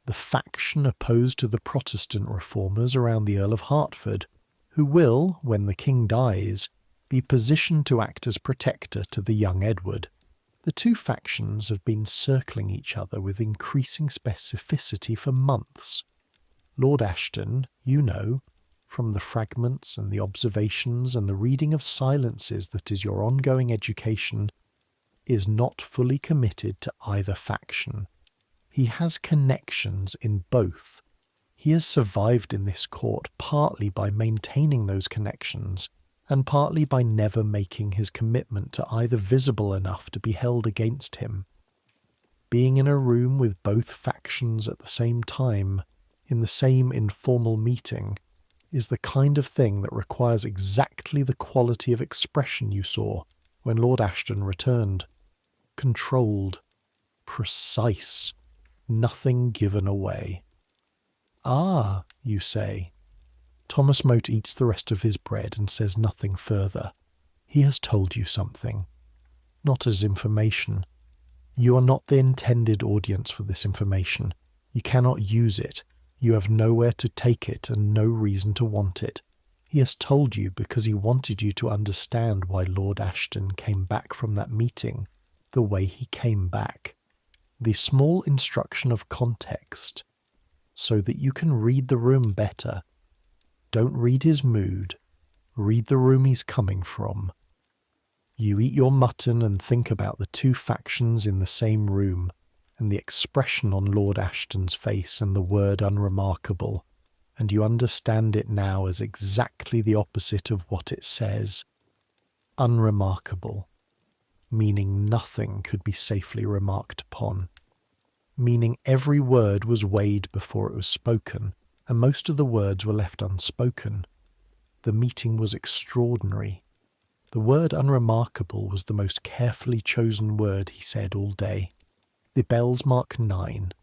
Speaker 1: the faction opposed to the Protestant reformers around the Earl of Hertford, who will, when the king dies, be positioned to act as protector to the young Edward. The 2 factions have been circling each other with increasing specificity for months. Lord Ashton, you know, from the fragments and the observations and the reading of silences that is your ongoing education, is not fully committed to either faction. He has connections in both. He has survived in this court partly by maintaining those connections, and partly by never making his commitment to either visible enough to be held against him. Being in a room with both factions at the same time, in the same informal meeting, is the kind of thing that requires exactly the quality of expression you saw when Lord Ashton returned. Controlled, precise, nothing given away. "Ah," you say. Thomas Moat eats the rest of his bread and says nothing further. He has told you something. Not as information. You are not the intended audience for this information. You cannot use it. You have nowhere to take it and no reason to want it. He has told you because he wanted you to understand why Lord Ashton came back from that meeting the way he came back. The small instruction of context, so that you can read the room better. Don't read his mood, read the room he's coming from. You eat your mutton and think about the two factions in the same room, and the expression on Lord Ashton's face and the word unremarkable, and you understand it now as exactly the opposite of what it says. Unremarkable, meaning nothing could be safely remarked upon, meaning every word was weighed before it was spoken, and most of the words were left unspoken. The meeting was extraordinary. The word unremarkable was the most carefully chosen word he said all day. The bells mark 9.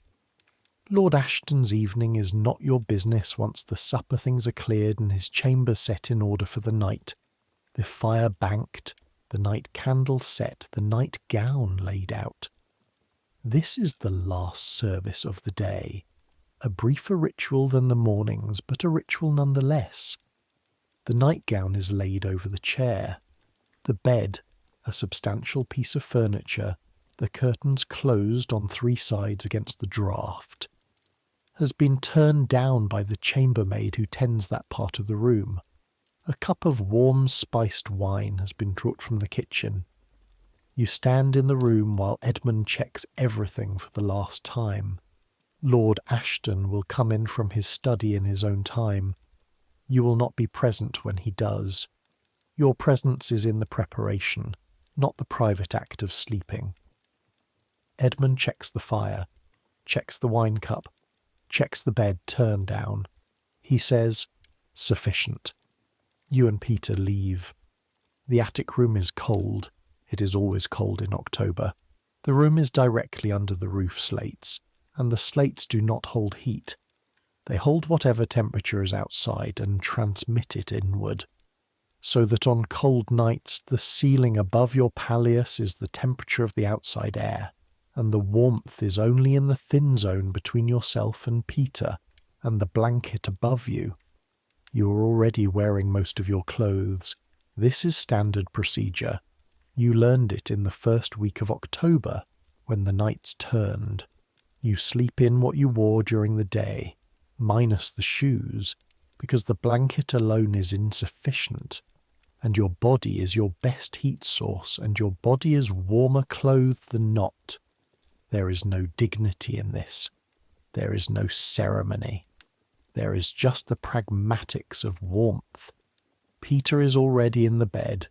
Speaker 1: Lord Ashton's evening is not your business once the supper things are cleared and his chamber set in order for the night, the fire banked, the night candle set, the night gown laid out. This is the last service of the day, a briefer ritual than the morning's, but a ritual nonetheless. The nightgown is laid over the chair. The bed, a substantial piece of furniture, the curtains closed on 3 sides against the draught, has been turned down by the chambermaid who tends that part of the room. A cup of warm spiced wine has been brought from the kitchen. You stand in the room while Edmund checks everything for the last time. Lord Ashton will come in from his study in his own time. You will not be present when he does. Your presence is in the preparation, not the private act of sleeping. Edmund checks the fire, checks the wine cup, checks the bed turned down. He says, "Sufficient." You and Peter leave. The attic room is cold. It is always cold in October. The room is directly under the roof slates, and the slates do not hold heat. They hold whatever temperature is outside and transmit it inward, so that on cold nights the ceiling above your palliasse is the temperature of the outside air, and the warmth is only in the thin zone between yourself and Peter and the blanket above you. You are already wearing most of your clothes. This is standard procedure. You learned it in the first week of October, when the nights turned. You sleep in what you wore during the day, minus the shoes, because the blanket alone is insufficient, and your body is your best heat source, and your body is warmer clothed than not. There is no dignity in this. There is no ceremony. There is just the pragmatics of warmth. Peter is already in the bed,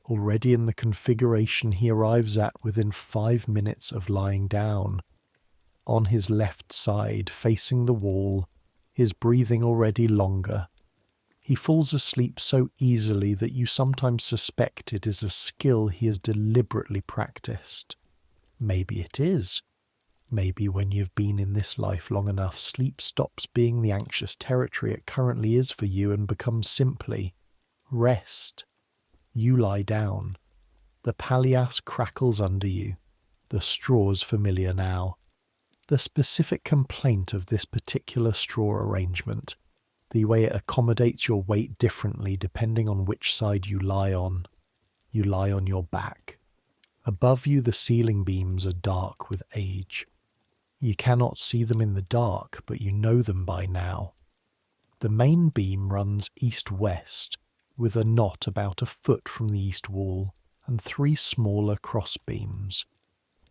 Speaker 1: already in the configuration he arrives at within 5 minutes of lying down. On his left side, facing the wall, his breathing already longer. He falls asleep so easily that you sometimes suspect it is a skill he has deliberately practiced. Maybe it is. Maybe when you've been in this life long enough, sleep stops being the anxious territory it currently is for you and becomes simply rest. You lie down. The palliasse crackles under you. The straw's familiar now. The specific complaint of this particular straw arrangement, the way it accommodates your weight differently depending on which side you lie on. You lie on your back. Above you the ceiling beams are dark with age. You cannot see them in the dark, but you know them by now. The main beam runs east-west, with a knot about a foot from the east wall, and 3 smaller cross beams.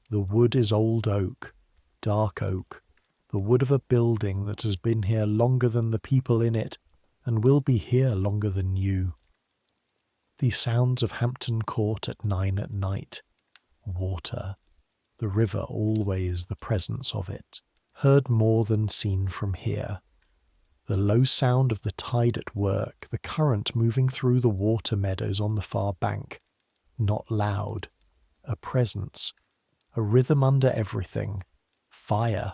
Speaker 1: The wood is old oak, dark oak, the wood of a building that has been here longer than the people in it, and will be here longer than you. The sounds of Hampton Court at 9 at night. Water. The river always the presence of it. Heard more than seen from here. The low sound of the tide at work, the current moving through the water meadows on the far bank. Not loud. A presence. A rhythm under everything. Fire.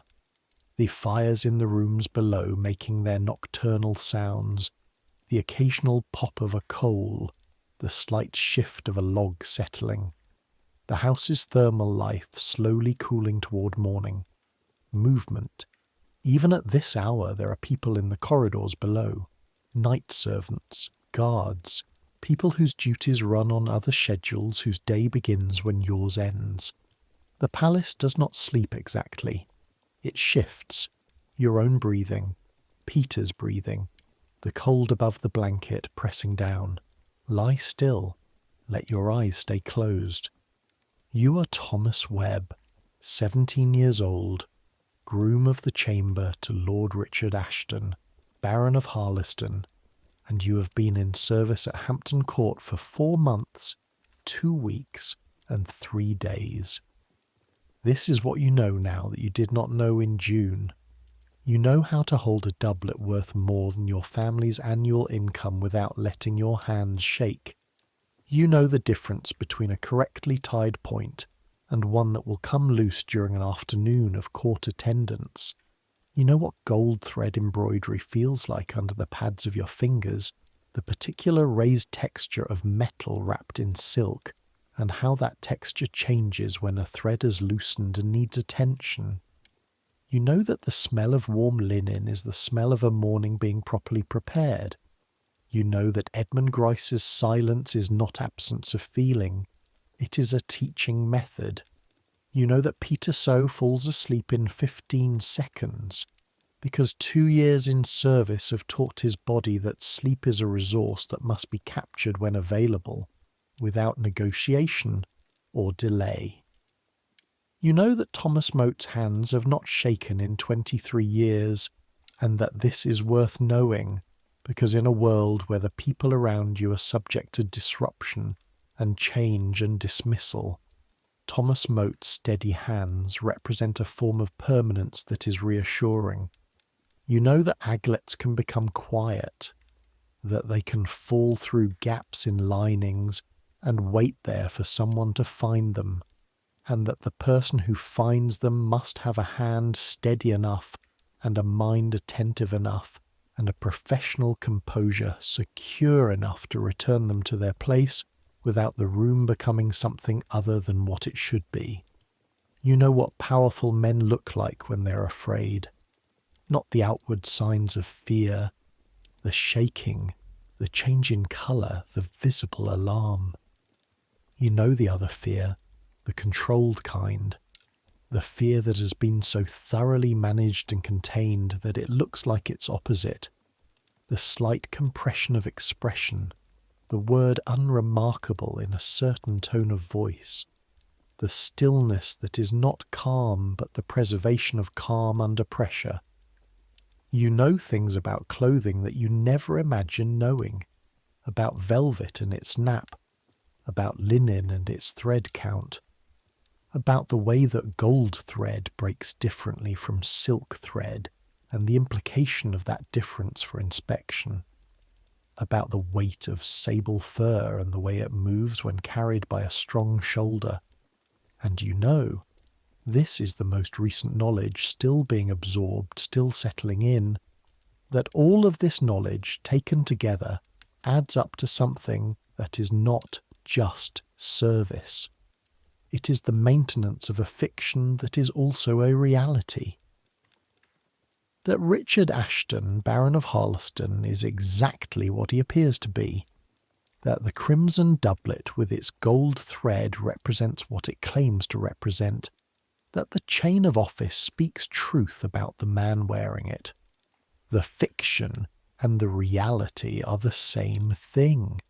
Speaker 1: The fires in the rooms below making their nocturnal sounds. The occasional pop of a coal. The slight shift of a log settling. The house's thermal life slowly cooling toward morning. Movement. Even at this hour there are people in the corridors below, night servants, guards, people whose duties run on other schedules whose day begins when yours ends. The palace does not sleep exactly. It shifts. Your own breathing, Peter's breathing, the cold above the blanket pressing down. Lie still. Let your eyes stay closed. You are Thomas Webb, 17 years old, groom of the chamber to Lord Richard Ashton, Baron of Harleston, and you have been in service at Hampton Court for 4 months, 2 weeks, and 3 days. This is what you know now that you did not know in June. You know how to hold a doublet worth more than your family's annual income without letting your hands shake. You know the difference between a correctly tied point and one that will come loose during an afternoon of court attendance. You know what gold thread embroidery feels like under the pads of your fingers, the particular raised texture of metal wrapped in silk, and how that texture changes when a thread has loosened and needs attention. You know that the smell of warm linen is the smell of a morning being properly prepared. You know that Edmund Gryce's silence is not absence of feeling. It is a teaching method. You know that Peter So falls asleep in 15 seconds, because 2 years in service have taught his body that sleep is a resource that must be captured when available, without negotiation or delay. You know that Thomas Mote's hands have not shaken in 23 years, and that this is worth knowing, because in a world where the people around you are subject to disruption and change and dismissal, Thomas Mote's steady hands represent a form of permanence that is reassuring. You know that aglets can become quiet, that they can fall through gaps in linings and wait there for someone to find them, and that the person who finds them must have a hand steady enough and a mind attentive enough and a professional composure secure enough to return them to their place without the room becoming something other than what it should be. You know what powerful men look like when they're afraid. Not the outward signs of fear, the shaking, the change in colour, the visible alarm. You know the other fear, the controlled kind, the fear that has been so thoroughly managed and contained that it looks like its opposite, the slight compression of expression, the word unremarkable in a certain tone of voice, the stillness that is not calm but the preservation of calm under pressure. You know things about clothing that you never imagined knowing, about velvet and its nap, about linen and its thread count, about the way that gold thread breaks differently from silk thread and the implication of that difference for inspection, about the weight of sable fur and the way it moves when carried by a strong shoulder. And you know, this is the most recent knowledge still being absorbed, still settling in, that all of this knowledge taken together adds up to something that is not just service. It is the maintenance of a fiction that is also a reality. That Richard Ashton, Baron of Harleston, is exactly what he appears to be. That the crimson doublet with its gold thread represents what it claims to represent. That the chain of office speaks truth about the man wearing it. The fiction and the reality are the same thing.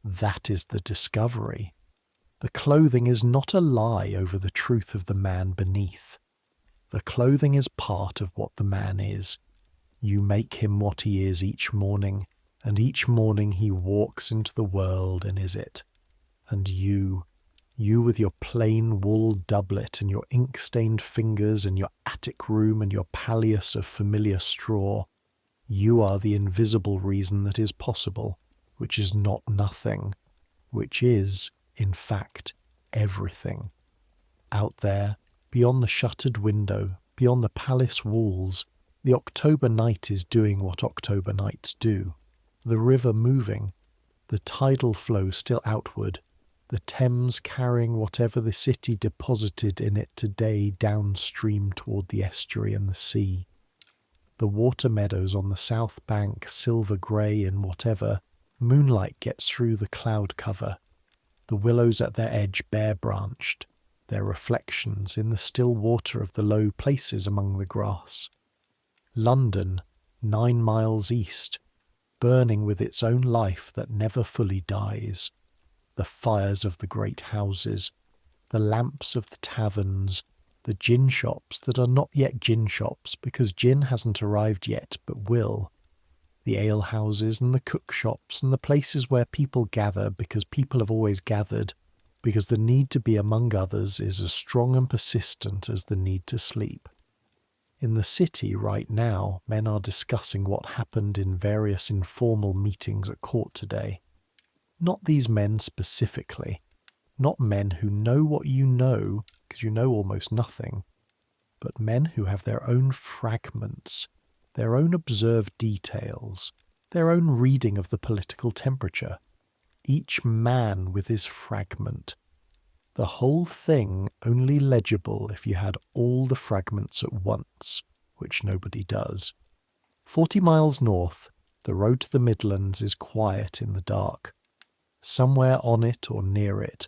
Speaker 1: That is the discovery. The clothing is not a lie over the truth of the man beneath. The clothing is part of what the man is. You make him what he is each morning, and each morning he walks into the world and is it. And you with your plain wool doublet and your ink-stained fingers and your attic room and your palliasse of familiar straw, you are the invisible reason that is possible, which is not nothing, which is, in fact, everything. Out there, beyond the shuttered window, beyond the palace walls, the October night is doing what October nights do. The river moving, the tidal flow still outward, the Thames carrying whatever the city deposited in it today downstream toward the estuary and the sea. The water meadows on the south bank, silver grey in whatever, moonlight gets through the cloud cover. The willows at their edge bare-branched, their reflections in the still water of the low places among the grass. London, 9 miles east, burning with its own life that never fully dies. The fires of the great houses, the lamps of the taverns, the gin shops that are not yet gin shops because gin hasn't arrived yet but will, the ale houses and the cook shops and the places where people gather because people have always gathered, because the need to be among others is as strong and persistent as the need to sleep. In the city right now, men are discussing what happened in various informal meetings at court today. Not these men specifically, not men who know what you know, because you know almost nothing, but men who have their own fragments, their own observed details, their own reading of the political temperature, each man with his fragment. The whole thing only legible if you had all the fragments at once, which nobody does. 40 miles north, the road to the Midlands is quiet in the dark. Somewhere on it or near it,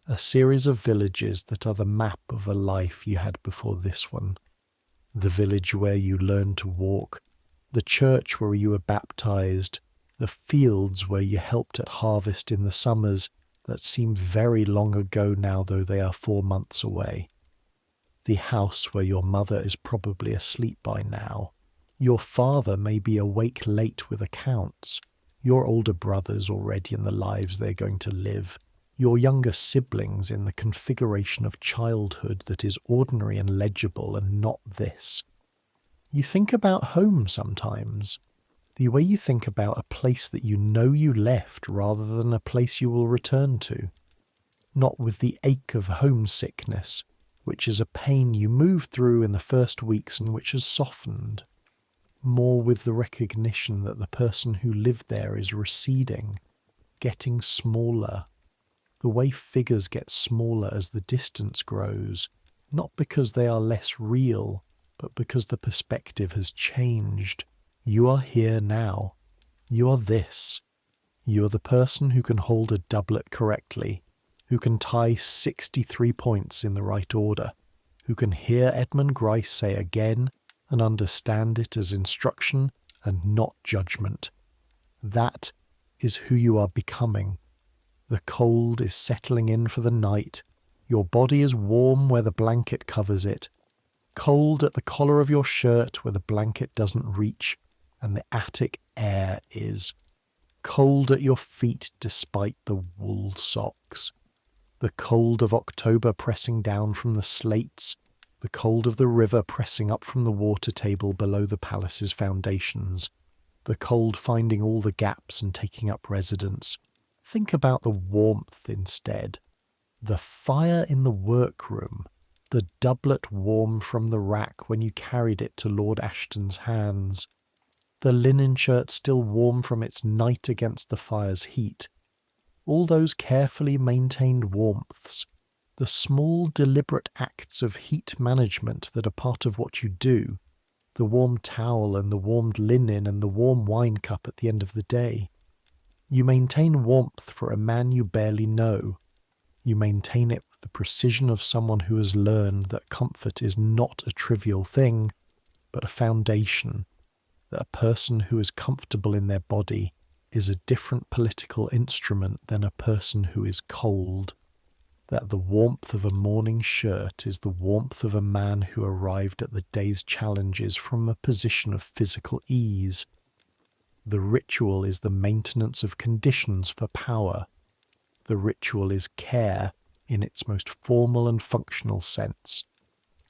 Speaker 1: a series of villages that are the map of a life you had before this one. The village where you learned to walk, the church where you were baptized, the fields where you helped at harvest in the summers that seem very long ago now, though they are 4 months away. The house where your mother is probably asleep by now. Your father may be awake late with accounts. Your older brothers already in the lives they're going to live. Your younger siblings in the configuration of childhood that is ordinary and legible and not this. You think about home sometimes. The way you think about a place that you know you left rather than a place you will return to. Not with the ache of homesickness, which is a pain you move through in the first weeks and which has softened. More with the recognition that the person who lived there is receding, getting smaller. The way figures get smaller as the distance grows, not because they are less real, but because the perspective has changed. You are here now. You are this. You are the person who can hold a doublet correctly, who can tie 63 points in the right order, who can hear Edmund Gryce say again and understand it as instruction and not judgment. That is who you are becoming. The cold is settling in for the night. Your body is warm where the blanket covers it, cold at the collar of your shirt where the blanket doesn't reach, and the attic air is cold at your feet despite the wool socks. The cold of October pressing down from the slates, the cold of the river pressing up from the water table below the palace's foundations, the cold finding all the gaps and taking up residence. Think about the warmth instead. The fire in the workroom, the doublet warm from the rack when you carried it to Lord Ashton's hands, the linen shirt still warm from its night against the fire's heat. All those carefully maintained warmths, the small deliberate acts of heat management that are part of what you do, the warm towel and the warmed linen and the warm wine cup at the end of the day. You maintain warmth for a man you barely know. You maintain it with the precision of someone who has learned that comfort is not a trivial thing, but a foundation, that a person who is comfortable in their body is a different political instrument than a person who is cold, that the warmth of a morning shirt is the warmth of a man who arrived at the day's challenges from a position of physical ease. The ritual is the maintenance of conditions for power. The ritual is care in its most formal and functional sense.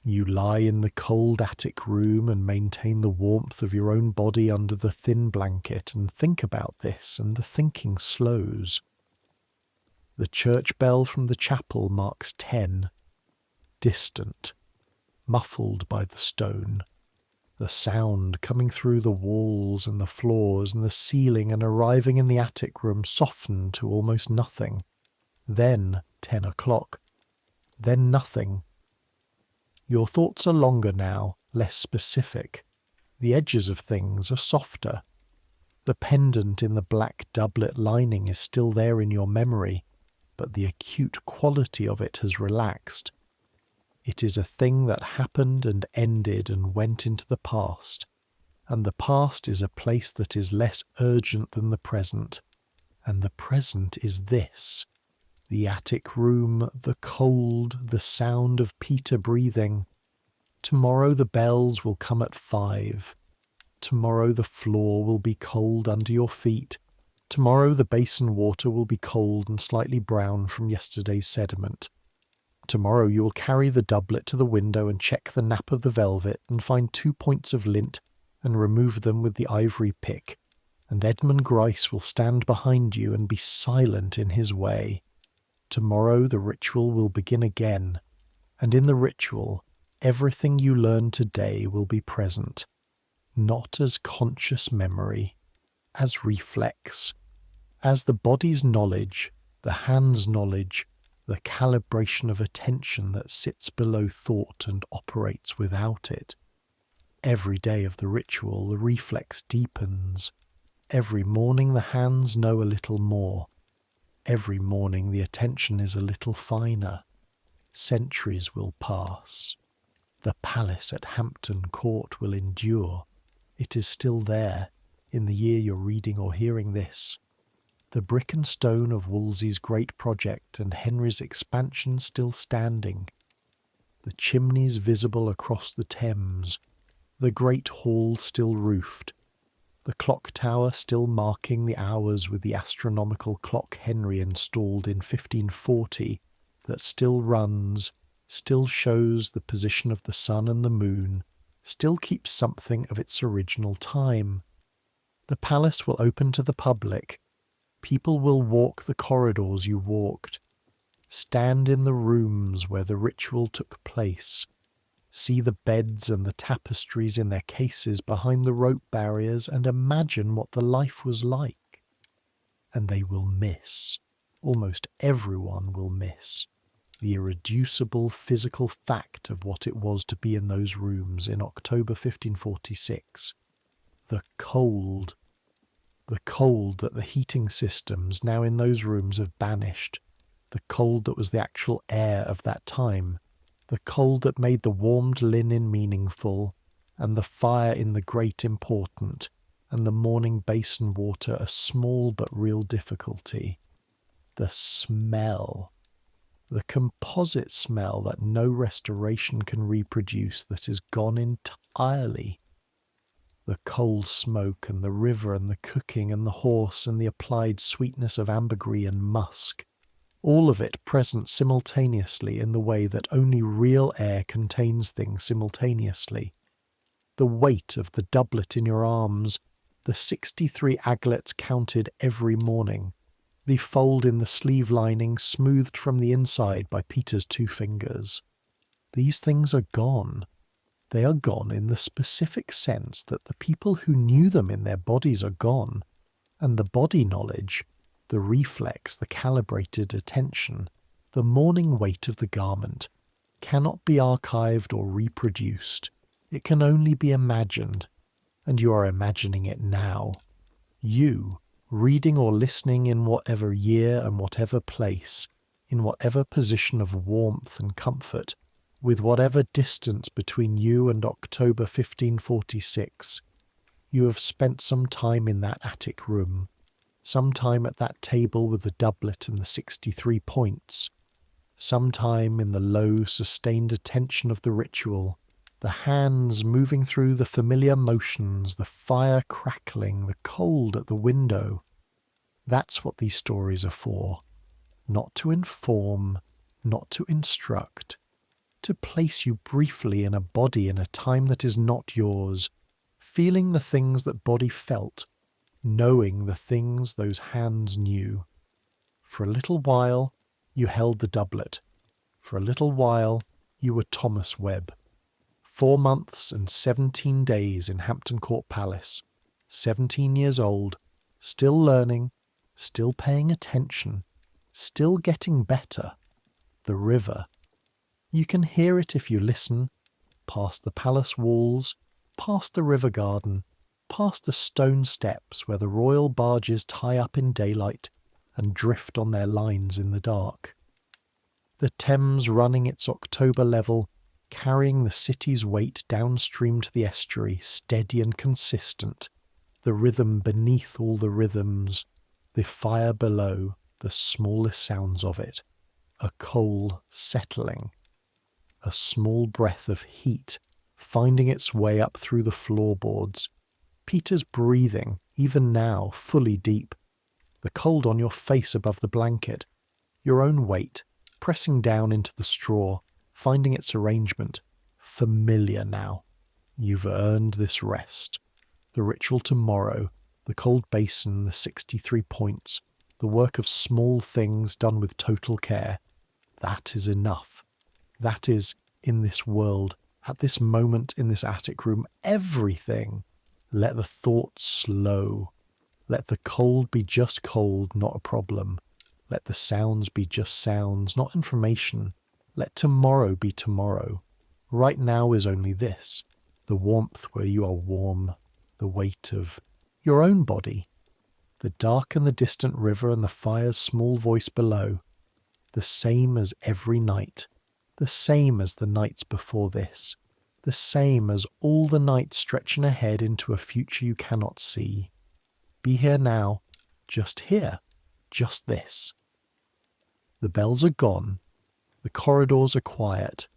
Speaker 1: You lie in the cold attic room and maintain the warmth of your own body under the thin blanket and think about this, and the thinking slows. The church bell from the chapel marks 10, distant, muffled by the stone. The sound coming through the walls and the floors and the ceiling and arriving in the attic room softened to almost nothing. Then 10 o'clock. Then nothing. Your thoughts are longer now, less specific. The edges of things are softer. The pendant in the black doublet lining is still there in your memory, but the acute quality of it has relaxed. It is a thing that happened and ended and went into the past, and the past is a place that is less urgent than the present, and the present is this: the attic room, the cold, the sound of Peter breathing. Tomorrow the bells will come at 5. Tomorrow the floor will be cold under your feet. Tomorrow the basin water will be cold and slightly brown from yesterday's sediment. Tomorrow you will carry the doublet to the window and check the nap of the velvet and find 2 points of lint and remove them with the ivory pick, and Edmund Gryce will stand behind you and be silent in his way. Tomorrow the ritual will begin again, and in the ritual everything you learn today will be present, not as conscious memory, as reflex, as the body's knowledge, the hand's knowledge, the calibration of attention that sits below thought and operates without it. Every day of the ritual the reflex deepens. Every morning the hands know a little more. Every morning the attention is a little finer. Centuries will pass. The palace at Hampton Court will endure. It is still there, in the year you're reading or hearing this. The brick and stone of Wolsey's great project and Henry's expansion still standing. The chimneys visible across the Thames. The great hall still roofed. The clock tower still marking the hours with the astronomical clock Henry installed in 1540 that still runs, still shows the position of the sun and the moon, still keeps something of its original time. The palace will open to the public. People will walk the corridors you walked, stand in the rooms where the ritual took place, see the beds and the tapestries in their cases behind the rope barriers and imagine what the life was like. And they will miss, almost everyone will miss, the irreducible physical fact of what it was to be in those rooms in October 1546. The cold that the heating systems now in those rooms have banished, the cold that was the actual air of that time, the cold that made the warmed linen meaningful, and the fire in the grate important, and the morning basin water a small but real difficulty. The smell, the composite smell that no restoration can reproduce, that is gone entirely. The coal smoke and the river and the cooking and the horse and the applied sweetness of ambergris and musk, all of it present simultaneously in the way that only real air contains things simultaneously. The weight of the doublet in your arms, the 63 aglets counted every morning, the fold in the sleeve lining smoothed from the inside by Peter's 2 fingers. These things are gone. They are gone in the specific sense that the people who knew them in their bodies are gone, and the body knowledge, the reflex, the calibrated attention, the morning weight of the garment, cannot be archived or reproduced. It can only be imagined, and you are imagining it now. You, reading or listening in whatever year and whatever place, in whatever position of warmth and comfort, with whatever distance between you and October 1546, you have spent some time in that attic room, some time at that table with the doublet and the 63 points, some time in the low, sustained attention of the ritual, the hands moving through the familiar motions, the fire crackling, the cold at the window. That's what these stories are for. Not to inform, not to instruct, to place you briefly in a body in a time that is not yours, feeling the things that body felt, knowing the things those hands knew. For a little while you held the doublet. For a little while you were Thomas Webb. 4 months and 17 days in Hampton Court Palace, 17 years old, still learning, still paying attention, still getting better. The river. You can hear it if you listen, past the palace walls, past the river garden, past the stone steps where the royal barges tie up in daylight and drift on their lines in the dark. The Thames running its October level, carrying the city's weight downstream to the estuary, steady and consistent, the rhythm beneath all the rhythms, the fire below, the smallest sounds of it, a coal settling, a small breath of heat finding its way up through the floorboards, Peter's breathing, even now, fully deep, the cold on your face above the blanket, your own weight, pressing down into the straw, finding its arrangement, familiar now. You've earned this rest. The ritual tomorrow, the cold basin, the 63 points, the work of small things done with total care. That is enough. That is, in this world, at this moment in this attic room, everything. Let the thoughts slow. Let the cold be just cold, not a problem. Let the sounds be just sounds, not information. Let tomorrow be tomorrow. Right now is only this, the warmth where you are warm, the weight of your own body, the dark and the distant river and the fire's small voice below, the same as every night, the same as the nights before this, the same as all the nights stretching ahead into a future you cannot see. Be here now, just here, just this. The bells are gone, the corridors are quiet.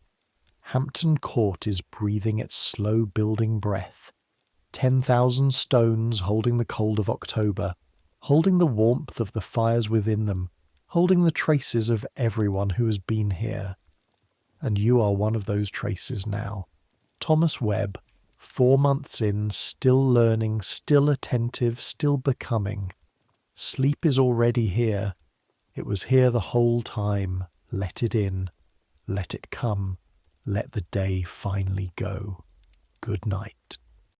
Speaker 1: Hampton Court is breathing its slow building breath. 10,000 stones holding the cold of October, holding the warmth of the fires within them, holding the traces of everyone who has been here. And you are one of those traces now. Thomas Webb, 4 months in, still learning, still attentive, still becoming. Sleep is already here. It was here the whole time. Let it in. Let it come. Let the day finally go. Good night.